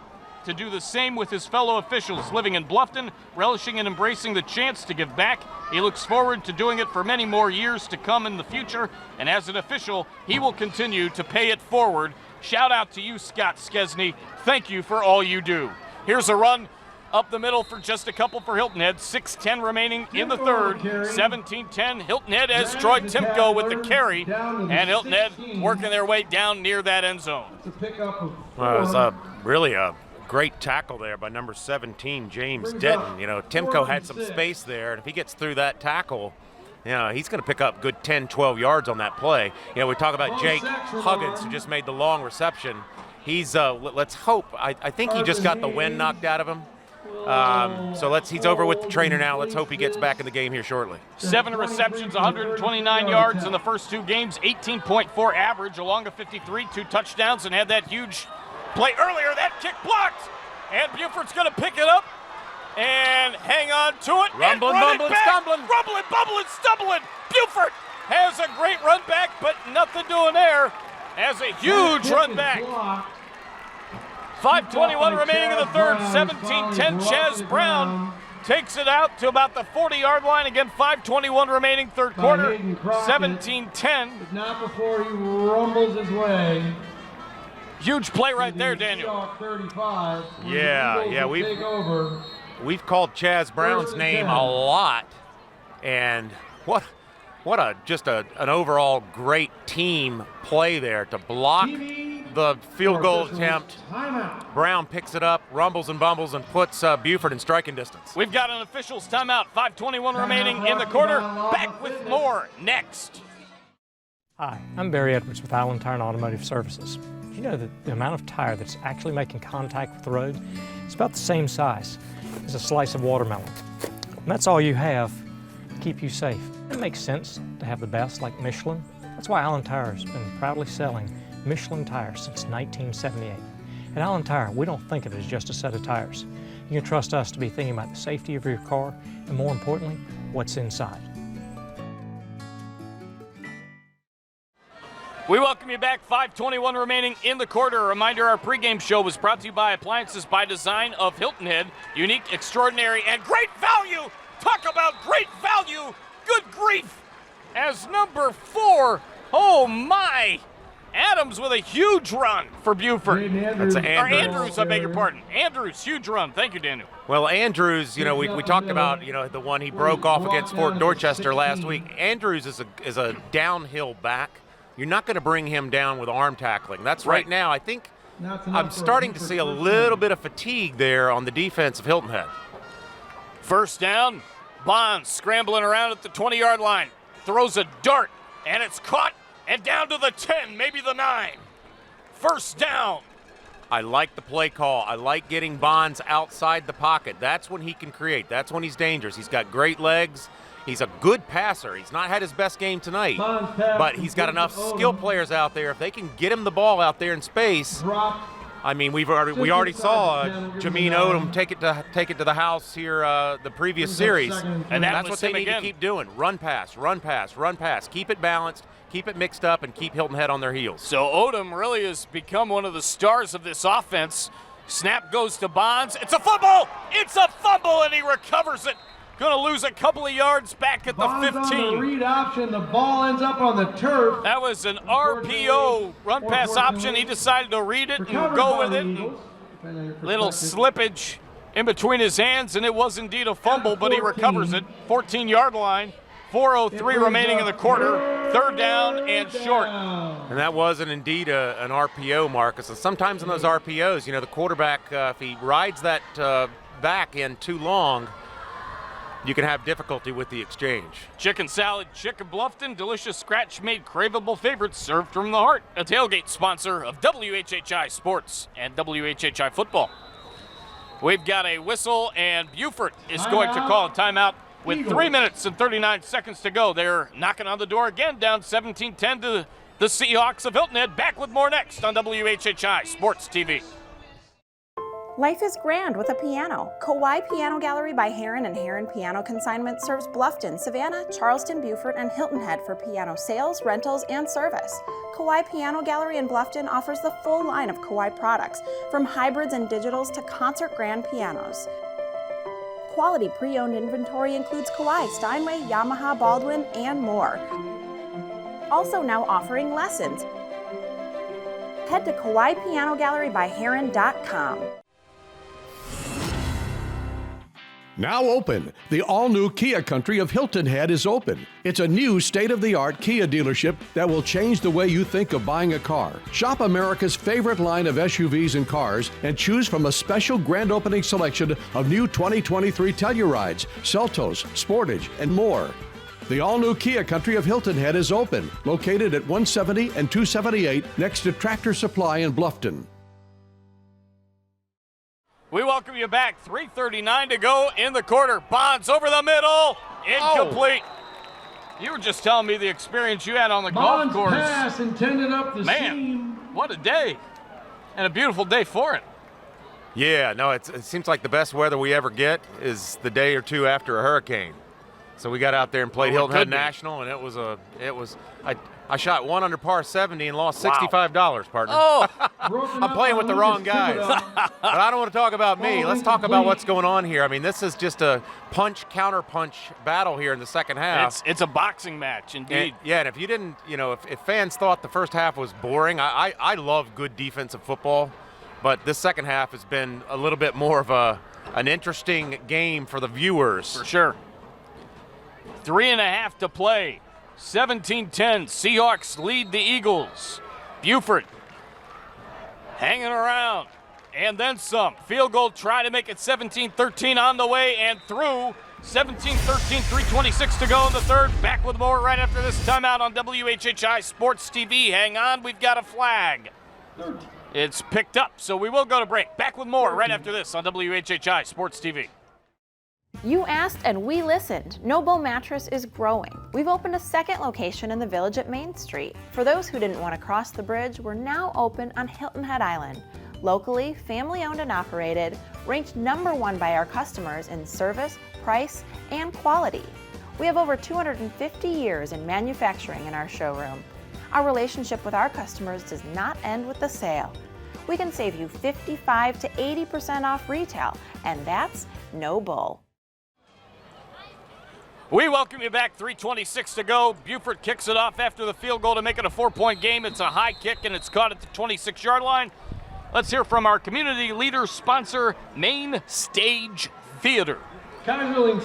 Speaker 1: to do the same with his fellow officials living in Bluffton, relishing and embracing the chance to give back. He looks forward to doing it for many more years to come in the future, and as an official, he will continue to pay it forward. Shout out to you, Scott Skesny. Thank you for all you do. Here's a run up the middle for just a couple for Hilton Head. 6:10 remaining in the third. 17-10. Hilton Head has Troy Timko with the carry, and Hilton Head working their way down near that end zone.
Speaker 20: Well, it was really a great tackle there by number 17, James Denton. You know, Timko had some space there, and if he gets through that tackle, you know, he's going to pick up good 10, 12 yards on that play. You know, we talk about Jake Huggins, who just made the long reception. He's, let's hope, I think he just got the wind knocked out of him. So he's over with the trainer now. Let's hope he gets back in the game here shortly.
Speaker 1: 7 receptions, 129 yards in the first 2 games, 18.4 average along the 53, 2 touchdowns, and had that huge play earlier. That kick blocked, and Beaufort's going to pick it up and hang on to it.
Speaker 20: Rumbling, bumbling, stumbling.
Speaker 1: Rumbling, bumbling, stumbling. Beaufort has a great run back, but nothing doing there. Has a huge run back. 5:21 remaining in the third. 17-10. Chaz Brown takes it out to about the 40-yard line. Again, 5:21 remaining, third quarter. 17-10.
Speaker 21: Not before he rumbles his way.
Speaker 1: Huge play right there, Daniel.
Speaker 21: 35.
Speaker 20: Yeah, we've called Chaz Brown's name a lot, and what an overall great team play there to block the field goal attempt. Brown picks it up, rumbles and bumbles, and puts Beaufort in striking distance.
Speaker 1: We've got an official's timeout. 5:21 remaining in the quarter. Back with more next.
Speaker 14: Hi, I'm Barry Edwards with Island Tire and Automotive Services. You know that the amount of tire that's actually making contact with the road is about the same size as a slice of watermelon. And that's all you have to keep you safe. It makes sense to have the best like Michelin. That's why Island Tire has been proudly selling Michelin tires since 1978. At Island Tire, we don't think of it as just a set of tires. You can trust us to be thinking about the safety of your car and, more importantly, what's inside.
Speaker 1: We welcome you back. 5:21 remaining in the quarter. A reminder, our pregame show was brought to you by Appliances by Design of Hilton Head. Unique, extraordinary, and great value. Talk about great value. Good grief. As number 4, oh my, Adams with a huge run for Beaufort.
Speaker 20: That's
Speaker 1: Andrews, I beg your pardon. Andrews, huge run. Thank you, Daniel.
Speaker 20: Well, Andrews, we talked about, the one he broke off against Fort Dorchester last week. Andrews is a downhill back. You're not going to bring him down with arm tackling. That's right now. I think I'm starting to see a little bit of fatigue there on the defense of Hilton Head.
Speaker 1: First down, Bonds scrambling around at the 20-yard line. Throws a dart, and it's caught and down to the 10, maybe the 9. First down.
Speaker 20: I like the play call. I like getting Bonds outside the pocket. That's when he can create. That's when he's dangerous. He's got great legs. He's a good passer. He's not had his best game tonight, but he's got enough skill players out there. If they can get him the ball out there in space, I mean, we already saw Jameen Odom take it to the house here the previous series, and that's what they need to keep doing. Run pass, run pass, run pass. Keep it balanced, keep it mixed up, and keep Hilton Head on their heels.
Speaker 1: So Odom really has become one of the stars of this offense. Snap goes to Bonds. It's a fumble! It's a fumble, and he recovers it. Going to lose a couple of yards back at the 15.
Speaker 21: On the read option, the ball ends up on the turf.
Speaker 1: That was an RPO run pass option. He decided to read it and go with it. Little slippage in between his hands, and it was indeed a fumble, but he recovers it. 14-yard line. 4:03 remaining in the quarter. Third down and short.
Speaker 20: And that wasn't indeed an RPO, Marcus. And sometimes in those RPOs, the quarterback, if he rides that back in too long, you can have difficulty with the exchange.
Speaker 1: Chicken salad, Chicken Bluffton, delicious scratch-made craveable favorites served from the heart. A tailgate sponsor of WHHI Sports and WHHI Football. We've got a whistle, and Beaufort is going to call a timeout with 3 minutes and 39 seconds to go. They're knocking on the door again, down 17-10 to the Seahawks of Hilton Head. Back with more next on WHHI Sports TV.
Speaker 18: Life is grand with a piano. Kawai Piano Gallery by Herrin and Herrin Piano Consignment serves Bluffton, Savannah, Charleston, Beaufort, and Hilton Head for piano sales, rentals, and service. Kawai Piano Gallery in Bluffton offers the full line of Kawai products, from hybrids and digitals to concert grand pianos. Quality pre-owned inventory includes Kawai, Steinway, Yamaha, Baldwin, and more. Also now offering lessons. Head to KawaiPianoGalleryByHerrin.com.
Speaker 15: Now open, the all-new Kia Country of Hilton Head is open. It's a new state-of-the-art Kia dealership that will change the way you think of buying a car. Shop America's favorite line of SUVs and cars and choose from a special grand opening selection of new 2023 Tellurides, Seltos, Sportage, and more. The all-new Kia Country of Hilton Head is open, located at 170 and 278 next to Tractor Supply in Bluffton.
Speaker 1: We welcome you back. 3:39 to go in the quarter. Bonds over the middle. Incomplete. You were just telling me the experience you had on the golf course.
Speaker 21: Pass intended up the seam.
Speaker 1: What a day. And a beautiful day for it.
Speaker 20: Yeah, no, it seems like the best weather we ever get is the day or two after a hurricane. So we got out there and played Hilton Head National, and I shot 1 under par 70 and lost $65, partner.
Speaker 1: Oh!
Speaker 20: I'm playing with the wrong guys. But I don't want to talk about me. Let's talk about what's going on here. I mean, this is just a punch-counter-punch battle here in the second half.
Speaker 1: It's a boxing match, indeed.
Speaker 20: And if you didn't, if fans thought the first half was boring, I love good defensive football, but this second half has been a little bit more of an interesting game for the viewers.
Speaker 1: For sure. 3.5 to play. 17-10, Seahawks lead the Eagles. Beaufort hanging around, and then some. Field goal, try to make it 17-13 on the way and through. 17-13, 3:26 to go in the third. Back with more right after this timeout on WHHI Sports TV. Hang on, we've got a flag. It's picked up, so we will go to break. Back with more right after this on WHHI Sports TV.
Speaker 18: You asked and we listened. Noble Mattress is growing. We've opened a second location in the Village at Main Street. For those who didn't want to cross the bridge, we're now open on Hilton Head Island. Locally, family owned and operated, ranked #1 by our customers in service, price, and quality. We have over 250 years in manufacturing in our showroom. Our relationship with our customers does not end with the sale. We can save you 55 to 80% off retail, and that's no bull.
Speaker 1: We welcome you back. 3:26 to go. Beaufort kicks it off after the field goal to make it a 4-point game. It's a high kick, and it's caught at the 26-yard line. Let's hear from our community leader sponsor, Main Stage Theater.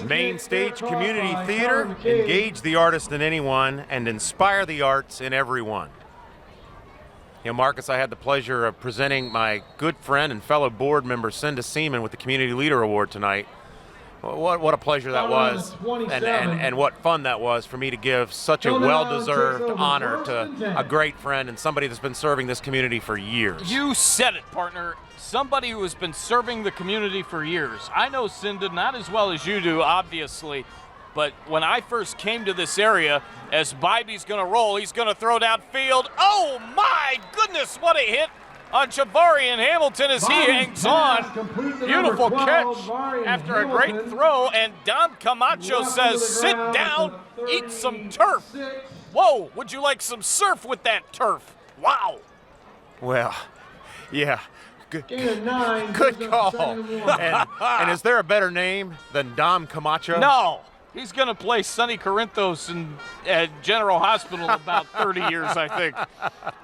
Speaker 20: Main Stage Community Theater. Engage the artist in anyone and inspire the arts in everyone. Marcus, I had the pleasure of presenting my good friend and fellow board member, Cinda Seamon, with the Community Leader Award tonight. What a pleasure that was, and what fun that was for me to give such a well-deserved honor to a great friend and somebody that's been serving this community for years.
Speaker 1: You said it, partner. Somebody who has been serving the community for years. I know Cinda not as well as you do, obviously, but when I first came to this area, as Bibee's going to roll, he's going to throw downfield. Oh, my goodness, what a hit on Javarian Hamilton as he hangs on. Beautiful catch after a great throw, and Dom Camacho says, sit down, eat some turf. Whoa, would you like some surf with that turf? Wow.
Speaker 20: Well, yeah, good call. And is there a better name than Dom Camacho?
Speaker 1: No. He's going to play Sonny Corinthos at General Hospital in about 30 years, I think.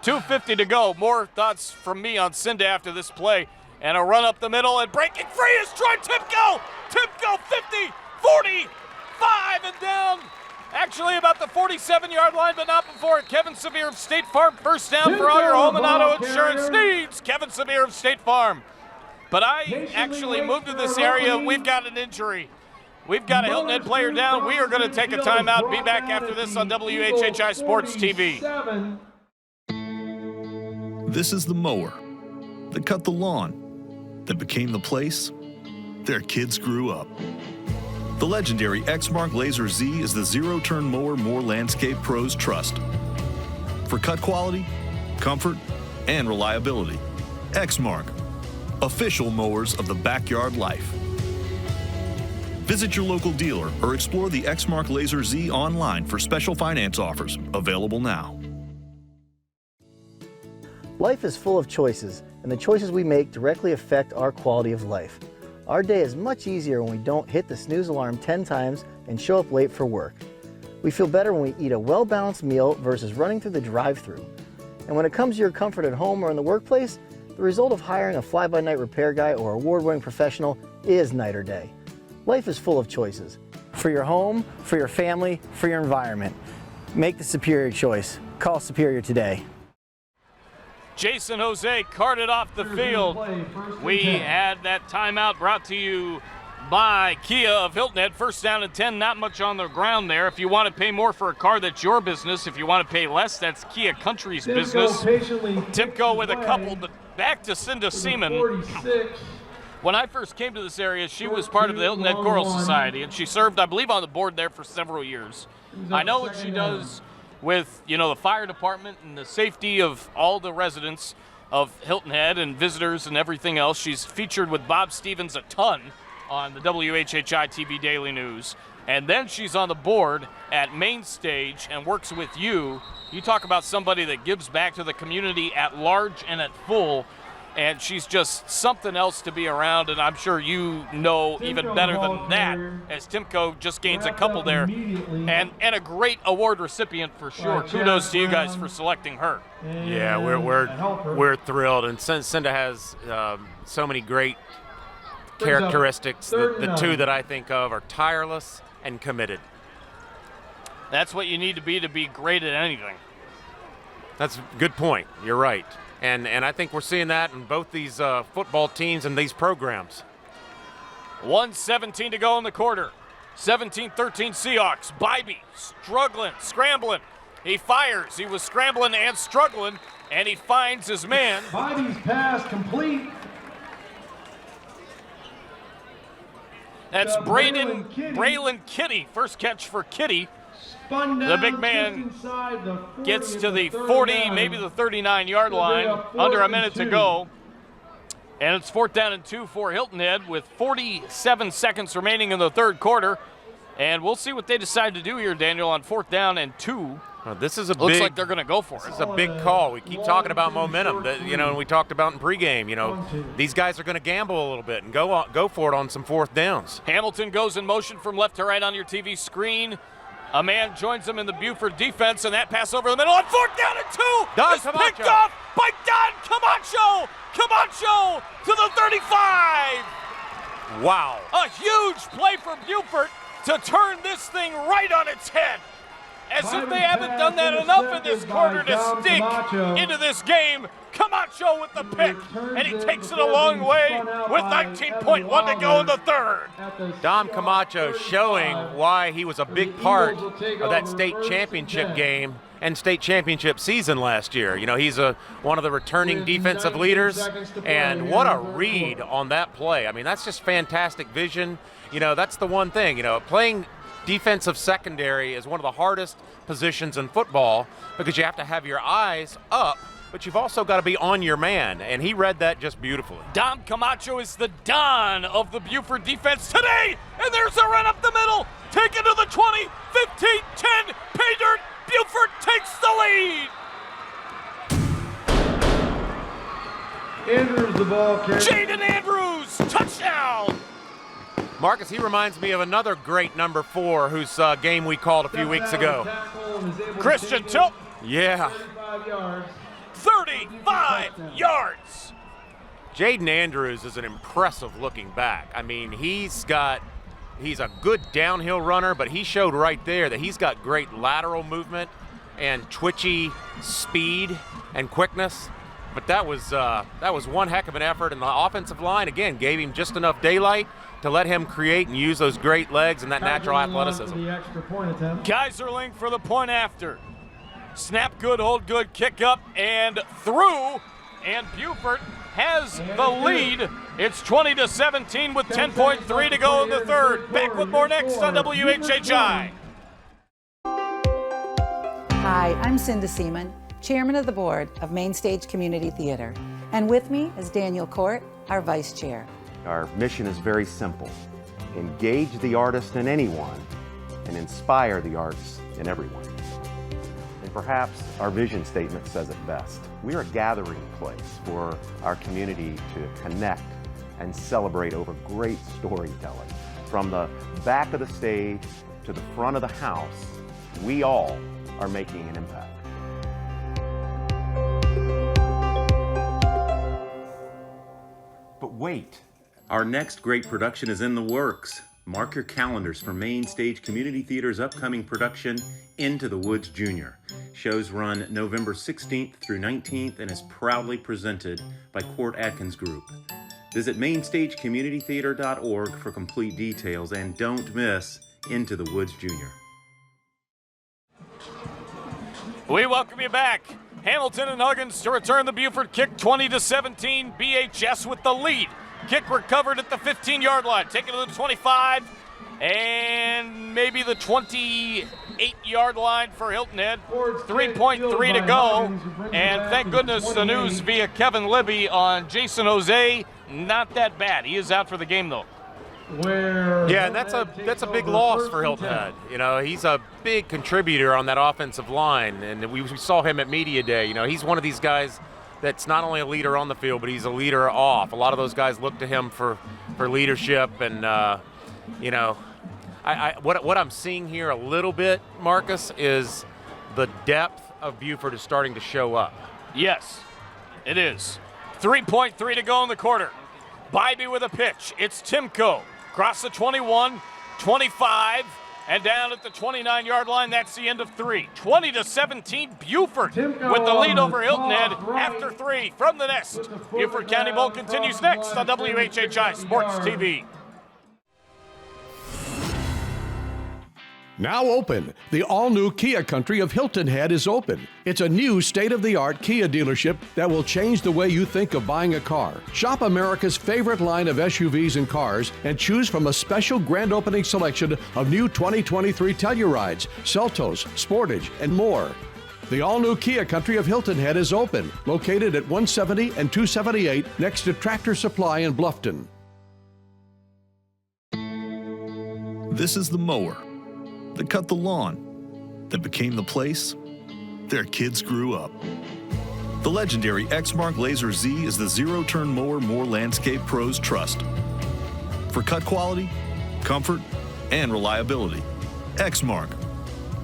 Speaker 1: 2:50 to go. More thoughts from me on Cinda after this play. And a run up the middle, and breaking free is Troy Timko. Timko 50, 45, and down. Actually about the 47-yard line, but not before it. Kevin Severe of State Farm. First down for all your home and auto insurance needs. Kevin Severe of State Farm. But I actually moved to this area. We've got an injury. We've got a Hilton Head player down. We are going to take a timeout. Be back after this on WHHI Sports TV.
Speaker 9: This is the mower that cut the lawn, that became the place their kids grew up. The legendary Exmark Laser Z is the zero-turn mower more landscape pros trust. For cut quality, comfort, and reliability. Exmark, official mowers of the backyard life. Visit your local dealer or explore the Exmark Laser Z online for special finance offers, available now.
Speaker 3: Life is full of choices, and the choices we make directly affect our quality of life. Our day is much easier when we don't hit the snooze alarm 10 times and show up late for work. We feel better when we eat a well-balanced meal versus running through the drive-thru. And when it comes to your comfort at home or in the workplace, the result of hiring a fly-by-night repair guy or award-winning professional is night or day. Life is full of choices. For your home, for your family, for your environment. Make the superior choice. Call Superior today.
Speaker 1: Jason Jose carted off the field. We had that timeout brought to you by Kia of Hilton Head. First down and 10, not much on the ground there. If you want to pay more for a car, that's your business. If you want to pay less, that's Kia Country's business. Timko with a couple, but back to Cinda Seamon. When I first came to this area, she was part of the Hilton Head Choral Society, and she served, I believe, on the board there for several years. I know what she does with, the fire department and the safety of all the residents of Hilton Head and visitors and everything else. She's featured with Bob Stevens a ton on the WHHI TV Daily News. and then she's on the board at main stage and works with you. You talk about somebody that gives back to the community at large and at full, and she's just something else to be around, and I'm sure you know even better than that, as Timko just gains a couple there, and a great award recipient for sure. Kudos to you guys for selecting her.
Speaker 20: Yeah, we're thrilled, and Cinda has so many great characteristics. The two that I think of are tireless and committed.
Speaker 1: That's what you need to be great at anything.
Speaker 20: That's a good point. You're right. And I think we're seeing that in both these football teams and these programs.
Speaker 1: 1:17 to go in the quarter. 17-13 Seahawks. Bibee struggling, scrambling. He fires. He was scrambling and struggling, and he finds his man.
Speaker 21: Bibee's pass complete.
Speaker 1: That's Braylon Kitty. First catch for Kitty. The big man gets to the 40, maybe the 39-yard line, under a minute to go. And it's 4th down and 2 for Hilton Head with 47 seconds remaining in the third quarter. And we'll see what they decide to do here, Daniel, on 4th down and 2.
Speaker 20: This is a
Speaker 1: Looks like they're going to go for it.
Speaker 20: This is a big call. We keep talking about momentum that, and we talked about in pregame. These guys are going to gamble a little bit and go for it on some 4th downs.
Speaker 1: Hamilton goes in motion from left to right on your TV screen. A man joins him in the Beaufort defense, and that pass over the middle on 4th down and 2 is picked off by Don Camacho. Camacho to the 35.
Speaker 20: Wow.
Speaker 1: A huge play for Beaufort to turn this thing right on its head. As if they haven't done that enough in this quarter to stink into this game. Camacho with the pick, and he takes it a long way with 19.1 to go in the third.
Speaker 20: Dom Camacho showing why he was a big part of that state championship game and state championship season last year. He's one of the returning defensive leaders, and what a read on that play. I mean, that's just fantastic vision. That's the one thing, playing defensive secondary is one of the hardest positions in football because you have to have your eyes up, but you've also got to be on your man, and he read that just beautifully.
Speaker 1: Dom Camacho is the Don of the Beaufort defense today, and there's a run up the middle, taken to the 20, 15, 10, pay dirt, Beaufort takes the lead.
Speaker 21: Andrews the ball carrier.
Speaker 1: Jaden Andrews, touchdown.
Speaker 20: Marcus, he reminds me of another great number 4 whose game we called a few weeks ago.
Speaker 1: Christian Tilt.
Speaker 20: Yeah.
Speaker 1: 35 yards.
Speaker 20: Jaden Andrews is an impressive looking back. I mean, he's a good downhill runner, but he showed right there that he's got great lateral movement and twitchy speed and quickness. But that was one heck of an effort, and the offensive line, again, gave him just enough daylight to let him create and use those great legs and that natural athleticism.
Speaker 1: Geiserling for the point after. Snap good, hold good, kick up, and through. And Beaufort has the lead. It's 20-17 with 10.3 to go in the third. Back with more next on WHHI.
Speaker 16: Hi, I'm Cinda Seamon, Chairman of the Board of Main Stage Community Theater. And with me is Daniel Court, our Vice Chair.
Speaker 17: Our mission is very simple. Engage the artist in anyone and inspire the arts in everyone. And perhaps our vision statement says it best. We are a gathering place for our community to connect and celebrate over great storytelling. From the back of the stage to the front of the house, we all are making an impact. But wait. Our next great production is in the works. Mark your calendars for Main Stage Community Theater's upcoming production, Into the Woods Jr. Shows run November 16th through 19th and is proudly presented by Court Atkins Group. Visit mainstagecommunitytheater.org for complete details, and don't miss Into the Woods Jr.
Speaker 1: We welcome you back. Hamilton and Huggins to return the Beaufort kick, 20-17. BHS with the lead. Kick recovered at the 15-yard line. Taken to the 25 and maybe the 28-yard line for Hilton Head. 3.3 to go. And thank goodness the news via Kevin Libby on Jason Jose. Not that bad. He is out for the game, though.
Speaker 20: Yeah, and that's a big loss for Hilton Head. You know, he's a big contributor on that offensive line, and we saw him at Media Day. You know, he's one of these guys that's not only a leader on the field, but he's a leader off. A lot of those guys look to him for leadership, and you know, what I'm seeing here a little bit, Marcus, is the depth of Beaufort is starting to show up.
Speaker 1: Yes, it is. 3.3 to go in the quarter. Bibee with a pitch. It's Timko. Across the 21, 25, and down at the 29-yard line. That's the end of 3. 20-17, Beaufort with the lead over Hilton Head after 3 from the nest. Beaufort County Bowl continues next on WHHI Sports TV.
Speaker 15: Now open. The all-new Kia Country of Hilton Head is open. It's a new state-of-the-art Kia dealership that will change the way you think of buying a car. Shop America's favorite line of SUVs and cars and choose from a special grand opening selection of new 2023 Tellurides, Seltos, Sportage, and more. The all-new Kia Country of Hilton Head is open, located at 170 and 278 next to Tractor Supply in Bluffton.
Speaker 9: This is the mower that cut the lawn, that became the place their kids grew up. The legendary Exmark Laser Z is the zero-turn mower more landscape pros trust. For cut quality, comfort, and reliability. Exmark,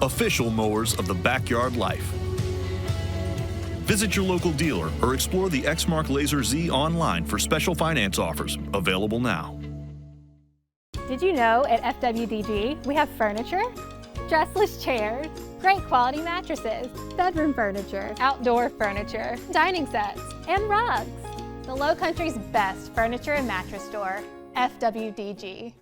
Speaker 9: official mowers of the backyard life. Visit your local dealer or explore the Exmark Laser Z online for special finance offers, available now.
Speaker 23: Did you know at FWDG we have furniture, dressless chairs, great quality mattresses, bedroom furniture, outdoor furniture, dining sets, and rugs. The Low Country's best furniture and mattress store, FWDG.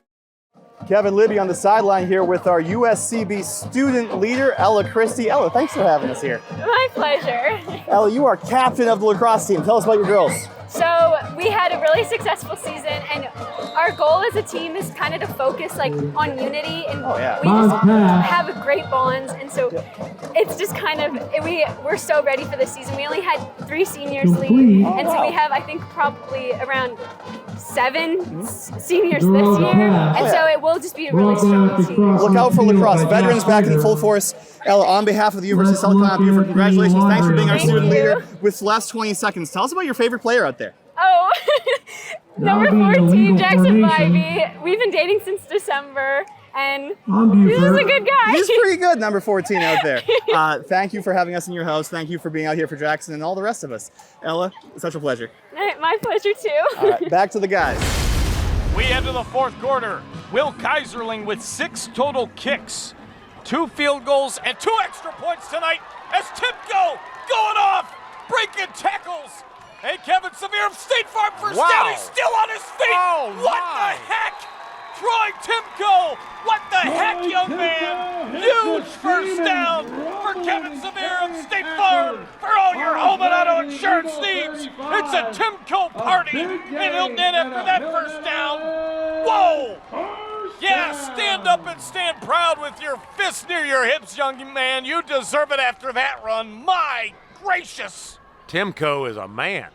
Speaker 11: Kevin Libby on the sideline here with our USCB student leader, Ella Christie. Ella, thanks for having us here.
Speaker 10: My pleasure.
Speaker 11: Ella, you are captain of the lacrosse team. Tell us about your girls.
Speaker 10: So we had a really successful season, and our goal as a team is kind of to focus on unity, and we just have great bonds, and so it's just kind of, we're so ready for this season. We only had 3 seniors leave, and so we have, I think, probably around 7 seniors this year, and so it will just be a really strong team.
Speaker 11: Look out for lacrosse. Veterans back in full force. Ella, on behalf of the University of South Carolina Beaufort, congratulations. Thanks for being our student leader. With the last 20 seconds, tell us about your favorite player out there.
Speaker 10: Oh, number 14, Jackson Bibee. We've been dating since December, and he's a good guy.
Speaker 11: He's pretty good, number 14 out there. Thank you for having us in your house. Thank you for being out here for Jackson and all the rest of us. Ella, such a pleasure.
Speaker 10: My pleasure, too.
Speaker 11: All right, back to the guys.
Speaker 1: We head to the fourth quarter. Will Kaiserling with 6 total kicks, 2 field goals, and 2 extra points tonight as Timko going off, breaking tackles. And Kevin Severe of State Farm first down. He's still on his feet.
Speaker 20: Oh,
Speaker 1: what the heck? Troy Timko. What the heck, young man? Huge first down for Kevin Severe of State Farm. For all your home and auto insurance needs, it's a Timko party in Hilton Head after that first down. Whoa! Yeah, stand up and stand proud with your fists near your hips, young man. You deserve it after that run. My gracious.
Speaker 20: Timko is a man.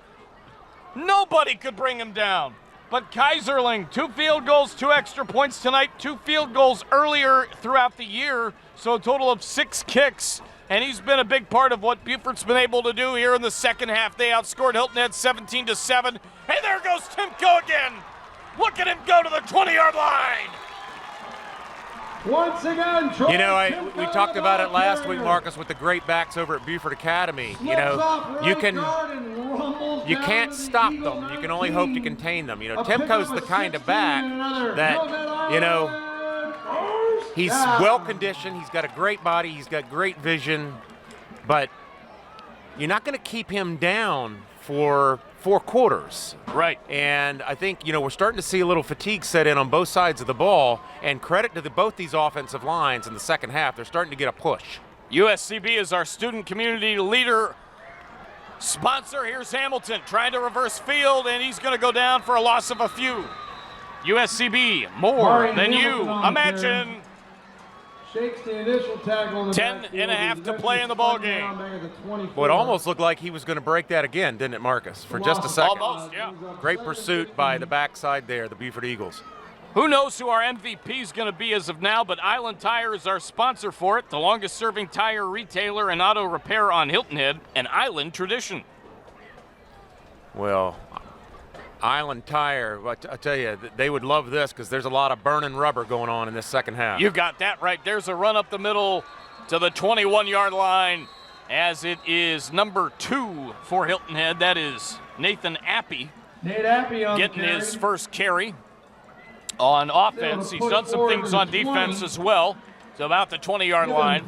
Speaker 1: Nobody could bring him down. But Kaiserling, 2 field goals, 2 extra points tonight, 2 field goals earlier throughout the year, so a total of 6 kicks. And he's been a big part of what Beaufort's been able to do here in the second half. They outscored Hilton Head 17-7. And there goes Timko again. Look at him go to the 20-yard line.
Speaker 21: Once again, Troy Timko,
Speaker 20: we talked about it last week, Marcus, with the great backs over at Beaufort Academy. You can't stop them. You can only hope to contain them. Timko's the kind of back that, he's well conditioned. He's got a great body. He's got great vision, but you're not going to keep him down for 4 quarters.
Speaker 1: Right.
Speaker 20: And I think, we're starting to see a little fatigue set in on both sides of the ball, and credit to both these offensive lines in the second half. They're starting to get a push.
Speaker 1: USCB is our student community leader sponsor. Here's Hamilton trying to reverse field, and he's going to go down for a loss of a few. USCB, more than you imagine.
Speaker 21: Shakes the initial tackle in the
Speaker 1: 10.5 to play in the ball game.
Speaker 20: Well, it almost looked like he was going to break that again, didn't it, Marcus? For just a second.
Speaker 1: Almost, yeah.
Speaker 20: Great pursuit by the backside there, the Beaufort Eagles.
Speaker 1: Who knows who our MVP is going to be as of now, but Island Tire is our sponsor for it, the longest-serving tire retailer and auto repair on Hilton Head, an Island tradition.
Speaker 20: Well, Island Tire, I tell you, they would love this because there's a lot of burning rubber going on in this second half.
Speaker 1: You got that right. There's a run up the middle to the 21-yard line as it is number 2 for Hilton Head. That is Nathan Appy.
Speaker 21: Nate Appy on
Speaker 1: getting his first carry on offense. He's done some things on defense as well. So about the 20-yard line.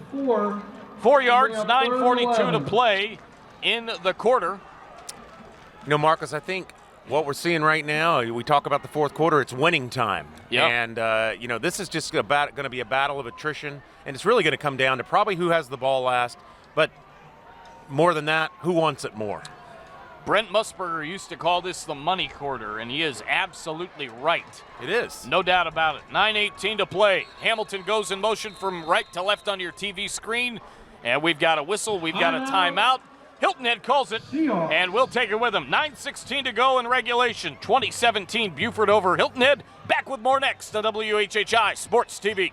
Speaker 1: 4 yards, 9:42 to play in the quarter.
Speaker 20: You know, Marcus, I think what we're seeing right now, we talk about the fourth quarter, it's winning time.
Speaker 1: Yep.
Speaker 20: And, you know, this is just going to be a battle of attrition, and it's really going to come down to probably who has the ball last, but more than that, who wants it more.
Speaker 1: Brent Musburger used to call this the money quarter, and he is absolutely right.
Speaker 20: It is.
Speaker 1: No doubt about it. 9:18 to play. Hamilton goes in motion from right to left on your TV screen, and we've got a whistle, we've got a timeout. Hilton Head calls it, and we'll take it with him. 9:16 to go in regulation. 2017 Beaufort over Hilton Head. Back with more next on WHHI Sports TV.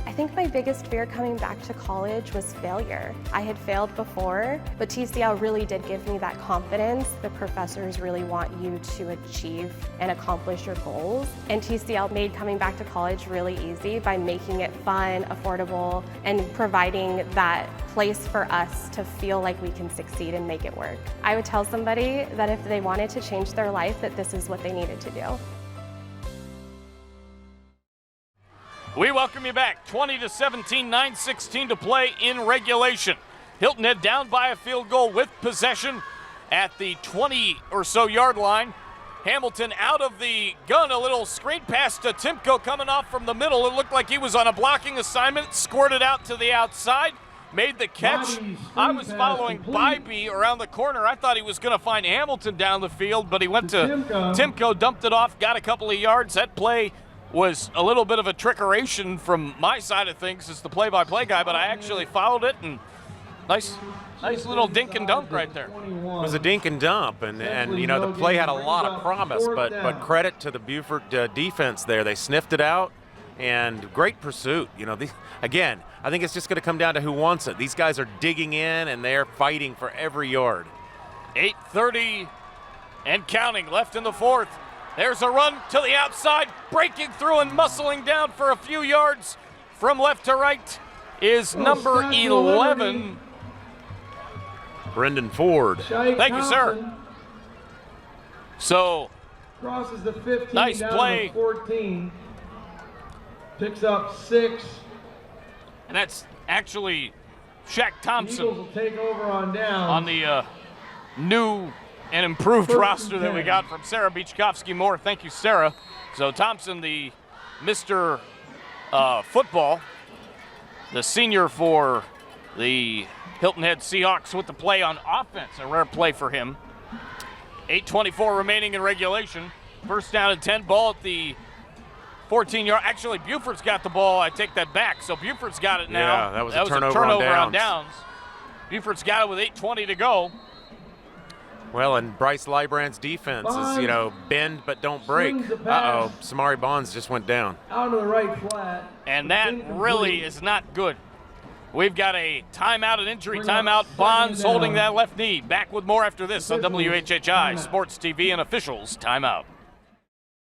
Speaker 8: I think my biggest fear coming back to college was failure. I had failed before, but TCL really did give me that confidence. The professors really want you to achieve and accomplish your goals. And TCL made coming back to college really easy by making it fun, affordable, and providing that place for us to feel like we can succeed and make it work. I would tell somebody that if they wanted to change their life, that this is what they needed to do.
Speaker 1: We welcome you back. 20-17, 9:16 to play in regulation. Hilton Head down by a field goal with possession at the 20 or so yard line. Hamilton out of the gun, a little screen pass to Timko coming off from the middle. It looked like he was on a blocking assignment, squirted out to the outside, made the catch. I was following Bibee around the corner. I thought he was going to find Hamilton down the field, but he went to Timko, dumped it off, got a couple of yards. That play was a little bit of a trickeration from my side of things as the play-by-play guy, but I actually followed it, and nice little dink and dunk right there.
Speaker 20: It was a dink and dump, and you know, the play had a lot of promise, but credit to the Beaufort defense there. They sniffed it out, and great pursuit. You know, again, I think it's just going to come down to who wants it. These guys are digging in, and they're fighting for every yard.
Speaker 1: 8:30 and counting left in the fourth. There's a run to the outside, breaking through and muscling down for a few yards from left to right is number 11.
Speaker 20: Brendan Ford.
Speaker 1: Thank you, sir. So,
Speaker 21: crosses the 15
Speaker 1: nice
Speaker 21: down
Speaker 1: play.
Speaker 21: to 14. Picks up 6.
Speaker 1: And that's actually Shaikh Thompson.
Speaker 21: Eagles will take over on down.
Speaker 1: On the new and improved roster that we got from Sarah Beachkovsky-Moore. Thank you, Sarah. So Thompson, the Mr. Football, the senior for the Hilton Head Seahawks with the play on offense. A rare play for him. 8:24 remaining in regulation. First down and 10, ball at the 14-yard. Actually, Beaufort's got the ball. I take that back. So Beaufort's got it now.
Speaker 20: Yeah, that was a turnover
Speaker 1: on downs. Beaufort's got it with 8:20 to go.
Speaker 20: Well, and Bryce Lybrand's defense is, you know, bend but don't break. Uh-oh, Samari Bonds just went down.
Speaker 21: Out of the right flat.
Speaker 1: And that really is not good. We've got a timeout, an injury timeout. Bonds holding that left knee. Back with more after this on WHHI Sports TV and Officials Timeout.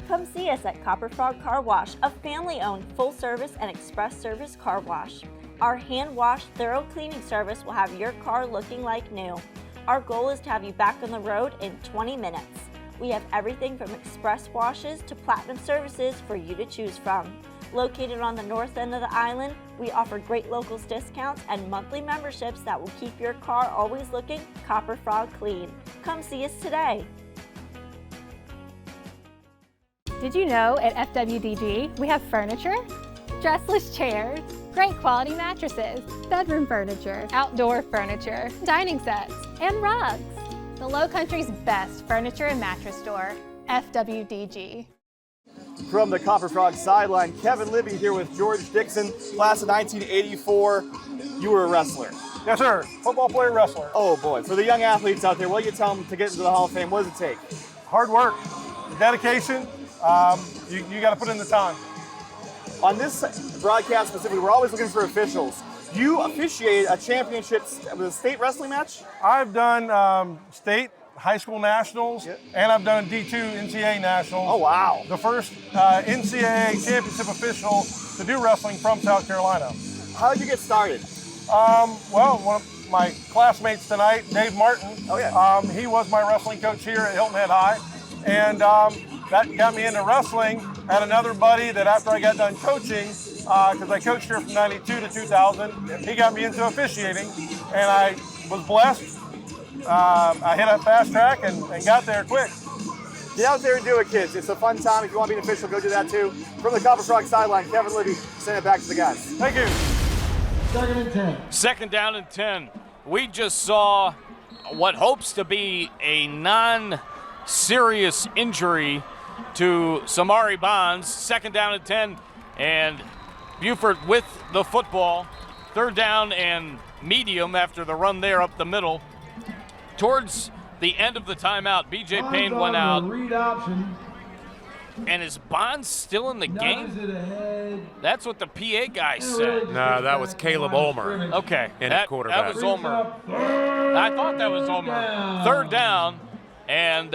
Speaker 5: Come see us at Copper Frog Car Wash, a family-owned full-service and express service car wash. Our hand-wash, thorough cleaning service will have your car looking like new. Our goal is to have you back on the road in 20 minutes. We have everything from express washes to platinum services for you to choose from. Located on the north end of the island, we offer great locals discounts and monthly memberships that will keep your car always looking Copper Frog clean. Come see us today.
Speaker 23: Did you know at FWDG we have furniture, dressless chairs, great quality mattresses, bedroom furniture, outdoor furniture, dining sets, and rugs. The Low Country's best furniture and mattress store, FWDG.
Speaker 11: From the Copper Frog sideline, Kevin Libby here with George Dixon, class of 1984. You were a wrestler.
Speaker 19: Yes, sir. Football player, wrestler.
Speaker 11: Oh, boy. For the young athletes out there, what do you tell them to get into the Hall of Fame? What does it take?
Speaker 19: Hard work.
Speaker 12: the dedication, you got to put in the time.
Speaker 11: On this broadcast specifically, we're always looking for officials. You officiated a championship with a state wrestling match?
Speaker 12: I've done state high school nationals, and I've done D2 NCAA nationals.
Speaker 11: Oh, wow.
Speaker 12: The first NCAA championship official to do wrestling from South Carolina.
Speaker 11: How did you get started?
Speaker 12: Well, one of my classmates tonight, Dave Martin, he was my wrestling coach here at Hilton Head High, and that got me into wrestling. I had another buddy that after I got done coaching, because I coached here from 92 to 2000, he got me into officiating, and I was blessed. I hit a fast track and got there quick.
Speaker 11: Get out there and do it, kids. It's a fun time. If you want to be an official, go do that too. From the Copper Frog sideline, Kevin Libby, send it back to the guys.
Speaker 12: Thank you.
Speaker 21: 2nd and 10.
Speaker 1: 2nd down and 10. We just saw what hopes to be a non-serious injury to Samari Bonds. 2nd down and 10, and Beaufort with the football. 3rd down and medium after the run there up the middle. Towards the end of the timeout, B.J. Payne went out.
Speaker 21: Read option.
Speaker 1: And is Bonds still in the game? That's what the PA guy said.
Speaker 20: No, that was Caleb Ulmer.
Speaker 1: Okay.
Speaker 20: That quarterback.
Speaker 1: That was Ulmer. I thought that was Ulmer. 3rd down, and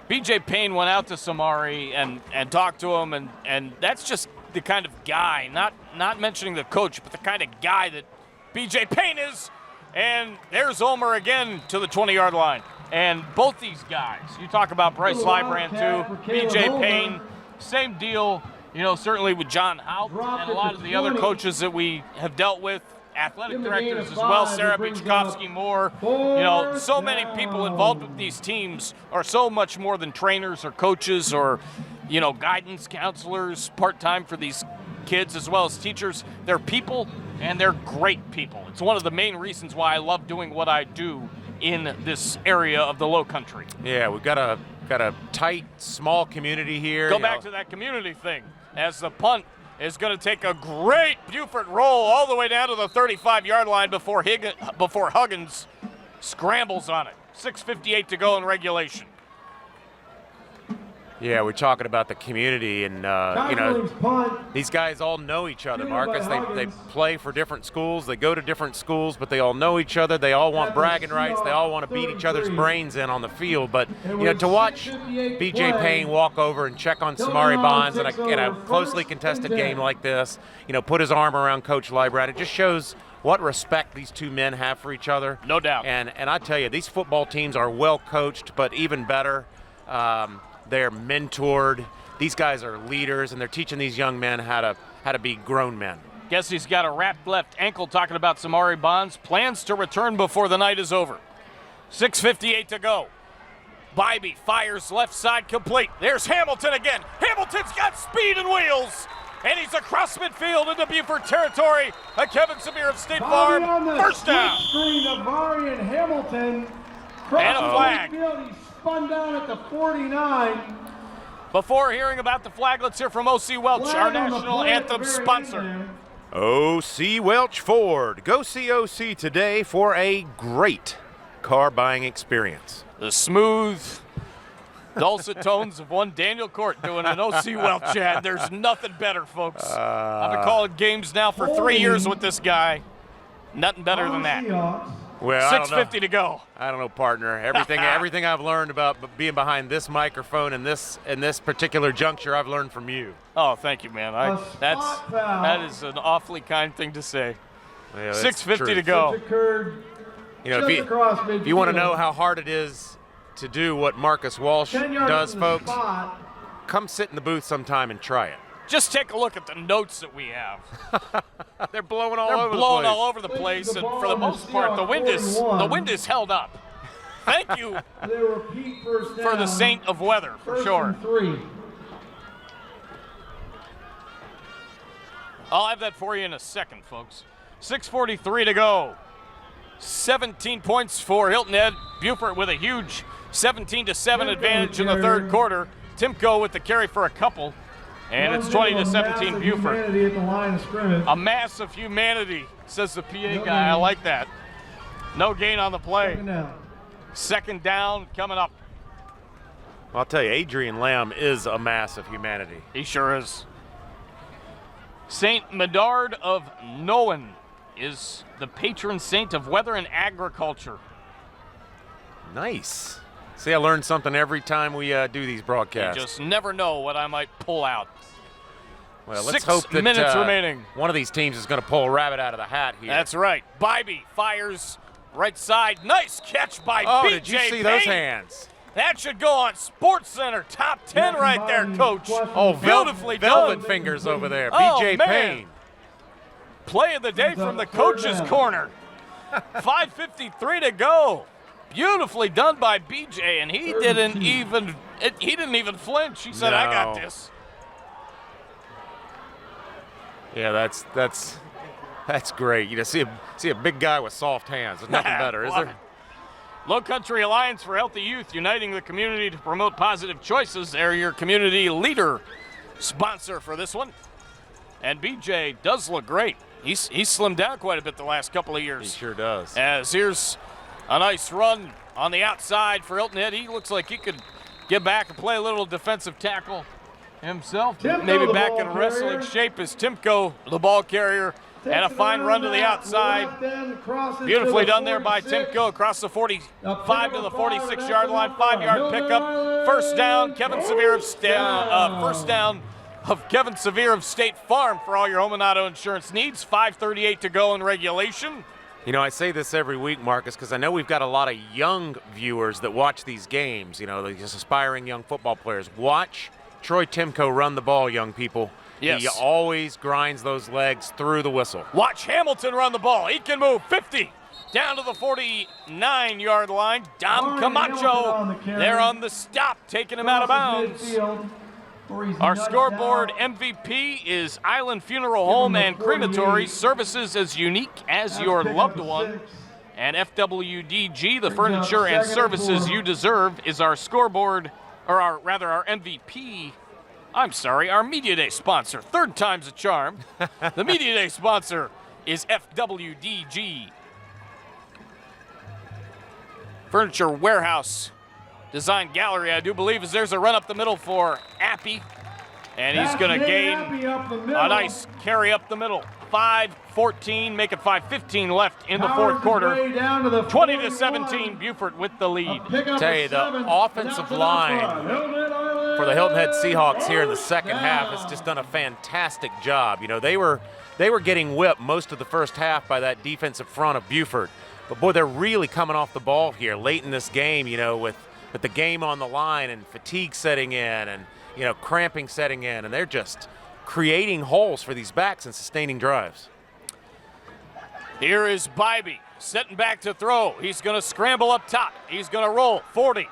Speaker 1: B.J. Payne went out to Samari and talked to him, and that's just the kind of guy, not mentioning the coach, but the kind of guy that B.J. Payne is. And there's Ulmer again to the 20-yard line. And both these guys, you talk about Bryce Lybrand too, B.J. Payne, same deal, certainly with John Houpt and a lot of the other coaches that we have dealt with, athletic directors as well, Sarah Bichkovsky-Moore. So many people involved with these teams are so much more than trainers or coaches or, guidance counselors part-time for these kids as well as teachers. They're people, and they're great people. It's one of the main reasons why I love doing what I do in this area of the Low Country.
Speaker 20: Yeah, we've got a tight, small community here.
Speaker 1: Go back to that community thing, as the punt is going to take a great Beaufort roll all the way down to the 35-yard line before Huggins scrambles on it. 6:58 to go in regulation.
Speaker 20: Yeah, we're talking about the community, and these guys all know each other, Marcus. They play for different schools, they go to different schools, but they all know each other. They all want bragging rights. They all want to beat each other's brains in on the field. But to watch B.J. Payne walk over and check on Samari Bonds in a closely contested game like this, put his arm around Coach Lybrand, it just shows what respect these two men have for each other.
Speaker 1: No doubt.
Speaker 20: And I tell you, these football teams are well coached, but even better. They're mentored. These guys are leaders, and they're teaching these young men how to be grown men.
Speaker 1: Guess he's got a wrapped left ankle, talking about Samari Bonds. Plans to return before the night is over. 6:58 to go. Bibee fires left side complete. There's Hamilton again. Hamilton's got speed and wheels, and he's across midfield into Beaufort territory. Kevin Samir of State Farm. First down.
Speaker 21: Screen of Varian Hamilton.
Speaker 1: And a flag.
Speaker 21: He spun down at the 49.
Speaker 1: Before hearing about the flag, let's hear from O.C. Welch, our national anthem sponsor.
Speaker 20: O.C. Welch Ford. Go see O.C. today for a great car buying experience.
Speaker 1: The smooth, dulcet tones of one Daniel Court doing an O.C. Welch ad. There's nothing better, folks. I've been calling games now for 3 years with this guy. Nothing better than that.
Speaker 20: Well,
Speaker 1: 6:50 to go.
Speaker 20: I don't know, partner. Everything I've learned about being behind this microphone and this particular juncture, I've learned from you.
Speaker 1: Oh, thank you, man. That is an awfully kind thing to say.
Speaker 20: Yeah,
Speaker 1: 6:50 to go.
Speaker 20: If you want to know how hard it is to do what Marcus Walsh does, folks, come sit in the booth sometime and try it.
Speaker 1: Just take a look at the notes that we have.
Speaker 20: They're blowing all
Speaker 1: over the place, and for the most part, the wind is held up. Thank you for the saint of weather, for sure. I'll have that for you in a second, folks. 6:43 to go. 17 points for Hilton Head. Beaufort with a huge 17-7 advantage in the third quarter. Timko with the carry for a couple. And it's 20-17 Beaufort. A mass of humanity, says the PA guy. I like that. No gain on the play. Second down coming up.
Speaker 20: I'll tell you, Adrian Lamb is a mass of humanity.
Speaker 1: He sure is. Saint Medard of Noen is the patron saint of weather and agriculture.
Speaker 20: Nice. See, I learn something every time we do these broadcasts.
Speaker 1: You just never know what I might pull out.
Speaker 20: Well, let's
Speaker 1: 6
Speaker 20: hope that
Speaker 1: minutes remaining.
Speaker 20: One of these teams is going to pull a rabbit out of the hat here.
Speaker 1: That's right. Bibee fires right side. Nice catch by
Speaker 20: Oh,
Speaker 1: BJ
Speaker 20: did you see
Speaker 1: Payne.
Speaker 20: those hands?
Speaker 1: That should go on Sports Center. Top 10 right there, Coach.
Speaker 20: Oh,
Speaker 1: beautifully
Speaker 20: velvet
Speaker 1: done.
Speaker 20: fingers over there.
Speaker 1: Oh,
Speaker 20: BJ
Speaker 1: man.
Speaker 20: Payne.
Speaker 1: Play of the day from the coach's corner. 5:53 to go. Beautifully done by BJ, and he didn't even flinch. He said, "I got this."
Speaker 20: Yeah, that's great. You know, see a big guy with soft hands. There's nothing better, is there?
Speaker 1: Low Country Alliance for Healthy Youth, uniting the community to promote positive choices. They're your community leader sponsor for this one. And BJ does look great. He's slimmed down quite a bit the last couple of years.
Speaker 20: He sure does.
Speaker 1: As here's a nice run on the outside for Hilton Head. He looks like he could get back and play a little defensive tackle himself.
Speaker 21: Timko,
Speaker 1: maybe
Speaker 21: the
Speaker 1: back
Speaker 21: ball
Speaker 1: in wrestling
Speaker 21: carrier.
Speaker 1: shape as Timko, the ball carrier. And a fine run to the outside. Beautifully done there by Timko across the 45 to the 46-yard line. 5-yard pickup. First down, Kevin Severe of first down of Kevin Severe of State Farm for all your home and auto insurance needs. 5:38 to go in regulation.
Speaker 20: You know, I say this every week, Marcus, because I know we've got a lot of young viewers that watch these games, you know, these aspiring young football players. Watch Troy Timko run the ball, young people.
Speaker 1: Yes.
Speaker 20: He always grinds those legs through the whistle.
Speaker 1: Watch Hamilton run the ball. He can move 50 down to the 49-yard line. Dom Camacho there on the stop, taking him out of bounds. Our scoreboard MVP is Island Funeral Home and Crematory, services as unique as your loved one. And FWDG, the furniture and services you deserve, is our scoreboard, or our MVP. I'm sorry, our Media Day sponsor. Third time's a charm. The Media Day sponsor is FWDG. Furniture Warehouse Design Gallery, I do believe, as there's a run up the middle for Appy. And he's going to gain a nice carry up the middle. 5:14, make it 5:15 left in the fourth quarter. 20-17, Beaufort with the lead.
Speaker 20: Tell you, the offensive line for the Hilton Head Seahawks here in the second half has just done a fantastic job. You know, they were getting whipped most of the first half by that defensive front of Beaufort. But boy, they're really coming off the ball here late in this game, you know, with the game on the line and fatigue setting in and, you know, cramping setting in, and they're just creating holes for these backs and sustaining drives.
Speaker 1: Here is Bibee setting back to throw. He's going to scramble up top. He's going to roll 40.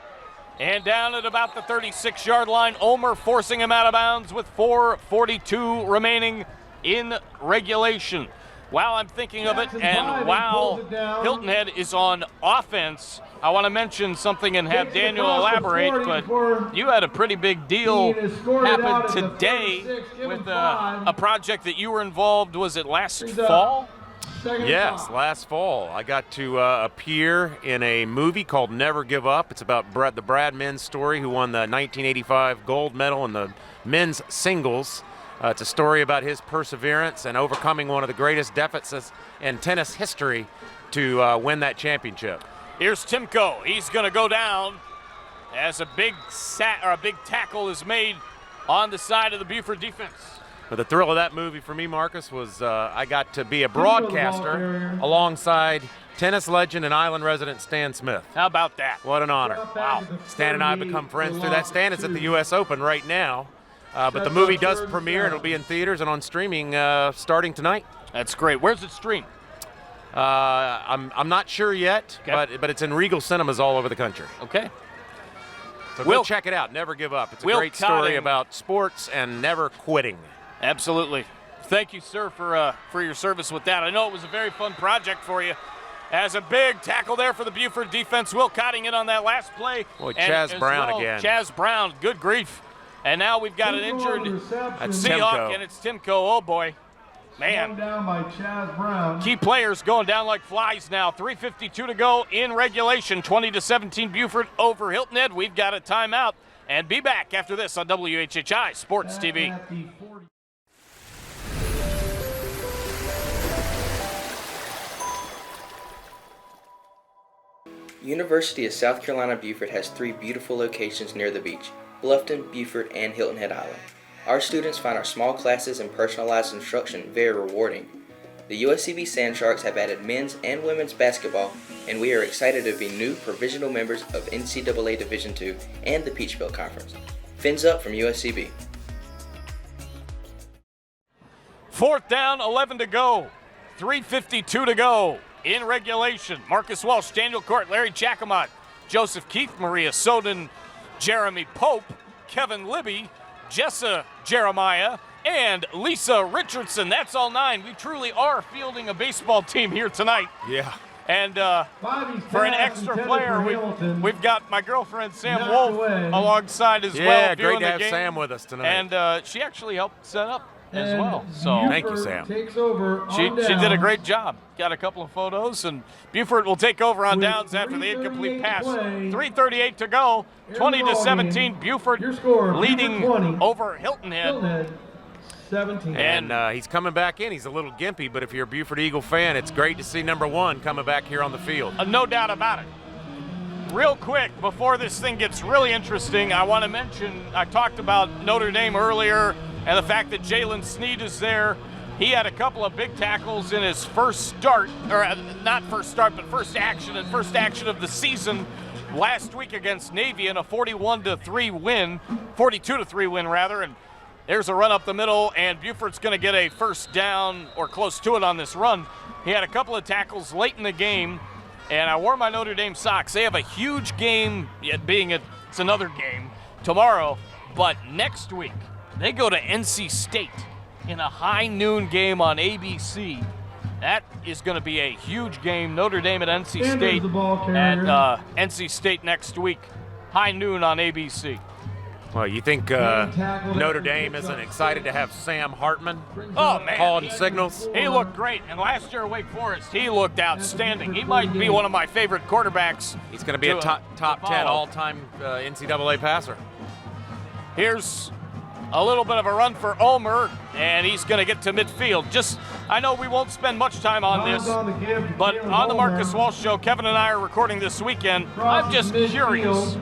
Speaker 1: And down at about the 36-yard line, Omer forcing him out of bounds with 4:42 remaining in regulation. While I'm thinking of it, and while Hilton Head is on offense, I want to mention something and have Daniel elaborate, but you had a pretty big deal happen today with a project that you were involved, was it last fall?
Speaker 20: Yes, last fall. I got to appear in a movie called Never Give Up. It's about the Brad Men's story, who won the 1985 gold medal in the men's singles. It's a story about his perseverance and overcoming one of the greatest deficits in tennis history to win that championship.
Speaker 1: Here's Timko. He's going to go down as a big tackle is made on the side of the Beaufort defense.
Speaker 20: But the thrill of that movie for me, Marcus, was I got to be a broadcaster alongside tennis legend and Island resident Stan Smith.
Speaker 1: How about that?
Speaker 20: What an honor. Wow. Stan and I have become friends through that. Stan is at the U.S. Open right now. But the movie does premiere, and it'll be in theaters and on streaming starting tonight.
Speaker 1: That's great. Where's it streamed?
Speaker 20: I'm not sure yet, okay. but it's in Regal cinemas all over the country.
Speaker 1: Okay.
Speaker 20: So go check it out. Never give up. It's a great story about sports and never quitting.
Speaker 1: Absolutely. Thank you, sir, for your service with that. I know it was a very fun project for you. As a big tackle there for the Beaufort defense, Will Cotting in on that last play.
Speaker 20: Boy, Chaz Brown again.
Speaker 1: Chaz Brown, good grief. And now we've got an injured Seahawk, and it's Timko. Oh, boy. Man.
Speaker 21: Down by Chaz Brown.
Speaker 1: Key players going down like flies now. 3:52 to go in regulation. 20-17 Beaufort over Hilton Head. We've got a timeout and be back after this on WHHI Sports TV.
Speaker 2: University of South Carolina Beaufort has 3 beautiful locations near the beach: Bluffton, Beaufort, and Hilton Head Island. Our students find our small classes and personalized instruction very rewarding. The USCB Sand Sharks have added men's and women's basketball, and we are excited to be new provisional members of NCAA Division II and the Peach Belt Conference. Fins up from USCB.
Speaker 1: 4th down, 11 to go. 3:52 to go in regulation. Marcus Welch, Daniel Court, Larry Jacomot, Joseph Keith, Maria Soden, Jeremy Pope, Kevin Libby, Jessa Jeremiah, and Lisa Richardson. That's all 9. We truly are fielding a baseball team here tonight.
Speaker 20: Yeah.
Speaker 1: And for an extra player, we've got my girlfriend Sam Wolf alongside as well.
Speaker 20: Yeah, great to have Sam with us tonight.
Speaker 1: And she actually helped set up as well. So
Speaker 20: thank you, Sam.
Speaker 1: She did a great job. Got a couple of photos, and Beaufort will take over on downs after the incomplete pass. 3:38 to go. 20-17. Beaufort leading over Hilton Head.
Speaker 21: 17.
Speaker 20: And he's coming back in. He's a little gimpy, but if you're a Beaufort Eagle fan, it's great to see number 1 coming back here on the field.
Speaker 1: No doubt about it. Real quick, before this thing gets really interesting, I want to mention, I talked about Notre Dame earlier and the fact that Jalen Sneed is there. He had a couple of big tackles in his first start, or not first start, but first action of the season last week against Navy in a 42-3 win rather, and there's a run up the middle, and Beaufort's going to get a first down or close to it on this run. He had a couple of tackles late in the game, and I wore my Notre Dame socks. They have a huge game, it's another game tomorrow, but next week they go to NC State in a high noon game on ABC. That is going to be a huge game. Notre Dame at NC State, and NC State next week, high noon on ABC.
Speaker 20: Well, you think Notre Dame isn't excited to have Sam Hartman calling signals?
Speaker 1: He looked great, and last year at Wake Forest, he looked outstanding. He might be one of my favorite quarterbacks.
Speaker 20: He's going to be a top 10 all-time NCAA passer.
Speaker 1: Here's a little bit of a run for Ulmer, and he's going to get to midfield. I know we won't spend much time on this, but on the Marcus Walsh Show, Kevin and I are recording this weekend. I'm just curious.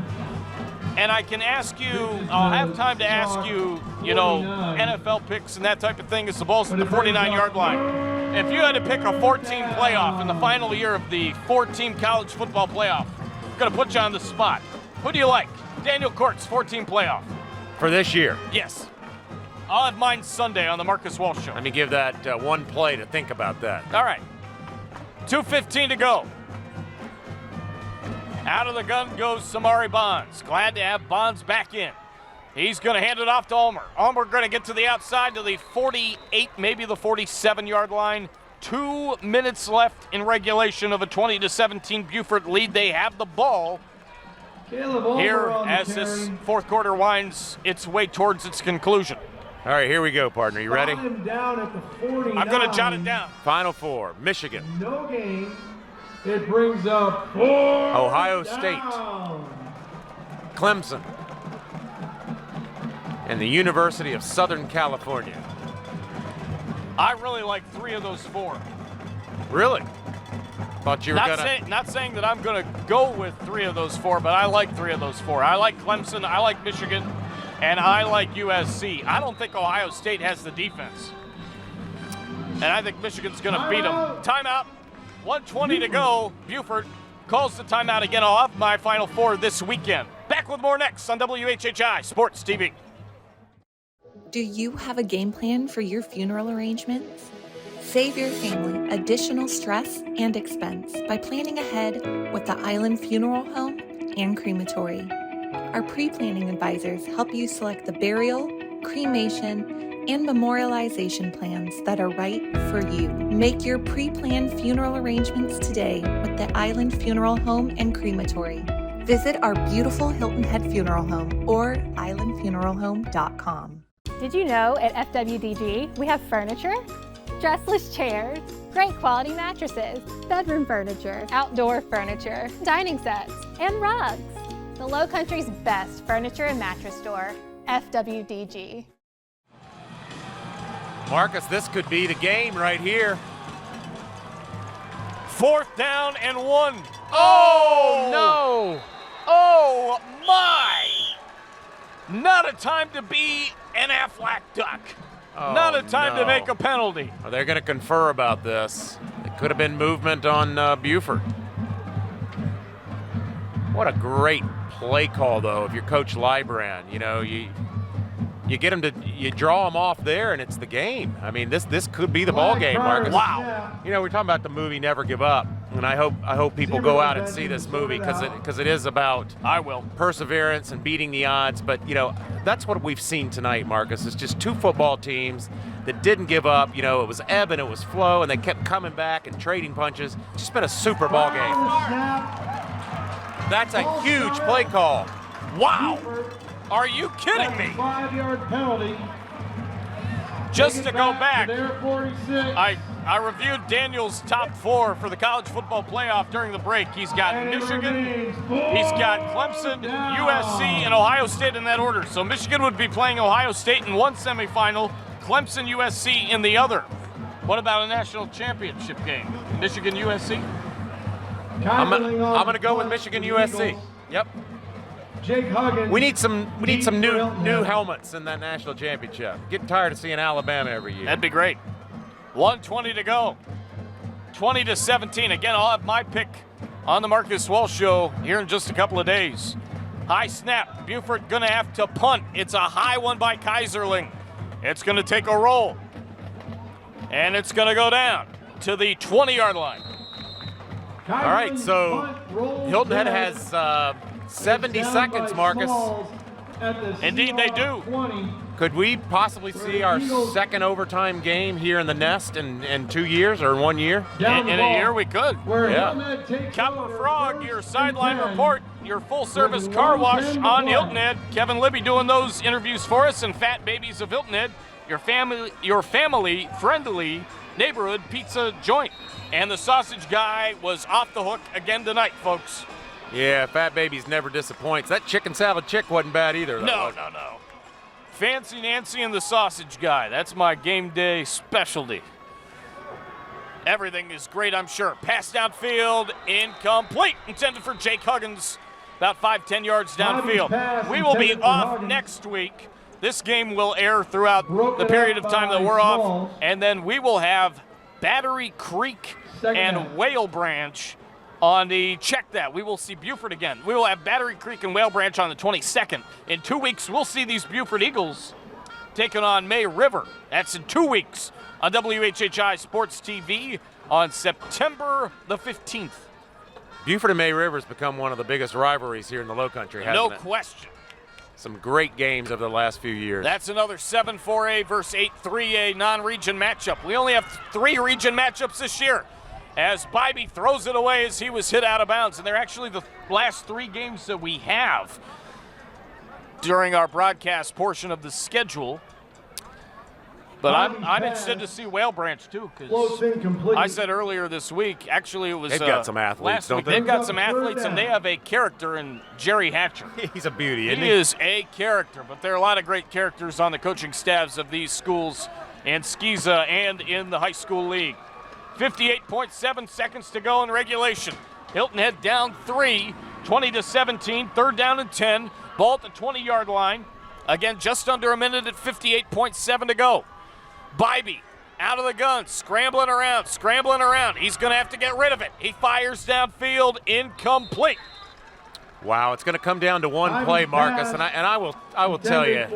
Speaker 1: And I can ask you, I'll have time to ask you, NFL picks and that type of thing as the ball's at the 49-yard line. If you had to pick a 4-team playoff in the final year of the 4-team college football playoff, I'm going to put you on the spot. Who do you like? Daniel Court's 4-team playoff.
Speaker 20: For this year?
Speaker 1: Yes. I'll have mine Sunday on the Marcus Walsh Show.
Speaker 20: Let me give that one play to think about that.
Speaker 1: All right. 2:15 to go. Out of the gun goes Samari Bonds. Glad to have Bonds back in. He's going to hand it off to Ulmer. Ulmer going to get to the outside to the 48, maybe the 47-yard line. 2 minutes left in regulation of a 20-17 Beaufort lead. They have the ball here as this fourth quarter winds its way towards its conclusion.
Speaker 20: All right, here we go, partner. You ready?
Speaker 21: Him down at the 49.
Speaker 1: I'm going to jot it down.
Speaker 20: Final 4, Michigan.
Speaker 21: No game. It brings up 4
Speaker 20: Ohio State,
Speaker 21: down.
Speaker 20: Clemson, and the University of Southern California.
Speaker 1: I really like 3 of those 4.
Speaker 20: Really? Thought you were
Speaker 1: not saying that I'm going to go with 3 of those 4, but I like 3 of those 4. I like Clemson, I like Michigan, and I like USC. I don't think Ohio State has the defense. And I think Michigan's going to beat them. Timeout. 1:20 to go. Beaufort calls the timeout again. I'll have my final 4 this weekend. Back with more next on WHHI Sports TV.
Speaker 19: Do you have a game plan for your funeral arrangements? Save your family additional stress and expense by planning ahead with the Island Funeral Home and Crematory. Our pre-planning advisors help you select the burial, cremation, and memorialization plans that are right for you. Make your pre-planned funeral arrangements today with the Island Funeral Home and Crematory. Visit our beautiful Hilton Head Funeral Home or islandfuneralhome.com.
Speaker 23: Did you know at FWDG we have furniture, dressless chairs, great quality mattresses, bedroom furniture, outdoor furniture, dining sets, and rugs.
Speaker 10: The Lowcountry's best furniture and mattress store, FWDG.
Speaker 20: Marcus, this could be the game right here.
Speaker 1: 4th down and 1.
Speaker 20: Oh, no.
Speaker 1: Oh, my. Not a time to be an Aflac duck.
Speaker 20: Oh,
Speaker 1: Not a time
Speaker 20: no.
Speaker 1: to make a penalty.
Speaker 20: Are they going to confer about this? It could have been movement on Beaufort. What a great play call, though, if you're Coach Lybrand. You know, you get him to, you draw him off there, and it's the game. I mean, this could be the ball game, Marcus.
Speaker 1: Wow.
Speaker 20: You know, we're talking about the movie Never Give Up, and I hope people go out and see this movie because it is about perseverance and beating the odds. But you know, that's what we've seen tonight, Marcus. It's just two football teams that didn't give up. You know, it was ebb and it was flow, and they kept coming back and trading punches. It's just been a super ball game. That's a huge play call.
Speaker 1: Wow. Are you kidding me?
Speaker 21: 5-yard penalty.
Speaker 1: Just to go back, I reviewed Daniel's top 4 for the college football playoff during the break. He's got Michigan, he's got Clemson, USC, and Ohio State in that order. So Michigan would be playing Ohio State in one semifinal, Clemson, USC in the other. What about a national championship game? Michigan, USC?
Speaker 20: I'm going to go with Michigan, USC. Yep.
Speaker 21: Jake Huggins.
Speaker 20: We need some new helmets in that national championship. Getting tired of seeing Alabama every year.
Speaker 1: That'd be great. 1:20 to go. 20-17. Again, I'll have my pick on the Marcus Walsh Show here in just a couple of days. High snap. Beaufort gonna have to punt. It's a high one by Kaiserling. It's gonna take a roll. And it's gonna go down to the 20-yard line.
Speaker 20: All right, so Hilton Head has 70 seconds, Marcus.
Speaker 1: Indeed they do.
Speaker 20: Could we possibly see our second overtime game here in the Nest in 2 years or in 1 year?
Speaker 1: In a year we could.
Speaker 20: Yeah.
Speaker 1: Copper Frog, your sideline report, your full-service car wash on Hilton Head. Kevin Libby doing those interviews for us, and Fat Babies of Hilton Head, your family-friendly neighborhood pizza joint. And the sausage guy was off the hook again tonight, folks.
Speaker 20: Yeah, Fat Babies never disappoints. That chicken salad chick wasn't bad either, though.
Speaker 1: No. Fancy Nancy and the sausage guy. That's my game day specialty. Everything is great, I'm sure. Pass downfield, incomplete. Intended for Jake Huggins, about 5-10 yards downfield. We will be off next week. This game will air throughout the period of time that we're off. And then we will have Battery Creek and Whale Branch on the check that. We will see Beaufort again. We will have Battery Creek and Whale Branch on the 22nd. In 2 weeks, we'll see these Beaufort Eagles taking on May River. That's in 2 weeks on WHHI Sports TV on September the 15th.
Speaker 20: Beaufort and May River has become one of the biggest rivalries here in the Lowcountry, hasn't
Speaker 1: No
Speaker 20: it?
Speaker 1: question.
Speaker 20: Some great games over the last few years.
Speaker 1: That's another 7-4A versus 8-3A non-region matchup. We only have 3 region matchups this year, as Bibee throws it away as he was hit out of bounds. And they're actually the last 3 games that we have during our broadcast portion of the schedule. But I'm interested to see Whale Branch, too, because I said earlier this week, actually it was
Speaker 20: They've got some athletes,
Speaker 1: last
Speaker 20: don't
Speaker 1: week.
Speaker 20: they?
Speaker 1: They've got some athletes, and they have a character in Jerry Hatcher.
Speaker 20: He's a beauty, isn't he?
Speaker 1: He is a character, but there are a lot of great characters on the coaching staffs of these schools in SCHSL and in the high school league. 58.7 seconds to go in regulation. Hilton Head down 3, 20-17, 3rd down and 10. Ball at the 20-yard line. Again, just under a minute at 58.7 to go. Bibee out of the gun, scrambling around. He's going to have to get rid of it. He fires downfield, incomplete.
Speaker 20: Wow, it's going to come down to one play, Marcus, and I will tell you,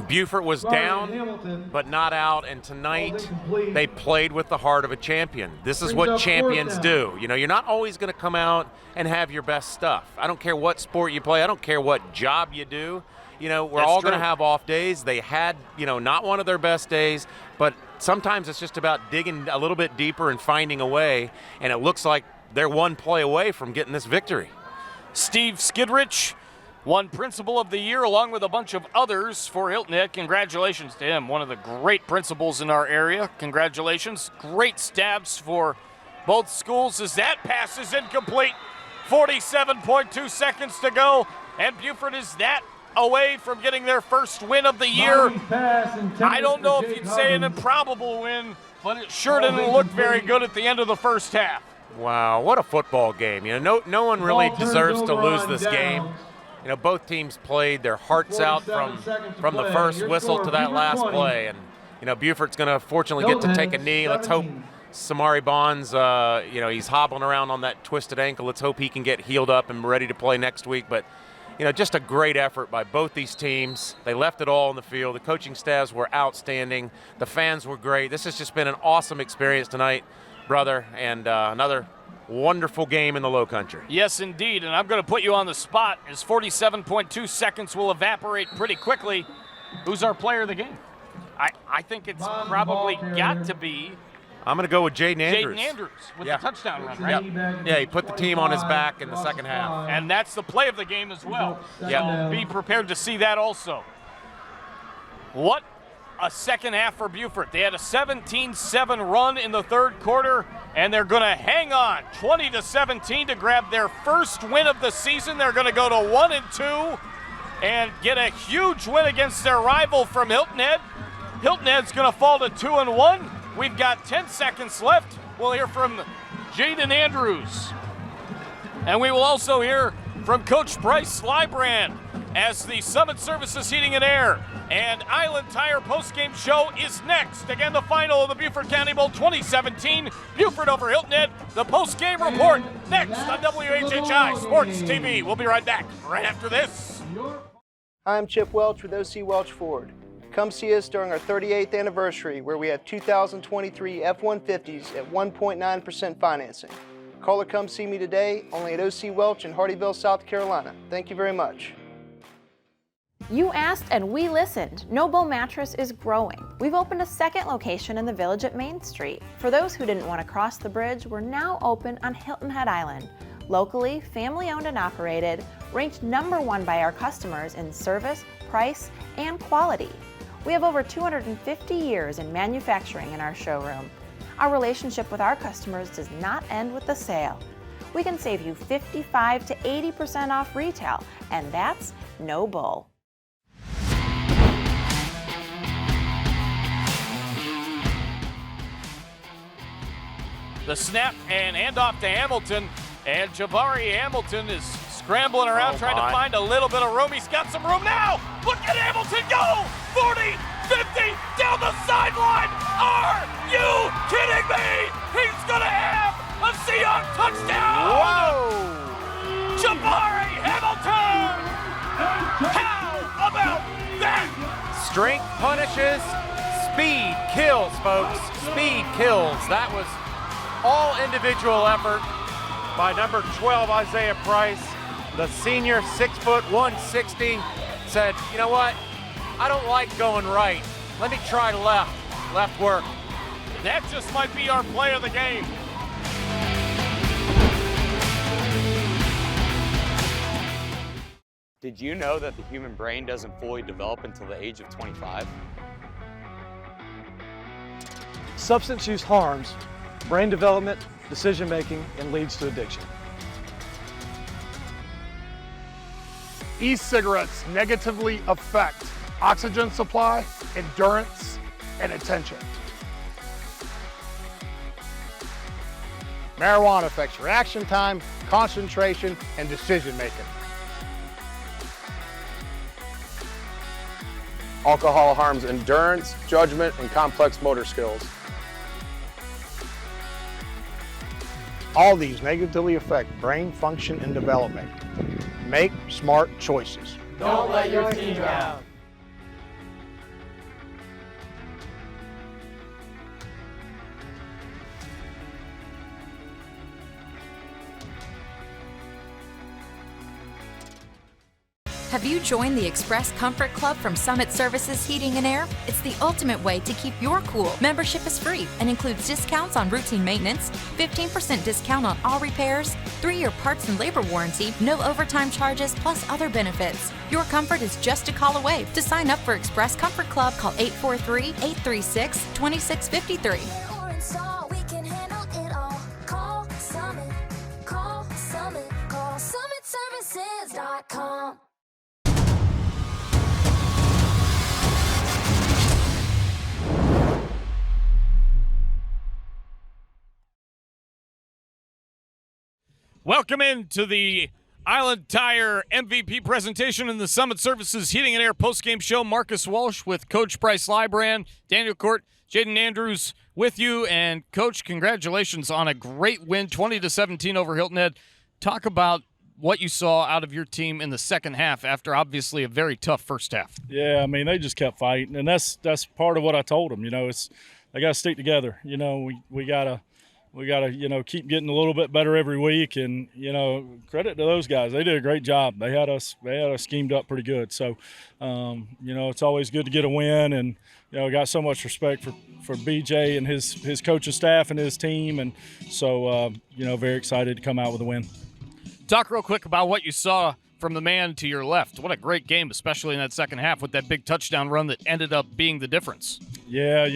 Speaker 20: Beaufort was down, but not out, and tonight they played with the heart of a champion. This is what champions do. You know, you're not always going to come out and have your best stuff. I don't care what sport you play. I don't care what job you do. You know, we're all going to have off days. They had, not one of their best days, but sometimes it's just about digging a little bit deeper and finding a way, and it looks like they're one play away from getting this victory.
Speaker 1: Steve Schidrich won Principal of the Year along with a bunch of others for Hilton Head. Congratulations to him, one of the great principals in our area. Congratulations. Great stabs for both schools as that pass is incomplete. 47.2 seconds to go, and Beaufort is that away from getting their first win of the year. I don't know if you'd say an improbable win, but it sure didn't look very good at the end of the first half.
Speaker 20: Wow, what a football game. You know, no one really deserves to lose this game. You know, both teams played their hearts out from the first whistle to that last play. And, you know, Beaufort's going to fortunately get to take a knee. Let's hope Samari Bonds, you know, he's hobbling around on that twisted ankle. Let's hope he can get healed up and ready to play next week. But, you know, just a great effort by both these teams. They left it all on the field. The coaching staffs were outstanding. The fans were great. This has just been an awesome experience tonight, brother, and another wonderful game in the Low Country.
Speaker 1: Yes, indeed, and I'm going to put you on the spot as 47.2 seconds will evaporate pretty quickly. Who's our player of the game? I think it's probably got to be
Speaker 20: I'm going to go with Jaden Andrews.
Speaker 1: Jaden Andrews with the touchdown run, right?
Speaker 20: Yeah, he put the team on his back in the second half.
Speaker 1: And that's the play of the game as well. So be prepared to see that also. What a second half for Beaufort. They had a 17-7 run in the third quarter, and they're going to hang on 20-17 to grab their first win of the season. They're going to go to 1-2 and get a huge win against their rival from Hilton Head. Hilton Head's going to fall to 2-1. We've got 10 seconds left. We'll hear from Jaden Andrews. And we will also hear from Coach Bryce Lybrand as the Summit Services Heating and Air and Island Tire postgame show is next. Again, the final of the Beaufort County Bowl 2017, Beaufort over Hilton Head. The postgame report next on WHHI Sports TV. We'll be right back right after this.
Speaker 4: Hi, I'm Chip Welch with OC Welch Ford. Come see us during our 38th anniversary where we have 2023 F-150s at 1.9% financing. Call or come see me today, only at OC Welch in Hardyville, South Carolina. Thank you very much.
Speaker 18: You asked and we listened. No Bull Mattress is growing. We've opened a second location in the Village at Main Street. For those who didn't want to cross the bridge, we're now open on Hilton Head Island. Locally, family owned and operated, ranked #1 by our customers in service, price, and quality. We have over 250 years in manufacturing in our showroom. Our relationship with our customers does not end with the sale. We can save you 55 to 80% off retail, and that's no bull.
Speaker 1: The snap and handoff to Hamilton, and Jabari Hamilton is scrambling around trying to find a little bit of room. He's got some room now. Look at Hamilton go! 40, 50, down the sideline. Are you kidding me? He's gonna have a Seahawks touchdown!
Speaker 20: Whoa!
Speaker 1: Jabari Hamilton! How about that?
Speaker 20: Strength punishes, speed kills, folks. Speed kills. That was all individual effort by number 12, Isaiah Price. The senior, 6 foot, 160, said, you know what? I don't like going right. Let me try left. Left work.
Speaker 1: That just might be our play of the game.
Speaker 6: Did you know that the human brain doesn't fully develop until the age of 25?
Speaker 11: Substance use harms brain development, decision making, and leads to addiction.
Speaker 22: E-cigarettes negatively affect oxygen supply, endurance, and attention. Marijuana affects reaction time, concentration, and decision making.
Speaker 24: Alcohol harms endurance, judgment, and complex motor skills.
Speaker 22: All these negatively affect brain function and development. Make smart choices.
Speaker 21: Don't let your team down.
Speaker 25: Have you joined the Express Comfort Club from Summit Services Heating and Air? It's the ultimate way to keep your cool. Membership is free and includes discounts on routine maintenance, 15% discount on all repairs, 3-year parts and labor warranty, no overtime charges, plus other benefits. Your comfort is just a call away. To sign up for Express Comfort Club, call 843-836-2653.
Speaker 26: We can handle it all. Call Summit. Call Summit. Call
Speaker 3: BeaufortIsland.com.
Speaker 1: Welcome into the Island Tire MVP presentation in the Summit Services Heating and Air postgame show. Marcus Walsh with Coach Bryce Lybrand, Daniel Court, Jaden Andrews with you. And, Coach, congratulations on a great win, 20-17 over Hilton Head. Talk about what you saw out of your team in the second half after obviously a very tough first half.
Speaker 7: Yeah, I mean, they just kept fighting, and that's part of what I told them. You know, they got to stick together. You know, we gotta keep getting a little bit better every week, and credit to those guys. They did a great job. They had us schemed up pretty good. So it's always good to get a win, and got so much respect for BJ and his coaching staff and his team, and so very excited to come out with a win.
Speaker 1: Talk real quick about what you saw from the man to your left. What a great game, especially in that second half with that big touchdown run that ended up being the difference.
Speaker 7: Yeah,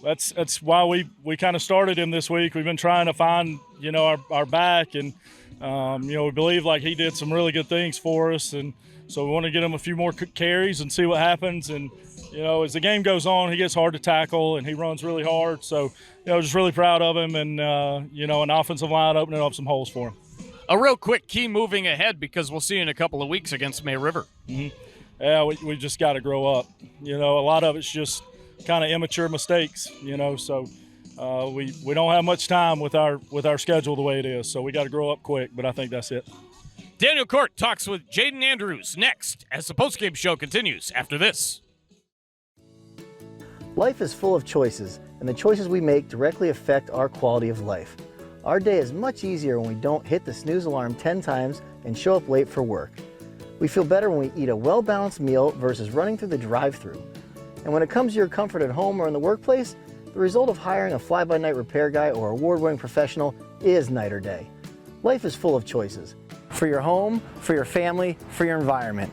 Speaker 7: that's why we kind of started him this week. We've been trying to find, our back, and, we believe like he did some really good things for us. And so we want to get him a few more carries and see what happens. And, as the game goes on, he gets hard to tackle and he runs really hard. So, just really proud of him, and, an offensive line opening up some holes for him.
Speaker 1: A real quick key moving ahead, because we'll see you in a couple of weeks against May River.
Speaker 7: Mm-hmm. Yeah, we just got to grow up. A lot of it's just kind of immature mistakes, so we don't have much time with our schedule the way it is, so we got to grow up quick, but I think that's it.
Speaker 1: Daniel Court talks with Jaden Andrews next as the postgame show continues after this.
Speaker 13: Life is full of choices, and the choices we make directly affect our quality of life. Our day is much easier when we don't hit the snooze alarm 10 times and show up late for work. We feel better when we eat a well-balanced meal versus running through the drive-thru. And when it comes to your comfort at home or in the workplace, the result of hiring a fly-by-night repair guy or award-winning professional is night or day. Life is full of choices. For your home, for your family, for your environment.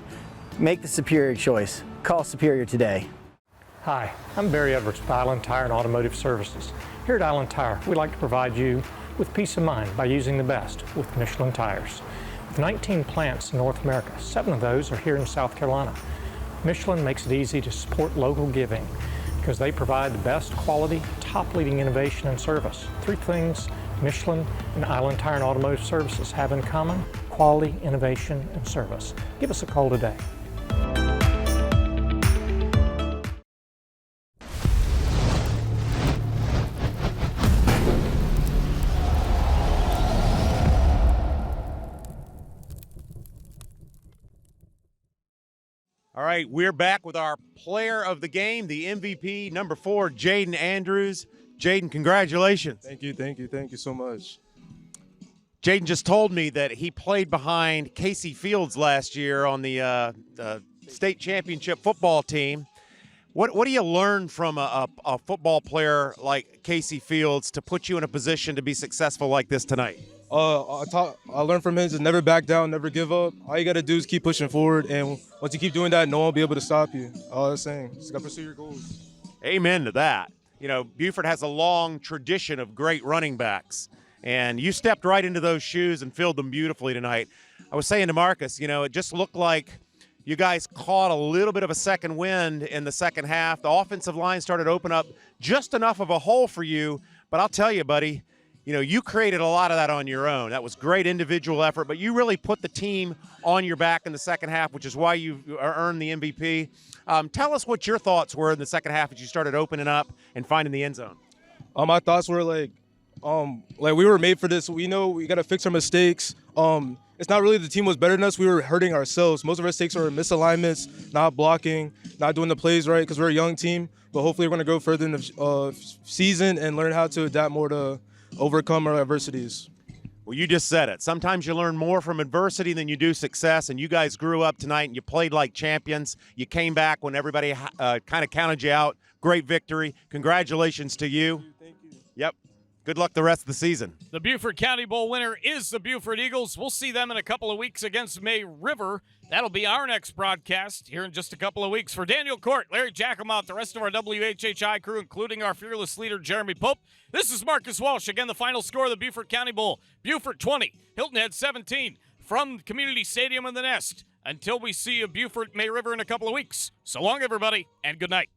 Speaker 13: Make the superior choice. Call Superior today.
Speaker 14: Hi, I'm Barry Edwards with Island Tire and Automotive Services. Here at Island Tire, we like to provide you with peace of mind by using the best with Michelin tires. With 19 plants in North America, 7 of those are here in South Carolina. Michelin makes it easy to support local giving because they provide the best quality, top-leading innovation and service. 3 things Michelin and Island Tire and Automotive Services have in common: quality, innovation, and service. Give us a call today.
Speaker 16: All right, we're back with our player of the game, the MVP, number 4, Jaden Andrews. Jaden, congratulations.
Speaker 26: Thank you so much.
Speaker 16: Jaden just told me that he played behind Casey Fields last year on the state championship football team. What do you learn from a football player like Casey Fields to put you in a position to be successful like this tonight?
Speaker 26: I learned from him to never back down, never give up. All you got to do is keep pushing forward, and once you keep doing that, no one will be able to stop you. All I'm saying, just got to pursue your goals.
Speaker 16: Amen to that. Beaufort has a long tradition of great running backs, and you stepped right into those shoes and filled them beautifully tonight. I was saying to Marcus, it just looked like you guys caught a little bit of a second wind in the second half. The offensive line started to open up just enough of a hole for you, but I'll tell you, buddy, you created a lot of that on your own. That was great individual effort, but you really put the team on your back in the second half, which is why you earned the MVP. Tell us what your thoughts were in the second half as you started opening up and finding the end zone.
Speaker 26: My thoughts were like we were made for this. We know we got to fix our mistakes. It's not really the team was better than us. We were hurting ourselves. Most of our mistakes were misalignments, not blocking, not doing the plays right, because we're a young team. But hopefully we're going to go further in the season and learn how to adapt more to overcome our adversities.
Speaker 16: Well, you just said it. Sometimes you learn more from adversity than you do success, and you guys grew up tonight and you played like champions. You came back when everybody kind of counted you out. Great victory. Congratulations to you.
Speaker 26: Thank you.
Speaker 16: Yep. Good luck the rest of the season.
Speaker 1: The Beaufort County Bowl winner is the Beaufort Eagles. We'll see them in a couple of weeks against May River. That'll be our next broadcast here in just a couple of weeks. For Daniel Court, Larry Jackamont, the rest of our WHHI crew, including our fearless leader, Jeremy Pope, this is Marcus Walsh. Again, the final score of the Beaufort County Bowl. Beaufort 20, Hilton Head 17. from Community Stadium in the Nest. Until we see you Beaufort May River in a couple of weeks. So long, everybody, and good night.